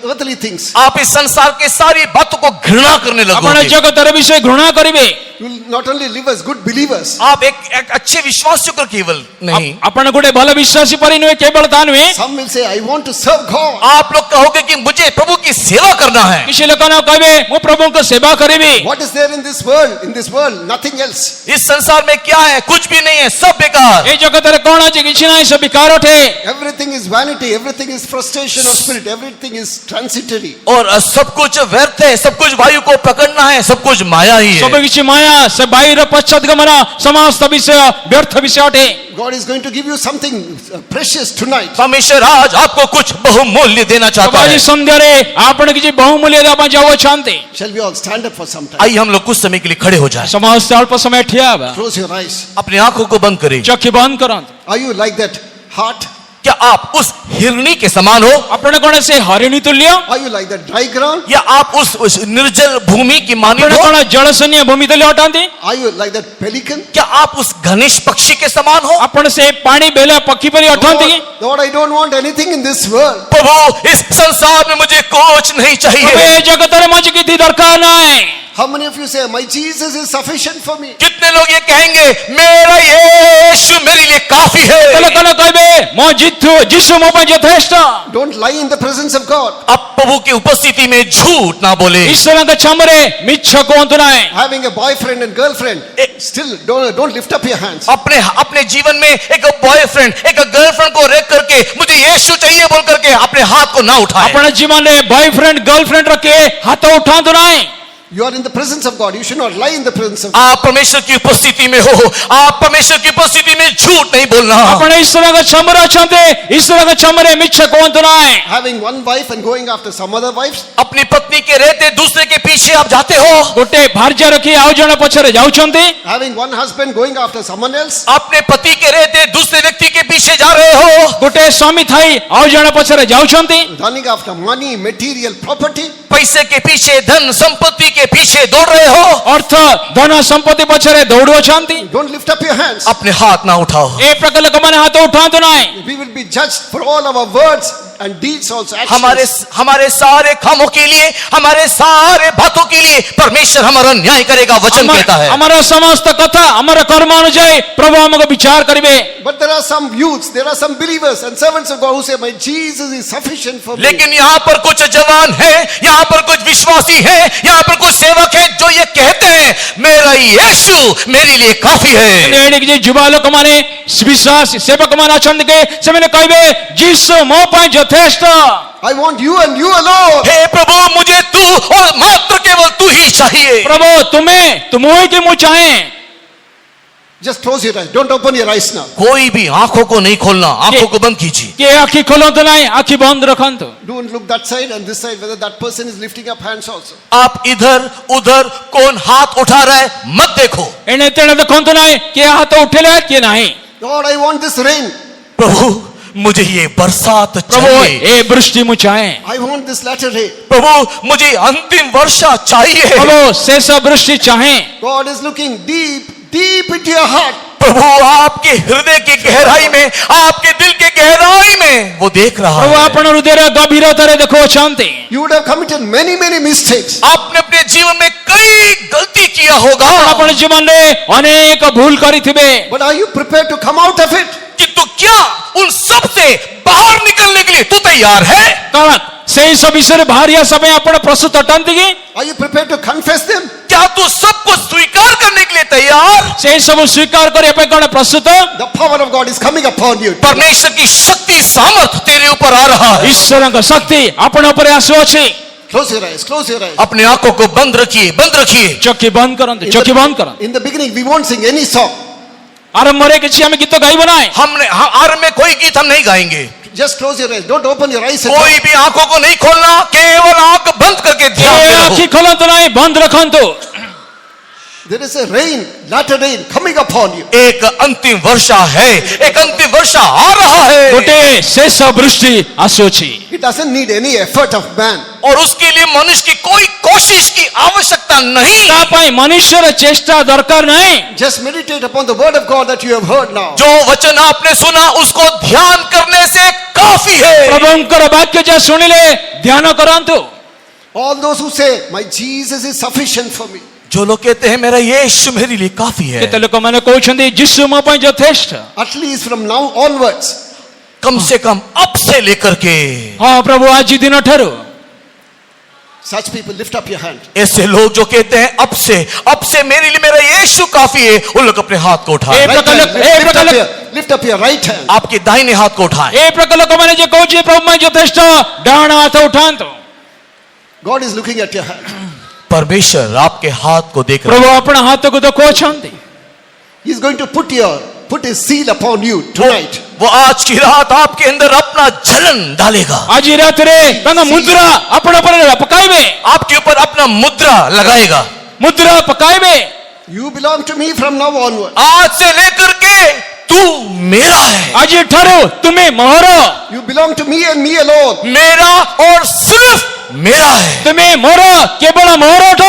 earthly things. आप इस संसार के सारी बातों को घृणा करने ଆପଣ लगोगे। ଜଗତର ବିଷୟ ଘୃଣା କରିବେ। You will not only live as good believers. आप एक अच्छे विश्वासियों को केवल नहीं, ଆପଣ ଗୋଟେ ଭଲ ବିଶ୍ୱାସୀ ପରି ନୁହେଁ, କେବଳ ତା ନୁହେଁ। Some will say, I want to serve God. आप लोग कहोगे कि मुझे प्रभु की सेवा करना है। କିଛି ଲୋକ କହିବେ ମୁଁ ପ୍ରଭୁଙ୍କ ସେବା କରିବି। What is there in this world? In this world, nothing else. इस संसार में क्या है? कुछ भी नहीं है, सब बेकार। ଏ ଜଗତରେ କଣ ଅଛି? କିଛି ନାହିଁ, ସବୁ ବିକାର ଅଟେ। Everything is vanity. Everything is frustration of spirit. Everything is transitory. और सब कुछ व्यर्थ है, सब कुछ वायु को पकड़ना है, सब कुछ माया ही ସବୁ है। କିଛି ମାୟା, ସେ ବାୟୁର ପଶ୍ଚାତଗମନ, ସମସ୍ତ ବିଷୟ ବ୍ୟର୍ଥ ବିଷୟ ଅଟେ। God is going to give you something precious tonight. परमेश्वर आज आपको कुछ बहुमूल्य देना चाहता ଆଜି है। ସନ୍ଧ୍ୟାରେ ଆପଣ କିଛି ବହୁମୂଲ୍ୟ ଦେବା ପାଇଁ ଯାଉଅଛନ୍ତି। Shall we all stand up for some time? आइए हम लोग कुछ समय के लिए खड़े हो जाएं। ସମସ୍ତେ ଅଳ୍ପ ସମୟ ଠିଆ ହେବା। Close your eyes. अपनी आंखों को बंद करें। ଚକ୍ଷୁ ବନ୍ଦ କରନ୍ତୁ। Are you like that heart? क्या आप उस हिरणी के समान हो, ଆପଣ କଣ ସେ ହରିଣୀ ତୁଲ୍ୟ? Are you like that dry ground? या आप उस निर्जल भूमि की मानी ଆପଣ हो? କଣ ଜଳଶୂନ୍ୟ ଭୂମି ତୁଲ୍ୟ ଅଟନ୍ତି? Are you like that pelican? क्या आप उस घनिष्ठ पक्षी के समान हो? ଆପଣ ସେ ପାଣି ବେଲା ପକ୍ଷୀ ପରି ଅଟନ୍ତି କି? Lord, I don't want anything in this world. प्रभु इस संसार में मुझे कुछ नहीं ଏବେ चाहिए। ଏ ଜଗତରେ ମତେ କିଛି ଦରକାର ନାହିଁ। How many of you say, my Jesus is sufficient for me? कितने लोग ये कहेंगे मेरा यीशु मेरे लिए काफी है। ଲୋକ କହିବେ ମୋ ଯୀଶୁ ମୋ ପାଇଁ ଯଥେଷ୍ଟ। Don't lie in the presence of God. अब प्रभु की उपस्थिति में झूठ ना बोले। ଈଶ୍ୱରଙ୍କ ଛାମରେ ମିଛ କୁହନ୍ତୁ ନାହିଁ। Having a boyfriend and girlfriend, still don't lift up your hands. अपने जीवन में एक बॉयफ्रेंड एक गर्लफ्रेंड को रख करके मुझे यीशु चाहिए बोल करके अपने हाथ को ना उठाए। ଆପଣ ଜୀବନରେ ବୟଫ୍ରେଣ୍ଡ ଗର୍ଲଫ୍ରେଣ୍ଡ ରଖି ହାତ ଉଠାନ୍ତୁ ନାହିଁ। You are in the presence of God. You should not lie in the presence of God. आप परमेश्वर की उपस्थिति में हो, आप परमेश्वर की उपस्थिति में झूठ नहीं बोलना। ଆପଣ ଈଶ୍ୱରଙ୍କ ଛାମରେ ଅଛନ୍ତି, ଈଶ୍ୱରଙ୍କ ଛାମରେ ମିଛ କୁହନ୍ତୁ ନାହିଁ। Having one wife and going after some other wives, अपनी पत्नी के रहते दूसरे के पीछे आप जाते हो। ଗୋଟେ ଭାର୍ଯ୍ୟା ରଖି ଆଉ ଜଣ ପଛରେ ଯାଉଛନ୍ତି। having one husband going after someone else, अपने पति के रहते दूसरे व्यक्ति के पीछे जा रहे हो। ଗୋଟେ ସ୍ୱାମୀ ଥାଇ ଆଉ ଜଣ ପଛରେ ଯାଉଛନ୍ତି। running after money, material, property. पैसे के पीछे धन संपत्ति के पीछे दौड़ रहे हो। ଅର୍ଥ ଧନ ସମ୍ପତ୍ତି ପଛରେ ଦୌଡୁଅଛନ୍ତି। Don't lift up your hands. अपने हाथ ना उठाओ। ଏ ପ୍ରକାର ଲୋକମାନେ ହାତ ଉଠାନ୍ତୁ ନାହିଁ। We will be judged for all our words and deeds also. Actions. हमारे सारे कामों के लिए, हमारे सारे बातों के लिए परमेश्वर हमारा न्याय करेगा, वचन कहता है। ଆମର ସମସ୍ତ କଥା ଆମର କର୍ମ ଅନୁଯାୟୀ ପ୍ରଭୁ ଆମକୁ ବିଚାର କରିବେ। But there are some youths, there are some believers and servants of God who say, my Jesus is sufficient for me. लेकिन यहाँ पर कुछ जवान है, यहाँ पर कुछ विश्वासी है, यहाँ पर कुछ सेवक है जो ये कहते हैं मेरा यीशु मेरे लिए काफी है। ଏଣିକି ଯେ ଯୁବା ଲୋକମାନେ ବିଶ୍ୱାସ ସେବକମାନେ ଅଛନ୍ତି କି ସେମାନେ କହିବେ ଯୀଶୁ ମୋ ପାଇଁ ଯଥେଷ୍ଟ। I want you and you alone. हे प्रभु मुझे तू और मात्र केवल तू ही चाहिए। ପ୍ରଭୁ ତୁମ ହିଁ କି ମୁଁ ଚାହେଁ। Just close your eyes. Don't open your eyes now. कोई भी आंखों को नहीं खोलना, आंखों को बंद कीजिए। କିଏ ଆଖି ଖୋଲନ୍ତୁ ନାହିଁ, ଆଖି ବନ୍ଦ ରଖନ୍ତୁ। Don't look that side and this side whether that person is lifting up hands also. आप इधर उधर कौन हाथ उठा रहा है मत देखो। ଏଣେ ତେଣେ ଦେଖନ୍ତୁ ନାହିଁ କିଏ ହାତ ଉଠେଇଲେ କିଏ ନାହିଁ। Lord, I want this rain. प्रभु मुझे ये बरसात ପ୍ରଭୁ चाहिए। ଏ ବୃଷ୍ଟି ମୁଁ ଚାହେଁ। I want this latter rain. प्रभु मुझे अंतिम वर्षा चाहिए। ପ୍ରଭୁ ଶେଷ ବୃଷ୍ଟି ଚାହେଁ। God is looking deep into your heart. प्रभु आपके हृदय की गहराई में, आपके दिल के गहराई में वो देख रहा ପ୍ରଭୁ है। ଆପଣ ହୃଦୟର ଗଭୀରତାରେ ଦେଖୁଅଛନ୍ତି। You would have committed many mistakes. आपने अपने जीवन में कई गलती किया होगा, ଆପଣ ଜୀବନରେ ଅନେକ ଭୁଲ କରିଥିବେ। But are you prepared to come out of it? किंतु क्या उन सब से बाहर निकलने के लिए तू तैयार है? କଣ ସେଇ ସବୁ ବିଷୟରେ ବାହାରିବା ସମୟ ଆପଣ ପ୍ରସ୍ତୁତ ଅଟନ୍ତି କି? Are you prepared to confess them? क्या तू सबको स्वीकार करने के लिए तैयार? ସେଇ ସବୁ ସ୍ୱୀକାର କରିବା ପାଇଁ କଣ ପ୍ରସ୍ତୁତ? The power of God is coming upon you. परमेश्वर की शक्ति सामर्थ तेरे ऊपर आ रहा है। ଈଶ୍ୱରଙ୍କ ଶକ୍ତି ଆପଣ ଉପରେ ଆସୁଅଛି। Close your eyes. Close your eyes. अपने आंखों को बंद रखिए, बंद रखिए। ଚକ୍ଷୁ ବନ୍ଦ କରନ୍ତୁ, ଚକ୍ଷୁ ବନ୍ଦ କରନ୍ତୁ। In the beginning, we won't sing any song. ଆରମ୍ଭରେ କିଛି ଆମେ ଗୀତ ଗାଇବ ନାହିଁ। आरंभ में कोई गीत हम नहीं गाएंगे। Just close your eyes. Don't open your eyes. कोई भी आंखों को नहीं खोलना, केवल आंख बंद करके ध्यान ଏ में रहो। ଆଖି ଖୋଲନ୍ତୁ ନାହିଁ, ବନ୍ଦ ରଖନ୍ତୁ। There is a rain, latter rain coming upon you. एक अंतिम वर्षा है, एक अंतिम वर्षा आ रहा है ଗୋଟେ ଶେଷ ବୃଷ୍ଟି ଆସୁଅଛି। It doesn't need any effort of man. और उसके लिए मनुष्य की कोई कोशिश की आवश्यकता नहीं। ତା ପାଇଁ ମନୁଷ୍ୟର ଚେଷ୍ଟା ଦରକାର ନାହିଁ। Just meditate upon the word of God that you have heard now. जो वचन आपने सुना उसको ध्यान करने से काफी है। ପ୍ରଭୁଙ୍କର ବାକ୍ୟ ଯାହା ଶୁଣିଲେ ଧ୍ୟାନ କରନ୍ତୁ। All those who say, my Jesus is sufficient for me. जो लोग कहते हैं मेरा यीशु मेरे लिए काफी है, କେତେ ଲୋକମାନେ କହୁଛନ୍ତି ଯୀଶୁ ମୋ ପାଇଁ ଯଥେଷ୍ଟ। At least from now onwards. कम से कम अब से लेकर के। ହଁ ପ୍ରଭୁ ଆଜି ଦିନ ଠାରୁ। Such people, lift up your hand. ऐसे लोग जो कहते हैं अब से मेरे लिए मेरा यीशु काफी है, उन लोग अपने हाथ को उठाएं। एक प्रकार Lift up your right hand. आपके दाहिने हाथ को उठाएं। ଏ ପ୍ରକାର ଲୋକମାନେ ଯେ କହୁଛି ପ୍ରଭୁ ପାଇଁ ଯଥେଷ୍ଟ ଡାହାଣ ହାତ ଉଠାନ୍ତୁ। God is looking at your hand. परमेश्वर आपके हाथ को देख रहा ପ୍ରଭୁ ଆପଣ ହାତକୁ ଦେଖୁଅଛନ୍ତି। He is going to put his seal upon you tonight. वो आज की रात आपके अंदर अपना जलन डालेगा। ଆଜି ରାତିରେ ତାଙ୍କ ମୁଦ୍ରା ଆପଣ ଉପରେ ପକାଇବେ। आपके ऊपर अपना मुद्रा लगाएगा। ମୁଦ୍ରା ପକାଇବେ। You belong to me from now onward. आज से लेकर के तू मेरा है। ଆଜି ଠାରୁ ତୁମେ ମୋର। You belong to me and me alone. मेरा और सिर्फ मेरा है। ତୁମେ ମୋର କେବଳ ମୋର ଅଟ।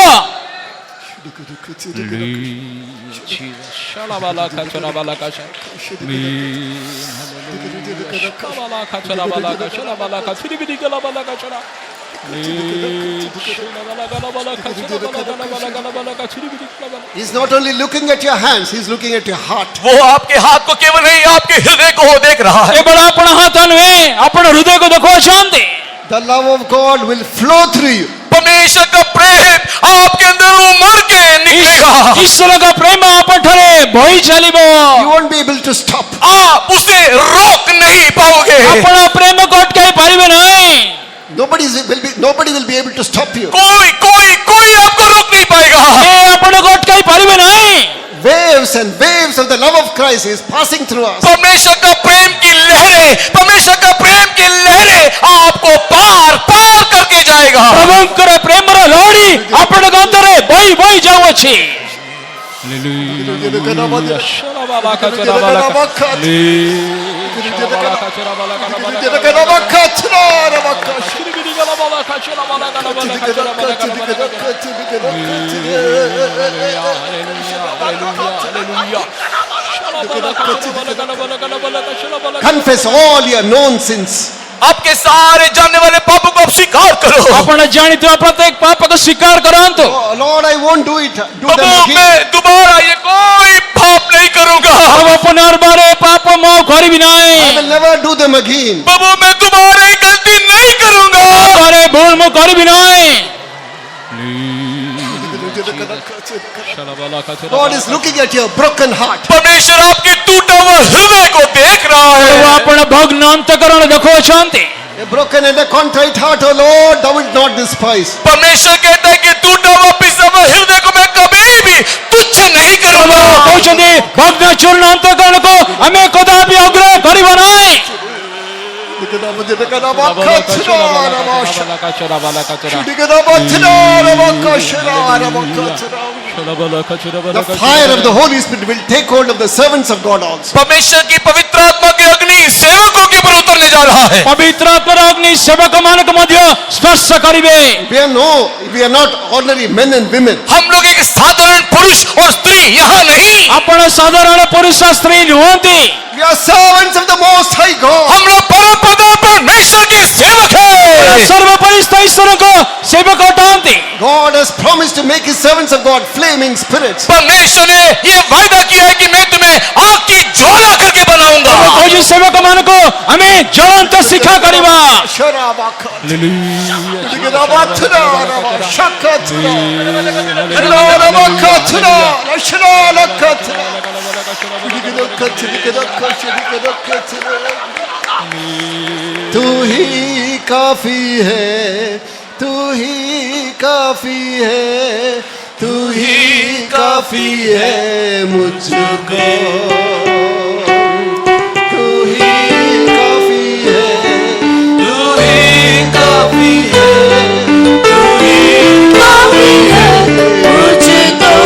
He's not only looking at your hands, he's looking at your heart. वो आपके हाथ को केवल नहीं, आपके हृदय को देख रहा है। କେବଳ ଆପଣ ହାତ ନୁହେଁ ଆପଣ ହୃଦୟକୁ ଦେଖୁଅଛନ୍ତି। The love of God will flow through you. परमेश्वर का प्रेम आपके अंदर उमड़ के निकलेगा। ଈଶ୍ୱରଙ୍କ ପ୍ରେମ ଆପଣଠାରେ ବହି ଚାଲିବ। You won't be able to stop. आप उसे रोक नहीं पाओगे। ଆପଣ ପ୍ରେମକୁ ଅଟକାଇ ପାରିବେ ନାହିଁ। Nobody will be able to stop you. कोई आपको रोक नहीं पाएगा। ଏ ଆପଣଙ୍କୁ ଅଟକାଇ ପାରିବେ ନାହିଁ। Waves and waves of the love of Christ is passing through us. परमेश्वर का प्रेम की लहरें आपको पार करके जाएगा। ପ୍ରଭୁଙ୍କର ପ୍ରେମର ଲହଡ଼ି ଆପଣଙ୍କ ଅନ୍ତରରେ ବହି ବହି ଯାଉଅଛି। Confess all your known sins. आपके सारे जानने वाले पापों को आप स्वीकार करो। ଆପଣ ଜାଣିଥିବା ପ୍ରତ୍ୟେକ ପାପକୁ ସ୍ୱୀକାର କରନ୍ତୁ। Oh, Lord, I won't do it. Do Prabhu them again. मैं दोबारा ये कोई पाप नहीं करूंगा। ପ୍ରଭୁ ପୁନର୍ବାର ଏ ପାପ ମୁଁ ଆଉ କରିବି I ନାହିଁ। will never do them again. प्रभु मैं दोबारा ये गलती नहीं करूंगा। ପରେ ଭୁଲ ମୁଁ କରିବି ନାହିଁ। God is looking at your broken heart. परमेश्वर आपके टूटा हुआ हृदय को देख रहा ପ୍ରଭୁ है। ଆପଣ ଭଗ୍ନ ଅନ୍ତଃକରଣ ଦେଖୁଅଛନ୍ତି। A broken and a contrite heart, oh Lord, thou wilt not despise. परमेश्वर कहता है कि टूटा हुआ पिसा हुआ हृदय को मैं कभी भी तुच्छ नहीं ପ୍ରଭୁ करूंगा। କହୁଛନ୍ତି ଭଗ୍ନ ଚୂର୍ଣ୍ଣ ଅନ୍ତଃକରଣକୁ ଆମେ କଦାପି ଅଗ୍ରହ କରିବ ନାହିଁ। The fire of the Holy Spirit will take hold of the servants of God also. परमेश्वर की पवित्र आत्मा की अग्नि सेवकों के ऊपर उतरने जा रहा है। ପବିତ୍ର ଆତ୍ମାର ଅଗ୍ନି ସେବକମାନଙ୍କୁ ମଧ୍ୟ ସ୍ପର୍ଶ କରିବେ। We are not ordinary men and women. हम लोग एक साधारण पुरुष और स्त्री यहाँ नहीं। ଆପଣ ସାଧାରଣ ପୁରୁଷ ସ୍ତ୍ରୀ ନୁହନ୍ତି। We are servants of the Most High God. हम लोग परमपिता परमेश्वर के सेवक हैं। ସର୍ବପରିସ୍ଥ ଈଶ୍ୱରଙ୍କ ସେବକ ଅଟନ୍ତି। God has promised to make his servants of God flaming spirits. परमेश्वर ने ये वायदा किया है कि मैं तुम्हें आग की ज्वाला करके बनाऊंगा। କହୁଛି ସେବକମାନଙ୍କୁ ଆମେ ଜ୍ୱଳନ୍ତ ଶିକ୍ଷା କରିବା। तू ही काफी है, तू ही काफी है, तू ही काफी है मुझको। तू ही काफी है, तू ही काफी है, तू ही काफी है मुझको।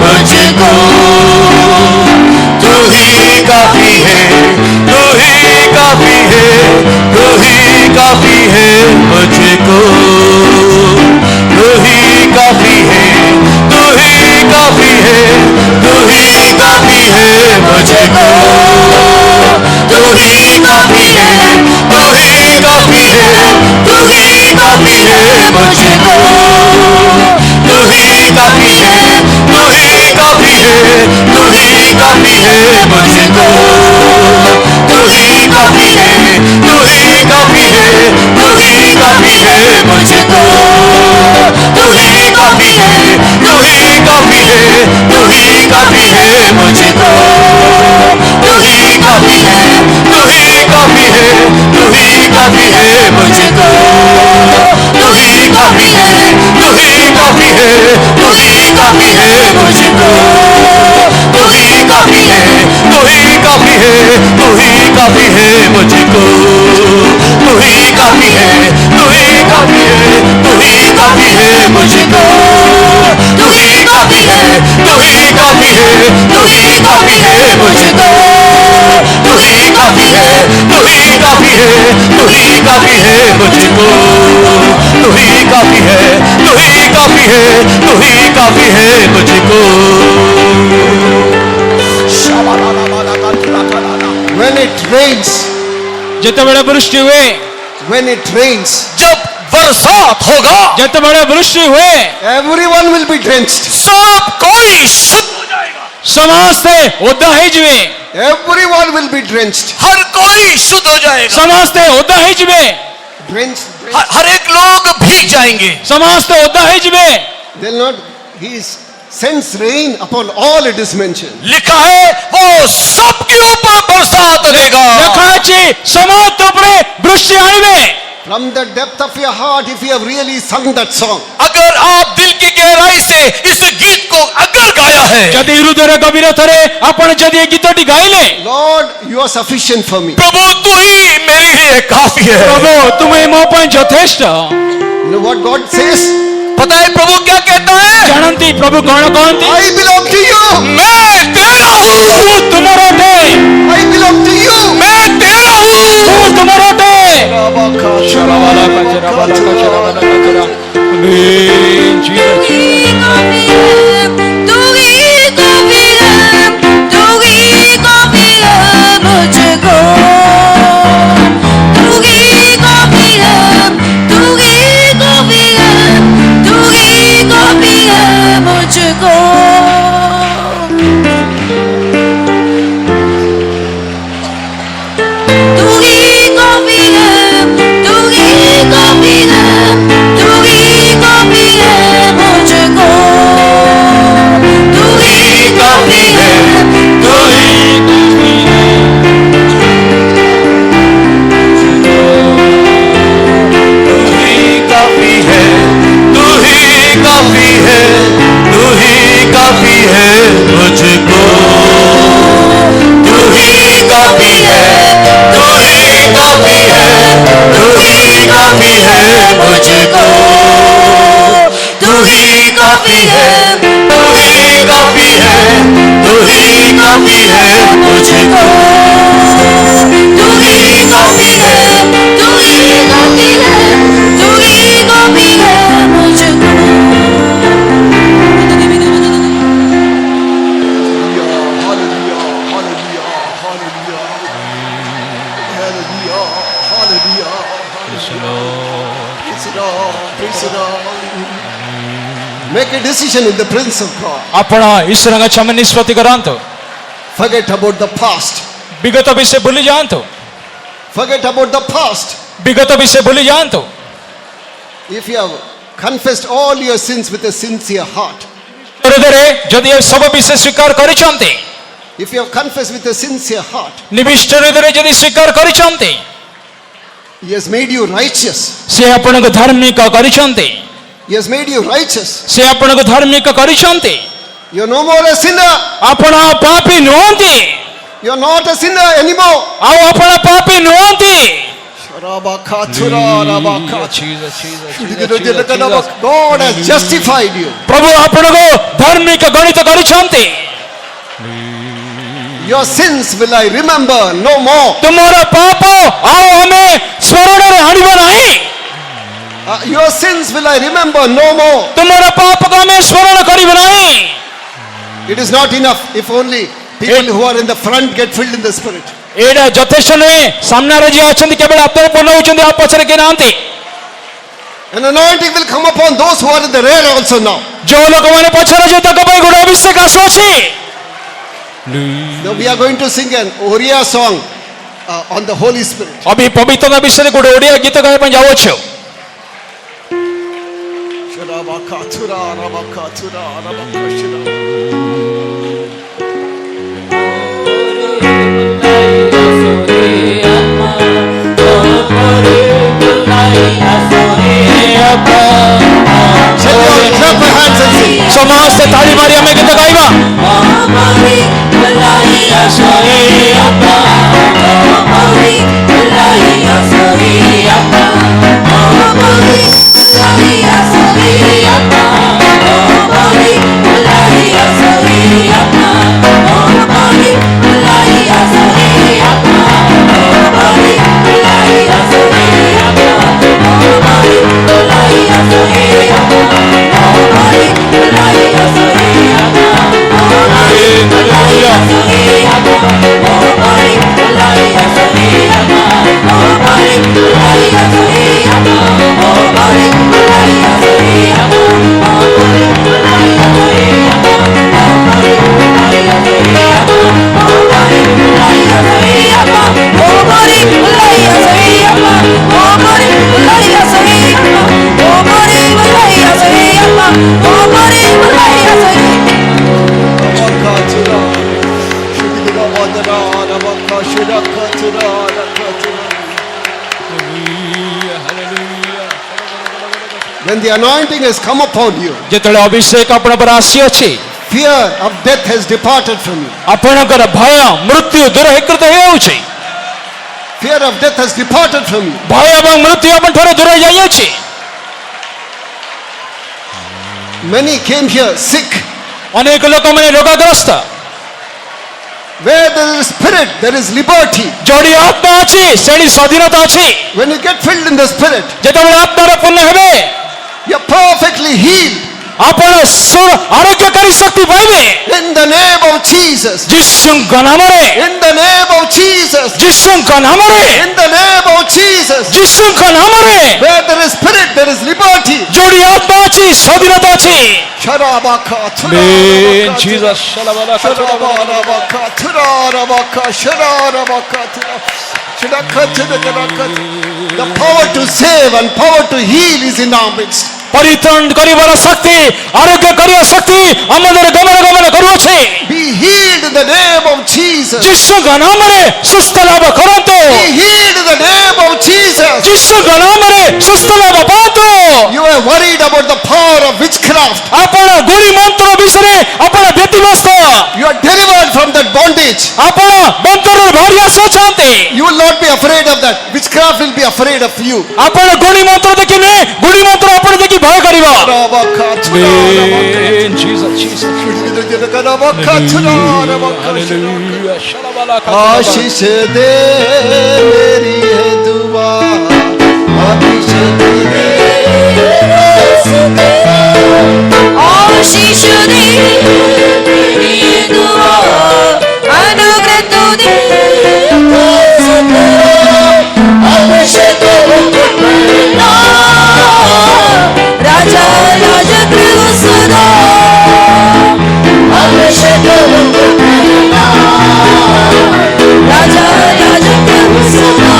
मुझको, तू ही काफी है, तू ही काफी है, तू ही काफी है मुझको, तू ही काफी है, तू ही काफी है, तू ही काफी है मुझको, तू ही काफी है, तू ही काफी है, तू ही काफी है मुझको, तू ही काफी है, तू ही काफी है, तू ही काफी है मुझको, तू ही काफी है, तू ही काफी है, तू ही काफी है मुझको, तू ही काफी है, तू ही काफी है, तू ही काफी है मुझको, तू ही काफी है, तू ही काफी है, तू ही काफी है मुझको, तू ही काफी है, तू ही काफी है, तू ही काफी है मुझको, तू ही काफी है, तू ही काफी है, तू ही काफी है मुझको, तू ही काफी है, तू ही काफी है, तू ही काफी है मुझको, तू ही काफी है, तू ही काफी है, तू ही काफी है मुझको, तू ही काफी है, तू ही काफी है, तू ही काफी है मुझको, तू ही काफी है, तू ही काफी है, तू ही काफी है मुझको। When it rains, ଯେତେବେଳେ ବୃଷ୍ଟି ହୁଏ, when it rains, जब बरसात होगा ଯେତେବେଳେ ବୃଷ୍ଟି ହୁଏ, everyone will be drenched. सब कोई शुद्ध हो जाएगा, ସମସ୍ତେ ଓଦା ହେଇଯିବେ, Everyone will be drenched. हर कोई शुद्ध हो जाएगा, ସମସ୍ତେ ଓଦା ହେଇଯିବେ, Drenched. हर एक लोग भीग जाएंगे, ସମସ୍ତେ ଓଦା ହେଇଯିବେ। They'll not. He sends rain upon all, it is mentioned. लिखा है वो सबके ऊपर बरसात देगा। ଲେଖା ଅଛି ସମସ୍ତ ଉପରେ ବୃଷ୍ଟି ଆଣିବେ। From the depth of your heart, if you have really sung that song, अगर आप दिल की गहराई से इस गीत को अगर गाया है, ଯଦି ହୃଦୟର ଗଭୀରତାରେ ଆପଣ ଯଦି ଏ ଗୀତଟି ଗାଇଲେ, Lord, you are sufficient for me. प्रभु तू ही मेरे लिए काफी है। ପ୍ରଭୁ ତୁମେ ମୋ ପାଇଁ ଯଥେଷ୍ଟ। You know what God says? पता है प्रभु क्या कहता है? ଜାଣନ୍ତି ପ୍ରଭୁ କଣ କହନ୍ତି? I belong to you. मैं तेरा हूँ, ମୁଁ ତୁମର ଅଟେ, I belong to you. मैं तेरा हूँ। ମୁଁ ତୁମର ଅଟେ। Amen. Jesus. Make a decision in the presence of God. ଆପଣ ଈଶ୍ୱରଙ୍କ ସାମ୍ନାରେ ନିଷ୍ପତ୍ତି କରନ୍ତୁ। Forget about the past. ବିଗତ ବିଷୟ ଭୁଲି ଯାଆନ୍ତୁ। Forget about the past. ବିଗତ ବିଷୟ ଭୁଲି ଯାଆନ୍ତୁ। If you have confessed all your sins with a sincere heart, ହୃଦୟରେ ଯଦି ଏ ସବୁ ବିଷୟ ସ୍ୱୀକାର କରିଛନ୍ତି, if you have confessed with a sincere heart, ନିବିଷ୍ଟ ହୃଦୟରେ ଯଦି ସ୍ୱୀକାର କରିଛନ୍ତି, He has made you righteous. ସେ ଆପଣଙ୍କୁ ଧାର୍ମିକ କରିଛନ୍ତି। He has made you righteous. ସେ ଆପଣଙ୍କୁ ଧାର୍ମିକ କରିଛନ୍ତି। You are no more a sinner. ଆପଣ ଆଉ ପାପୀ ନୁହନ୍ତି। You are not a sinner anymore. ଆଉ ଆପଣ ପାପୀ ନୁହନ୍ତି। God has justified you. प्रभु ଆପଣଙ୍କୁ ଧାର୍ମିକ ଗଣିତ କରିଛନ୍ତି। Your sins will I remember no more. ତୁମର ପାପ ଆଉ ଆମେ ସ୍ମରଣରେ ଆଣିବ ନାହିଁ। Your sins will I remember no more. ତୁମର ପାପକୁ ଆମେ ସ୍ମରଣ କରିବ ନାହିଁ। It is not enough if only people who are in the front get filled in the Spirit. ଏଇଟା ଯଥେଷ୍ଟ ନୁହେଁ। ସାମ୍ନାରେ ଯିଏ ଅଛନ୍ତି କେବଳ ଆତ୍ମାରେ ପୂର୍ଣ୍ଣ ହେଉଛନ୍ତି, ଆଉ ପଛରେ କେହି ନାହାନ୍ତି। An anointing will come upon those who are in the rear also now. ଯେଉଁ ଲୋକମାନେ ପଛରେ ଯିବେ ତାଙ୍କ ପାଇଁ ଗୋଟେ ଅଭିଷେକ ଆସୁଅଛି। Now we are going to sing an Oriya song on the Holy Spirit. ଅଭି ପବିତ୍ରତା ବିଷୟରେ ଗୋଟେ ଓଡ଼ିଆ ଗୀତ ଗାଇବା ପାଇଁ ଯାଉଅଛୁ। ସମସ୍ତେ ତାଳି ମାରି ଆମେ ଗୀତ ଗାଇବା। When the anointing has come upon you, ଯେତେବେଳେ ଅଭିଷେକ ଆପଣ ଉପରେ ଆସିଅଛି, fear of death has departed from you. ଆପଣଙ୍କର ଭୟ ମୃତ୍ୟୁ ଦୂରୀକୃତ ହୋଇଯାଉଛି। Fear of death has departed from you. ଭୟ ଏବଂ ମୃତ୍ୟୁ ଆପଣଙ୍କଠାରୁ ଦୂରେଇ ଯାଇଅଛି। Many came here sick. ଅନେକ ଲୋକମାନେ ରୋଗଗ୍ରସ୍ତ। Where there is spirit, there is liberty. ଯୋଡ଼ି ଆତ୍ମା ଅଛି ସେଠି ସ୍ୱାଧୀନତା ଅଛି। When you get filled in the Spirit, ଯେତେବେଳେ ଆତ୍ମାରେ ପୂର୍ଣ୍ଣ ହେବେ, you are perfectly healed. ଆପଣ ଆରୋଗ୍ୟକାରୀ ଶକ୍ତି ପାଇବେ। In the name of Jesus. ଯୀଶୁଙ୍କ ନାମରେ, In the name of Jesus. ଯୀଶୁଙ୍କ ନାମରେ, In the name of Jesus. ଯୀଶୁଙ୍କ ନାମରେ। Where there is spirit, there is liberty. ଯୋଡ଼ି ଆତ୍ମା ଅଛି ସ୍ୱାଧୀନତା ଅଛି। Sharabaka, In turarabaka, Jesus' Sharabaka, turarabaka, Sharabaka, Shadaka. The power to save and power to heal is in our midst. ପରିତ୍ରାଣ କରିବାର ଶକ୍ତି, ଆରୋଗ୍ୟ କରିବା ଶକ୍ତି ଆମ ମଧ୍ୟରେ ଗମନ କରୁଅଛି। Be healed in the name of Jesus. ଯୀଶୁଙ୍କ ନାମରେ ସୁସ୍ଥ ଲାଭ କରନ୍ତୁ। Be healed in the name of Jesus. ଯୀଶୁଙ୍କ ନାମରେ ସୁସ୍ଥ ଲାଭ ପାଆନ୍ତୁ। You are worried about the power of witchcraft. ଆପଣ ଗୁଡ଼ି ମନ୍ତ୍ର ବିଷୟରେ ଆପଣ ବ୍ୟତିବ୍ୟସ୍ତ। You are delivered from that bondage. ଆପଣ ମନ୍ତ୍ରରୁ ବାହାରି ଆସିଅଛନ୍ତି। You will not be afraid of that. Witchcraft will be afraid of you. ଆପଣ ଗୁଡ଼ି ମନ୍ତ୍ର ଦେଖି ନୁହେଁ, ଗୁଡ଼ି ମନ୍ତ୍ର ଆପଣ ଦେଖି ଭୟ କରିବ। आशीष दे मेरी है दुआ, आशीष दे, आशीष दे मेरी दुआ, अनुग्रह तू दे, अभिषेक करना, राजा याजक सदा, अभिषेक करना, राजा याजक सदा।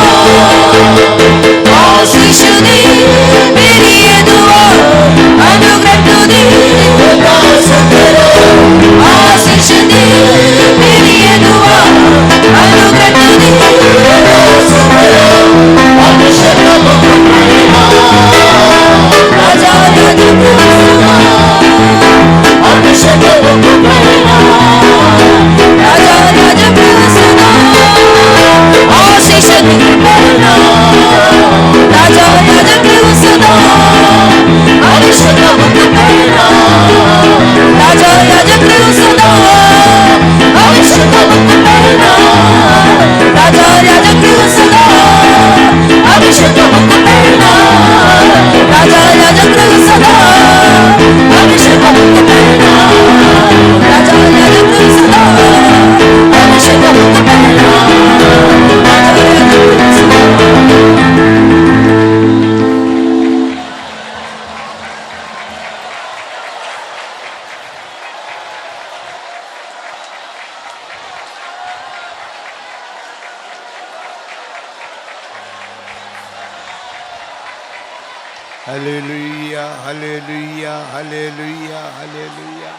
Hallelujah, hallelujah, hallelujah, hallelujah.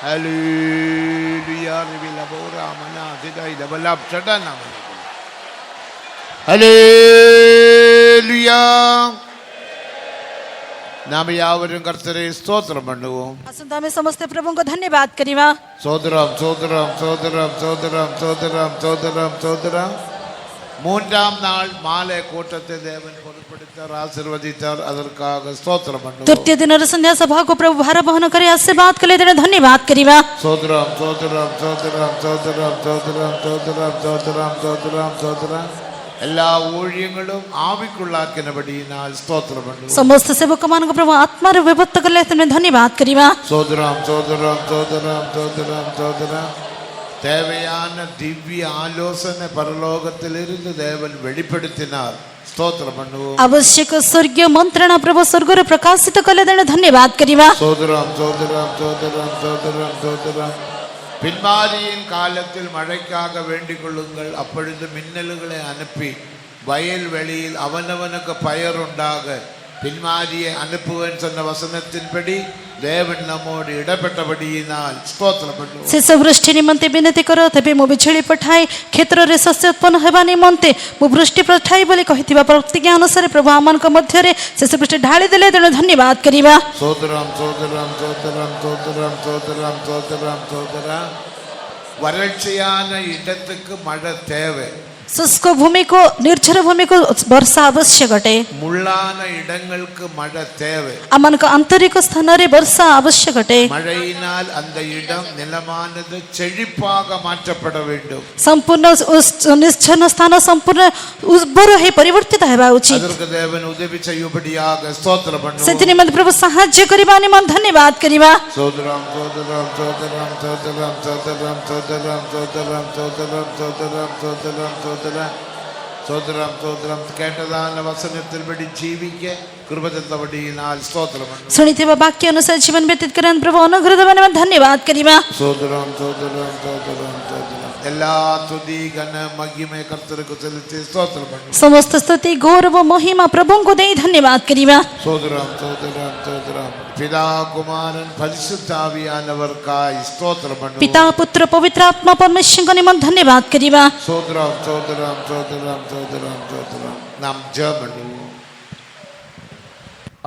Hallelujah, rivila bora mana didai dabalab chadana. Hallelujah. നാം യാവരും കർത്തരെ സ്തോത്രം പണ്ടുവും ଆସନ୍ତୁ ଆମେ ସମସ୍ତେ ପ୍ରଭୁଙ୍କୁ ଧନ୍ୟବାଦ କରିବା। സോദരം സോദരം സോദരം സോദരം സോദരം സോദരം സോദരം മൂന്നാം നാൾ മാലെ കൂട്ടത്തെ ദേവൻ പൊരുപ്പെടുത്താർ ആശീർവദിച്ചാർ അതற்காக സ്തോത്രം പണ്ടുവും ତୃତୀୟ ଦିନର ସନ୍ଧ୍ୟା ସଭାକୁ ପ୍ରଭୁ ଭାର ବହନ କରି ଆଶୀର୍ବାଦ କଲେ ତେଣୁ ଧନ୍ୟବାଦ କରିବା। സോദരം സോദരം സോദരം സോദരം സോദരം സോദരം സോദരം സോദരം സോദരം എല്ലാ ഊഴിയങ്ങളും ആവിക്കുള്ളാക്കിനപടിയാൽ സ്തോത്രം പണ്ടുവും ସମସ୍ତ ସେବକମାନଙ୍କୁ ପ୍ରଭୁ ଆତ୍ମାରେ ବିଭକ୍ତ କଲେ ତେଣୁ ଧନ୍ୟବାଦ କରିବା। സോദരം സോദരം സോദരം സോദരം സോദരം தேவையான திவ்ய ஆலோசனை பரலோகத்திலிருந்து தேவன் வெளிப்படுத்தினார் ஸ்தோத்திரம் பண்ணுவோம் ଆବଶ୍ୟକ ସ୍ୱର୍ଗୀୟ ମନ୍ତ୍ରଣା ପ୍ରଭୁ ସ୍ୱର୍ଗରୁ ପ୍ରକାଶିତ କଲେ ତେଣୁ ଧନ୍ୟବାଦ କରିବା। சோதரம் சோதரம் சோதரம் சோதரம் சோதரம் பின்மாரியின் காலத்தில் மழைக்காக வேண்டிக் கொள்ளுங்கள் அப்பொழுது மின்னல்களை அனுப்பி வயல்வெளியில் அவனவனுக்கு பயருண்டாக பின்மாரியை அனுப்புவேன் சொன்ன வசனத்தின்படி தேவன் நம்மோடு இடப்பட்டபடியினால் ஸ்தோத்திரம் பண்ணுவோம் ଶେଷ ବୃଷ୍ଟି ନିମନ୍ତେ ବିନତି କର ତେବେ ମୁଁ ବିଜୁଳି ପଠାଇ କ୍ଷେତ୍ରରେ ଶସ୍ୟ ଉତ୍ପନ୍ନ ହେବା ନିମନ୍ତେ ମୁଁ ବୃଷ୍ଟି ପଠାଇ ବୋଲି କହିଥିବା ପ୍ରତିଜ୍ଞା ଅନୁସାରେ ପ୍ରଭୁ ଆମମାନଙ୍କ ମଧ୍ୟରେ ଶେଷ ବୃଷ୍ଟି ଢାଳି ଦେଲେ ତେଣୁ ଧନ୍ୟବାଦ କରିବା। சோதரம் சோதரம் சோதரம் சோதரம் சோதரம் சோதரம் சோதரம் வறட்சியான இடத்துக்கு மழை தேவை ଶୁଷ୍କ ଭୂମିକୁ ନିର୍ଝର ଭୂମିକୁ ବର୍ଷା ଆବଶ୍ୟକ ଅଟେ। முள்ளான இடங்களுக்கு மழை தேவை ଆମମାନଙ୍କ ଆନ୍ତରିକ ସ୍ଥାନରେ ବର୍ଷା ଆବଶ୍ୟକ ଅଟେ। மழையினால் அந்த இடம் நிலமானது செழிப்பாக மாற்றப்பட வேண்டும் ସମ୍ପୂର୍ଣ୍ଣ ନିଶ୍ଚନ ସ୍ଥାନ ସମ୍ପୂର୍ଣ୍ଣ ଉର୍ବର ହେଇ ପରିବର୍ତ୍ତିତ ହେବା ଉଚିତ। அதற்கு தேவன் உதவி செய்யும்படியாக ஸ்தோத்திரம் பண்ணுவோம் ସେଥି ନିମନ୍ତେ ପ୍ରଭୁ ସାହାଯ୍ୟ କରିବା ନିମନ୍ତେ ଧନ୍ୟବାଦ କରିବା। சோதரம் சோதரம் சோதரம் சோதரம் சோதரம் சோதரம் சோதரம் சோதரம் சோதரம் சோதரம் சோதரம் சோதரம் சோதரம் கேட்டதான வசனத்தின்படி ஜீவிக்க கிருபைத்தபடியினால் ஸ்தோத்திரம் பண்ணுவோம் ଶୁଣିଥିବା ବାକ୍ୟ ଅନୁସାରେ ଜୀବନ ବ୍ୟତୀତ କରନ୍ତି ପ୍ରଭୁ ଅନୁଗ୍ରହ ଦେବା ନିମନ୍ତେ ଧନ୍ୟବାଦ କରିବା। சோதரம் சோதரம் சோதரம் சோதரம் எல்லா துதி கன மகிமை கர்த்தருக்கு செலுத்தி ஸ்தோத்திரம் பண்ணுவோம் ସମସ୍ତ ସ୍ତୁତି ଗୌରବ ମହିମା ପ୍ରଭୁଙ୍କୁ ଦେଇ ଧନ୍ୟବାଦ କରିବା। சோதரம் சோதரம் சோதரம் பிதா குமாரன் பரிசுத்த ஆவியானவர்க்காய் ஸ்தோத்திரம் பண்ணுவோம் ପିତା ପୁତ୍ର ପବିତ୍ର ଆତ୍ମା ପରମେଶ୍ୱରଙ୍କ ନିମନ୍ତେ ଧନ୍ୟବାଦ କରିବା। சோதரம் சோதரம் சோதரம் சோதரம் சோதரம் நாம் ஜெபம் பண்ணுவோம்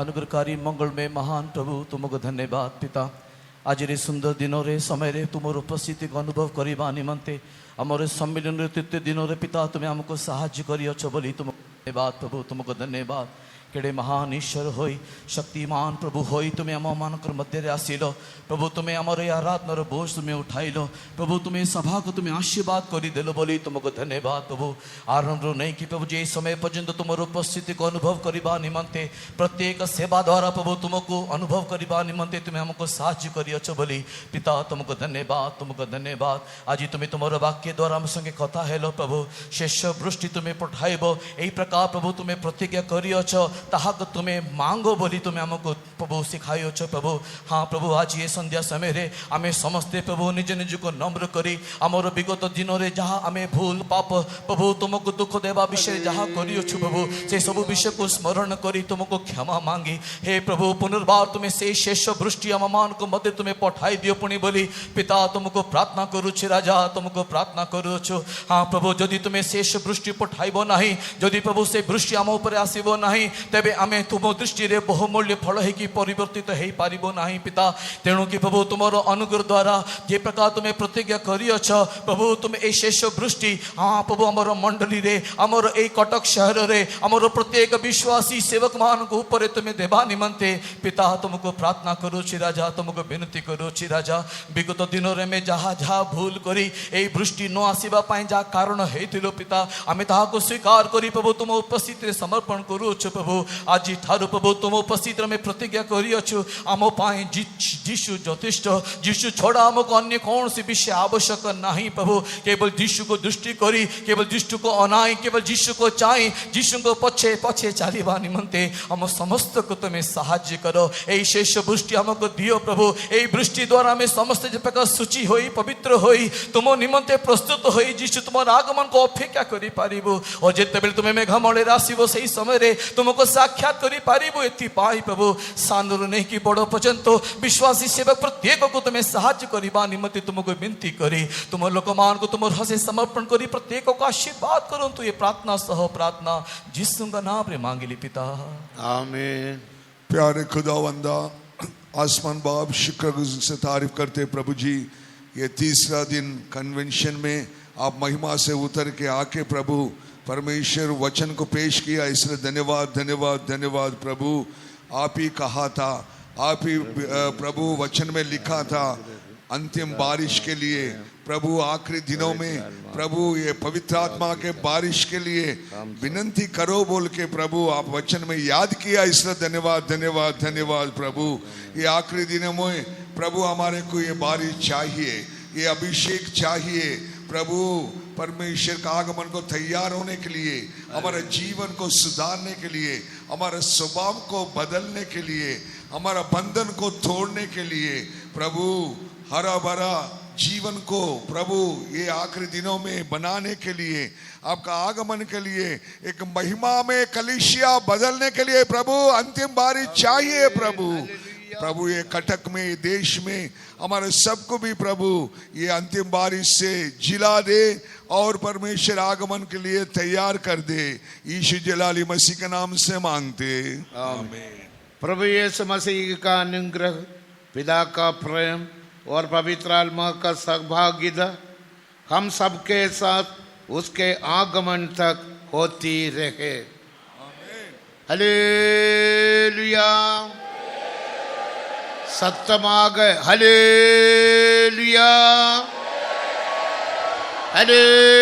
अनुग्रहकारी मंगल में महान प्रभु तुमको धन्यवाद पिता आज रे सुंदर दिनों रे समय रे तुम उपस्थिति को अनुभव करवा निमंते आमर सम्मिलन रे तृतीय दिनों रे पिता तुम्हें हमको साहाय्य करियछ बोली तुमको धन्यवाद प्रभु तुमको धन्यवाद केड़े महान ईश्वर होई शक्तिमान प्रभु होई तुम्हें आम मानकर मध्य आसिल प्रभु तुम्हें आमर आराधनार बोझ तुम्हें उठाइल प्रभु तुम्हें सभा को तुम्हें आशीर्वाद करदेल बोली तुमको धन्यवाद प्रभु आरंभ नहीं कि प्रभु जे समय पर्यंत तुम उपस्थिति को अनुभव करने निमंते प्रत्येक सेवा द्वारा प्रभु तुमको अनुभव करने निमंते तुम्हें हमको साहाय्य करियछ बोली पिता तुमको धन्यवाद आज तुम्हें तुम वाक्य द्वारा आम संगे कथा हेलो प्रभु शेष वृष्टि तुम्हें पठाइब यही प्रकार प्रभु तुम्हें प्रतिज्ञा करियछ ताहाक तुम्हें मांगो बोली तुम्हें हमको प्रभु सिखाइछ प्रभु हाँ प्रभु आज ये संध्या समय रे आमे समस्ते प्रभु निज निज को नम्र करी आमर विगत दिन रे जहाँ आमे भूल पाप प्रभु तुमको दुख देवा विषय जहाँ करियछु प्रभु से सब विषय को स्मरण करी तुमको क्षमा मांगी हे प्रभु पुनर्बार तुम्हें से शेष वृष्टि आम मान को मध्य तुम्हें पठाई दियो पुणी बोली पिता तुमको प्रार्थना करुछि राजा तुमको प्रार्थना करुछु हाँ प्रभु जदि तुम्हें शेष वृष्टि पठाइब नहीं जदि प्रभु से वृष्टि आम उपर आसिब नहीं तेबे आमे तुम दृष्टि रे बहुमूल्य फल है परिवर्तित हो पारिबो नाही पिता तेणु कि प्रभु तुमर अनुग्रह द्वारा जे प्रकार तुम्हें प्रतिज्ञा करियछ प्रभु तुम ए शेष वृष्टि हाँ प्रभु आमर मंडली रे आमर ए कटक शहर रे आमर प्रत्येक विश्वासी सेवक मान को ऊपर तुम्हें देवा निमंते पिता तुमको प्रार्थना करुछि राजा तुमको विनती करुछि राजा विगत दिन रे में जहाँ जहाँ भूल करी ए वृष्टि न आसीबा पई जा कारण हेतिलो पिता आमे ताहाको स्वीकार करी प्रभु तुम उपस्थिति रे समर्पण करुछु प्रभु आज ठारू प्रभु तुम उपस्थित में प्रतिज्ञा करियछु आम पाई जीशु यथेष्ट जीशु छोड़ा आमको अन्य कौन सी विषय आवश्यक नहीं प्रभु केवल जीशु को दृष्टि करी केवल जीशु को अनाई केवल जीशु को चाहे जीशु को पछे पछे चलवा निमंते आम समस्त को तुम्हें साहाय्य करो यही शेष वृष्टि आमको दियो प्रभु यही वृष्टि द्वारा आम समस्त प्रकार शुचि होई पवित्र होई तुम निमंते प्रस्तुत होई जीशु तुम आगमन को अपेक्षा करि पारिबो और जेते बेले तुमे मेघ मळे आसीबो सही समय रे तुमको साक्षात करी पारिबो एति पाई प्रभु सानर नहीं कि बड़ पर्यंत विश्वासी सेवक प्रत्येक को तुम्हें साहाय्य करिबा निमंते तुमको विनती करी तुम लोकमान को तुम हसे समर्पण करी प्रत्येक को आशीर्वाद करंतु ये प्रार्थना सह प्रार्थना यीशु का नाम रे मांगिली पिता आमीन। प्यारे खुदावंदा आसमान बाप शुक्र से तारीफ करते प्रभु जी, ये तीसरा दिन कन्वेंशन में आप महिमा से उतर के आके प्रभु परमेश्वर वचन को पेश किया, इसलिए धन्यवाद धन्यवाद धन्यवाद प्रभु। आप ही कहा था, आप ही प्रभु वचन में लिखा था अंतिम बारिश के लिए प्रभु, आखिरी दिनों में प्रभु ये पवित्र आत्मा के बारिश के लिए विनती करो बोल के प्रभु आप वचन में याद किया, इसलिए धन्यवाद धन्यवाद धन्यवाद प्रभु। ये आखिरी दिनों में प्रभु हमारे को ये बारिश चाहिए, ये अभिषेक चाहिए प्रभु। परमेश्वर का आगमन को तैयार होने के लिए, हमारे जीवन को सुधारने के लिए, हमारे स्वभाव को बदलने के लिए, हमारा बंधन को तोड़ने के लिए प्रभु, हरा भरा जीवन को प्रभु ये आखिरी दिनों में बनाने के लिए, आपका आगमन के लिए, एक महिमा में कलीसिया बदलने के लिए प्रभु अंतिम बारिश चाहिए प्रभु। प्रभु ये कटक में, ये देश में हमारे सबको भी प्रभु ये अंतिम बारिश से जिला दे और परमेश्वर आगमन के लिए तैयार कर दे। यीशु जलाली मसीह के नाम से मांगते आमीन। प्रभु यीशु मसीह का अनुग्रह, पिता का प्रेम और पवित्र आत्मा का सहभागिता हम सबके साथ उसके आगमन तक होती रहे। हालेलुया। सत्यम आ गए। Hallelujah hallelujah.